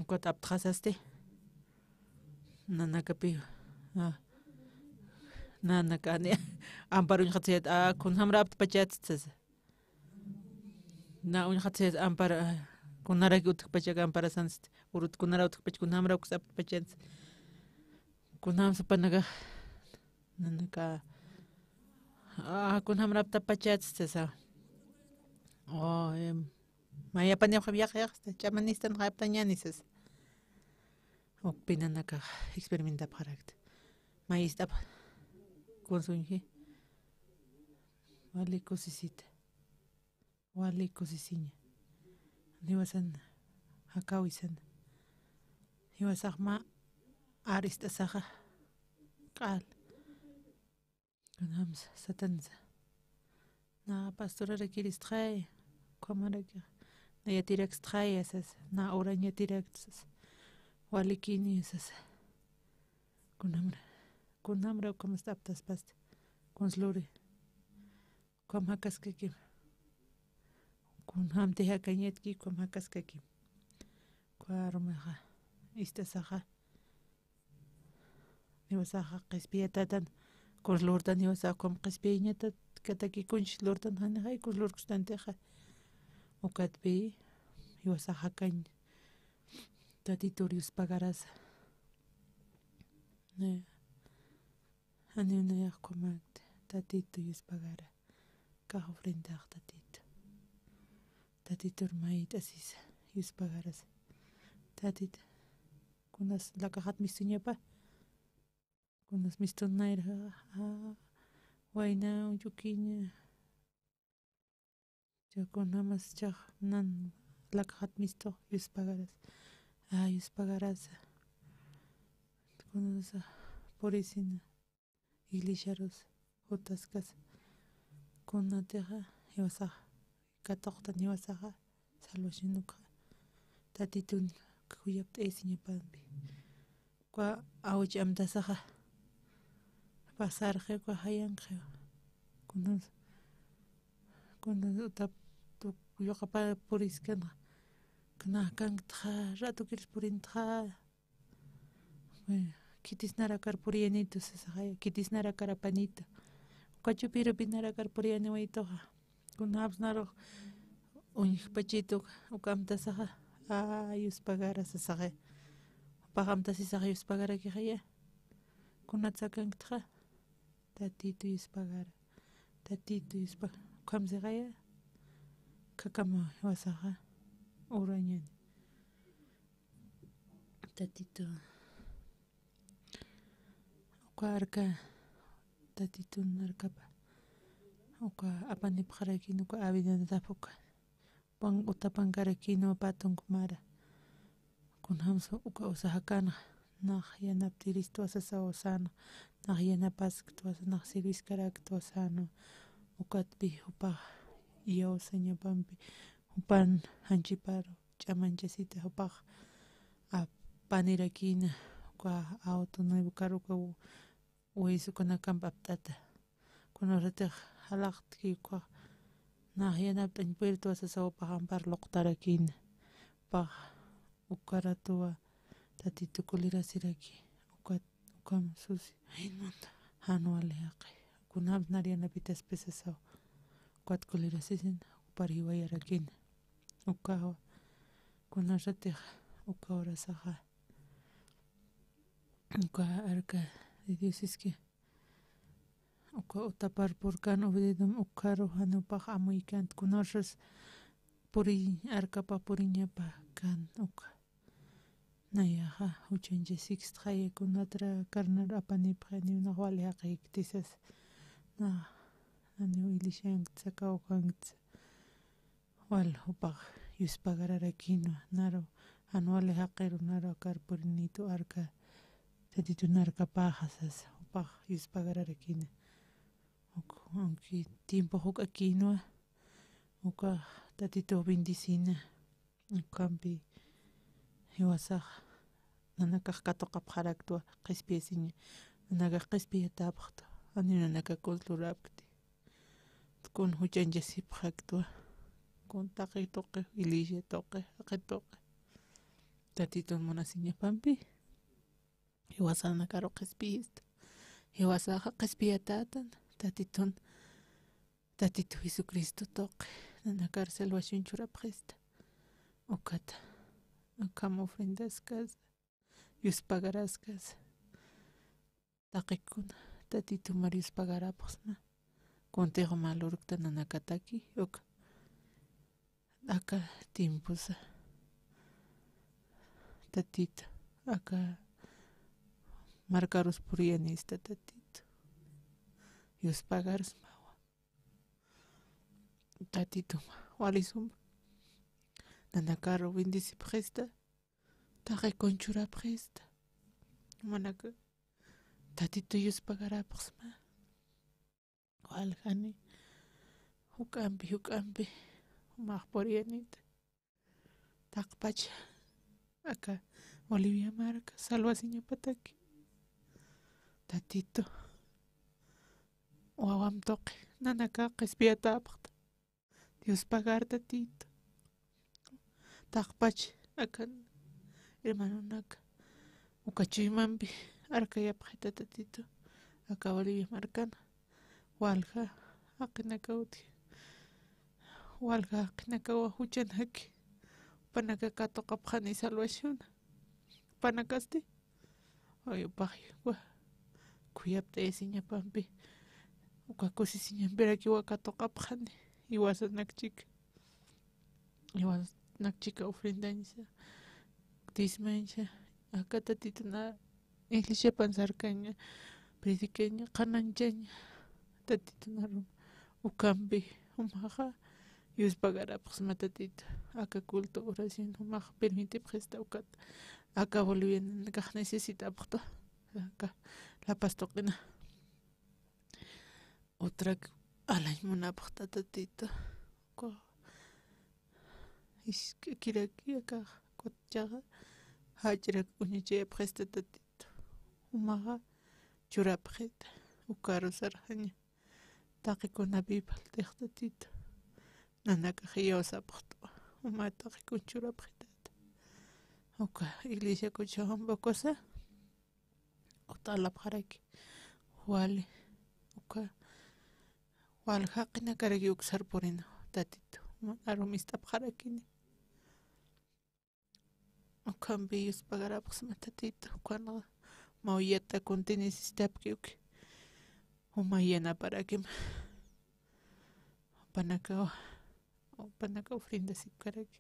ukat aptqasaste nanakapi nanakani amparo nqatsiyat kun hamra aptapachats na unqatsiyat amparo kunaraki utkpachaka amparasanst urut kunara utkpach kun hamra ukus aptapachats kun hamsa panaka nanaka kun hamra aptapachats sa maya panyaq yaqyaqsta chamanistan qayptañanisas ukpinanaka experimenta pharakt maistap konsunji wali kusisita wali kusisiña niwasan hakawisan niwasaqma arista saqa qal kunams satanza na pastora requiris trae komaraki na yatirax trae esas na oraña tirax walikini esas kunamra como está aptas past conslore como hakaskaki kun hamte hakanyetki como hakaskaki kuarmaha istasaha niwasaha qispiyatatan conslortan niwasa como qispiyañata kataki kunch lortan hanhay conslor kustanteja ukatpi niwasaha kan tatitorius pagaras ne anina comat tatito yus pagara cajo frente a tatito mait asis yus pagaras tatit kunas la cajat misuñapa kunas mistonair waina yukiña ya konamas chaj nan la cajat misto yus pagaras kunas porisina iglesiaros utaskas kunateja iwasaja katoqta niwasaja salvashinuka tatitun kuyapta esiñapampi kwa awch amtasaja pasarje kwa hayanje kunas utap yoqapa puriskana kana kantja rato kiris purintja kitisnara karpurianito sasaya kitisnara karapanito kachupira pinara karpuriani waitoja kunapsnaro uñikpachito ukamtasaja yus pagara sasaya pagamtasisaja yus pagara kihaya kunatsakanktja tatito yus pagara kamsegaya kakama wasaja urañani tatito arka tatitun arkapa uka apani pqarakino uka avinanatapuka pan utapankarakino patun kumara kunhamso uka usahakana naq yanaptiris tuasasa usana naq yanapas tuasa naq service karak tuasano ukatpi upa yawsañapampi upan hanchiparo ch'amanchasita upaq apanirakina uka auto nuevo karuka uisukunakampa aptata kunaratiq halaqtiki kwa naq yanapt'añ puerto asasawapaq amparo loqtarakina paq ukaratuwa tatito kulirasiraki ukam susi hanuale haqi kunapas narianapitas pesasawa ukat kulirasisina upariwayarakina ukawa kunaratiq uka urasaqa uka arka de Dios es que uka utapar purkan ubridum ukaru hanupaq amuykant kunarshas puri arkapa puriñapa kan uka nayaja uchanchasix tqayakunatra karnar apanipaq niwnaq wali haqayktisas na aniw ilishankta kawqankta wal upaq yuspagararakinwa naro anuale haqiru naro karpurinito arka tatito narkapaqasas upaq yuspagararakinwa aunque tiempo juca quinoa, uka tatito bendicina, ukampi hiwasaj, nanaka katoqa pharaktua, qispiesiña, nanaka qispietapaqta, ani nanaka kulturapti, kun huchancha sipqaktua, kun taqi toqi, ilisha toqi, aqi toqi, tatito munasiña pampi, hiwasana karo qispiesta, hiwasaja qispietatan, Tatito Jesucristo toque, nanakar salvación churapjesta, ukata, ukam ofrendas casa, Dios pagarás casa, taquikuna, Tatito Marius pagará posma, contejo malurukta nanakataki, acá tiempos, Tatito, acá marcaros purianista, Tatito, Dios pagarás Tatito walisum nanakaro bendici presta taque conchura presta manaka tatito yus pagará posma walhani hukampi mahporianita taqpach acá Olivia Marca salvaciña pataki tatito wawam toque nanaka qispiatapaqta Dios pagar tatito. Taqpach akan hermano naka. Ukachimampi arkayapqita tatito. Aka Bolivia marcana. Walja aqinakauti. Walja aqinakawa huchan haki. Panaka katoqapqani salvación. Panakasti. Oyo paji. Kuyapta esiña pampi. Uka kusisiñampira kiwa katoqapqani. Iwas nakchika ofrendancha tismancha acá tatito na iglesia pansarcaña predicaña qananchaña tatito na ukampi umaja Dios pagará pues tatito acá culto oración umaja permite presta ukata acá boliviana acá necesita porto acá la pastoqina otra Alay munapaqta tatito kiraki aka kutchaqa hachrak uñachay presta tatito umaqa churapqita ukarusarqaña taqikunapi paltiq tatito nanaka hiyawsapaqta uma taqikun churapqitata uka iglesia kuchawanpa cosa utalapqaraki wali uka Walhaqina karagi uksar porino tatito arumista paqarakini ukampi Dios pagará pasma tatito cuando mauyata contienes stapki umayana para que panaka ofrenda sipkaraki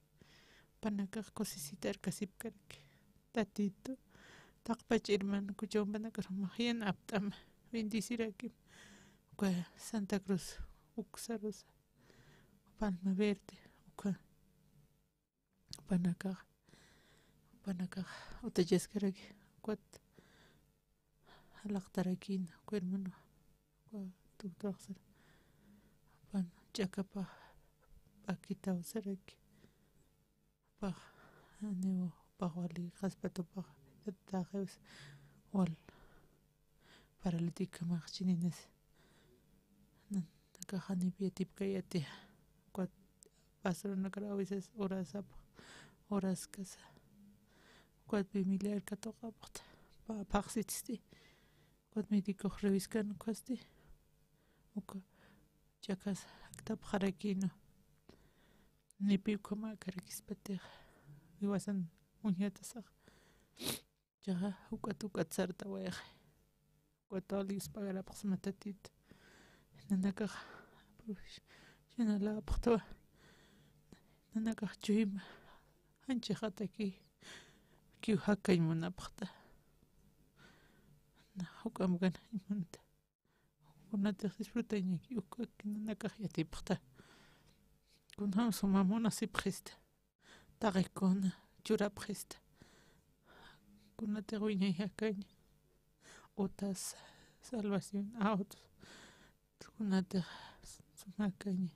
panaka cosisitar kasipkaraki tatito taqpach hermano kuchawan panaka mahiana aptama bendiciraki Santa Cruz, Uxarosa, Palma Verde, Panaka, Utayescaraki, Quat, Alactaraquina, Hermano, Tutoxer, Pan, Chacapa, Paquita, Seraki, Paj, Aneo, Pajali, Jaspato, Paj, Tajeus, Wal, Paralítica, Marchinines. Nakahani piatip kayati kuat pastor nakara a veces horas casa kuat bimilar katoqa pa paxitsti kuat médico reviskan kuasti uka chakas akta parakino nipi koma karakispateq iwasan uñatasaq chaqa ukat sarta wayaq kuatolis pagara pasmatatit nanaka profesional porto nanaka chuim anche hataki ki hakay munapta na hukam gan imunta kunata disfrutaña ki ukak nanaka yatipta kunham sumamona siprista taqikuna churaprista kunata wiña hakañ otras salvación a otros Kunata sumakani.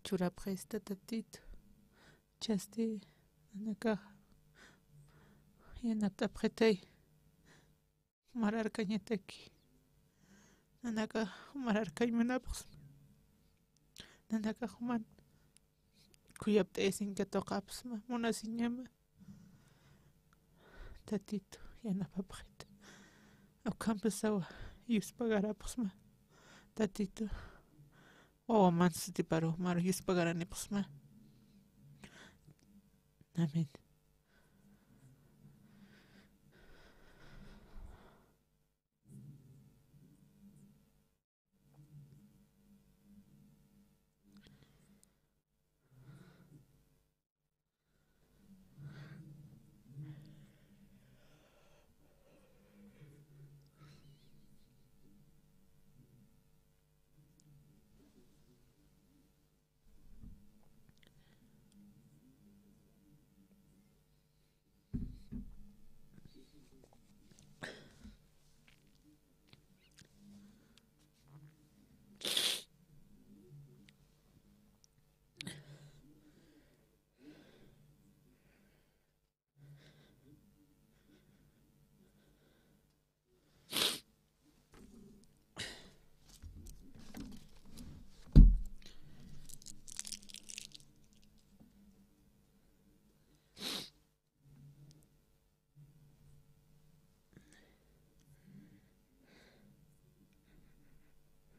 Churapesta tatito. Chasti anaka. Yanata pretay. Marar kañataki. Nanaka marar kaymanapos. Nanaka human. Kuyapte sinka toqapsma. Munasiñama. Tatito yanapapajita. Aukampesawa. Yuspagarapusma. Tatito. O mansiti paro. Maro yuspagaraniposma. Amén.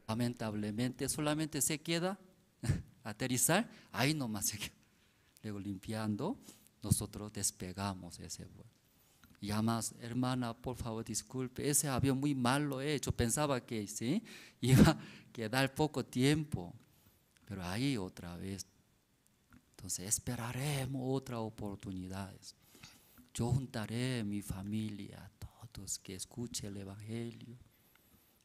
Lamentablemente solamente se queda aterrizar, ahí nomás se queda. Luego limpiando, nosotros despegamos ese vuelo. Y además, hermana, por favor, disculpe, ese avión muy mal lo he hecho. Pensaba que sí, iba a quedar poco tiempo, pero ahí otra vez. Entonces esperaremos otras oportunidades. Yo juntaré a mi familia, a todos que escuchen el Evangelio.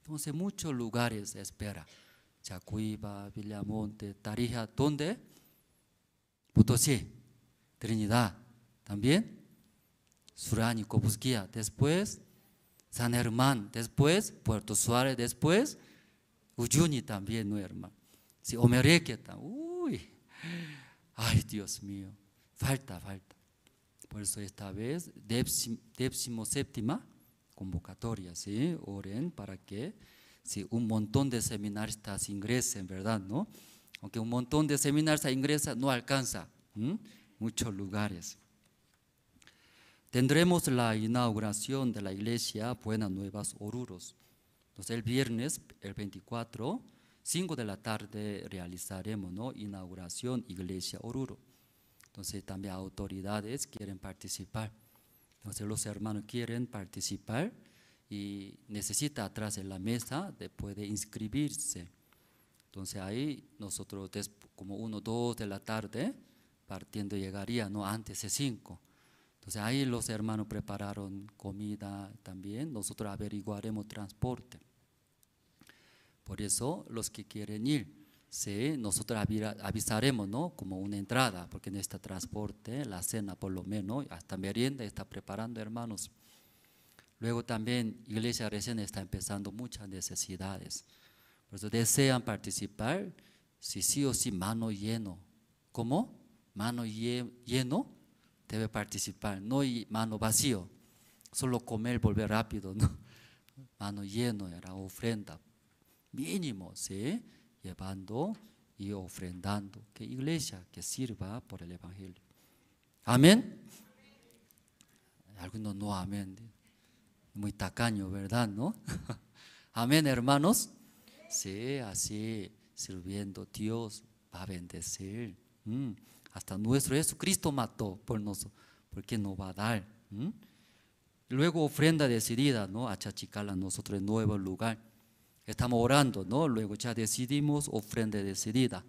Entonces muchos lugares espera. Chacuiba, Villamonte, Tarija, ¿dónde? Potosí, Trinidad, también Surani, Copusquía, después San Germán, después Puerto Suárez, después Uyuni también, ¿no, hermano? Sí, Omereque, uy, ay, Dios mío, falta. Por eso esta vez, 17ª convocatoria, ¿sí? Oren para que sí, un montón de seminaristas ingresen, ¿verdad? ¿No? Aunque un montón de seminaristas ingresan, no alcanza muchos lugares. Tendremos la inauguración de la iglesia Buenas Nuevas Oruros. Entonces el viernes, el 24, 5 de la tarde realizaremos, ¿no? Inauguración Iglesia Oruro. Entonces también autoridades quieren participar. Entonces los hermanos quieren participar y necesita atrás en la mesa puede inscribirse. Entonces ahí nosotros como 1, 2 de la tarde partiendo llegaría, no antes de 5. Entonces ahí los hermanos prepararon comida también, nosotros averiguaremos transporte. Por eso los que quieren ir, sí, nosotros avisaremos, ¿no? Como una entrada, porque necesita transporte, la cena por lo menos, hasta merienda está preparando, hermanos. Luego también iglesia recién está empezando muchas necesidades. Por eso desean participar, si sí o sí mano lleno. ¿Cómo? Mano lleno debe participar, no mano vacío. Solo comer, volver rápido, ¿no? Mano lleno era ofrenda, mínimo, ¿sí? Llevando y ofrendando. Que iglesia que sirva por el Evangelio. Amén. Algunos no amén. Muy tacaño, ¿verdad? ¿No? Amén, hermanos. Sí, así sirviendo Dios va a bendecir. Hasta nuestro Jesucristo mató por nosotros. ¿Por qué no va a dar? Luego ofrenda decidida, ¿no? A chachicar a nosotros en nuevo lugar. Estamos orando, ¿no? Luego ya decidimos ofrenda decidida.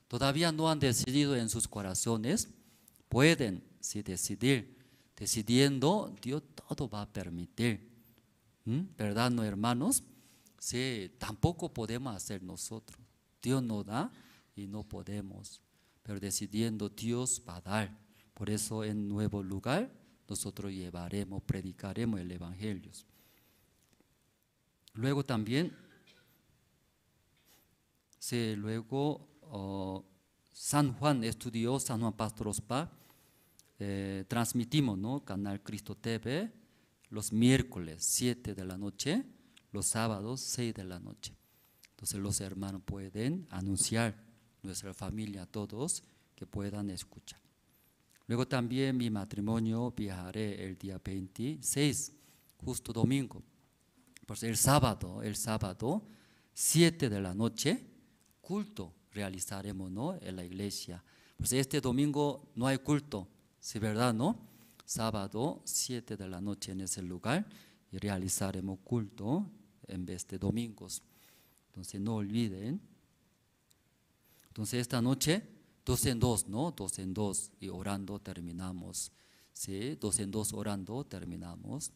Todavía no han decidido en sus corazones. Pueden, sí, decidir. Decidiendo, Dios todo va a permitir. ¿Verdad, no, hermanos? Sí, tampoco podemos hacer nosotros. Dios nos da y no podemos. Pero decidiendo, Dios va a dar. Por eso en nuevo lugar nosotros llevaremos, predicaremos el Evangelio. Luego también Sí, luego San Juan Estudio, San Juan Pastor Spa, transmitimos, ¿no? Canal Cristo TV, los miércoles 7 de la noche, los sábados 6 de la noche. Entonces los hermanos pueden anunciar, nuestra familia, todos, que puedan escuchar. Luego también mi matrimonio viajaré el día 26, justo domingo. Pues el sábado, 7 de la noche, culto realizaremos, ¿no? En la iglesia. Pues este domingo no hay culto, ¿sí, verdad, no? Sábado, 7 de la noche en ese lugar y realizaremos culto en vez de domingos. Entonces no olviden. Entonces esta noche, 2 en 2, ¿no? 2 en 2 y orando terminamos. ¿Sí? 2 en 2 orando terminamos.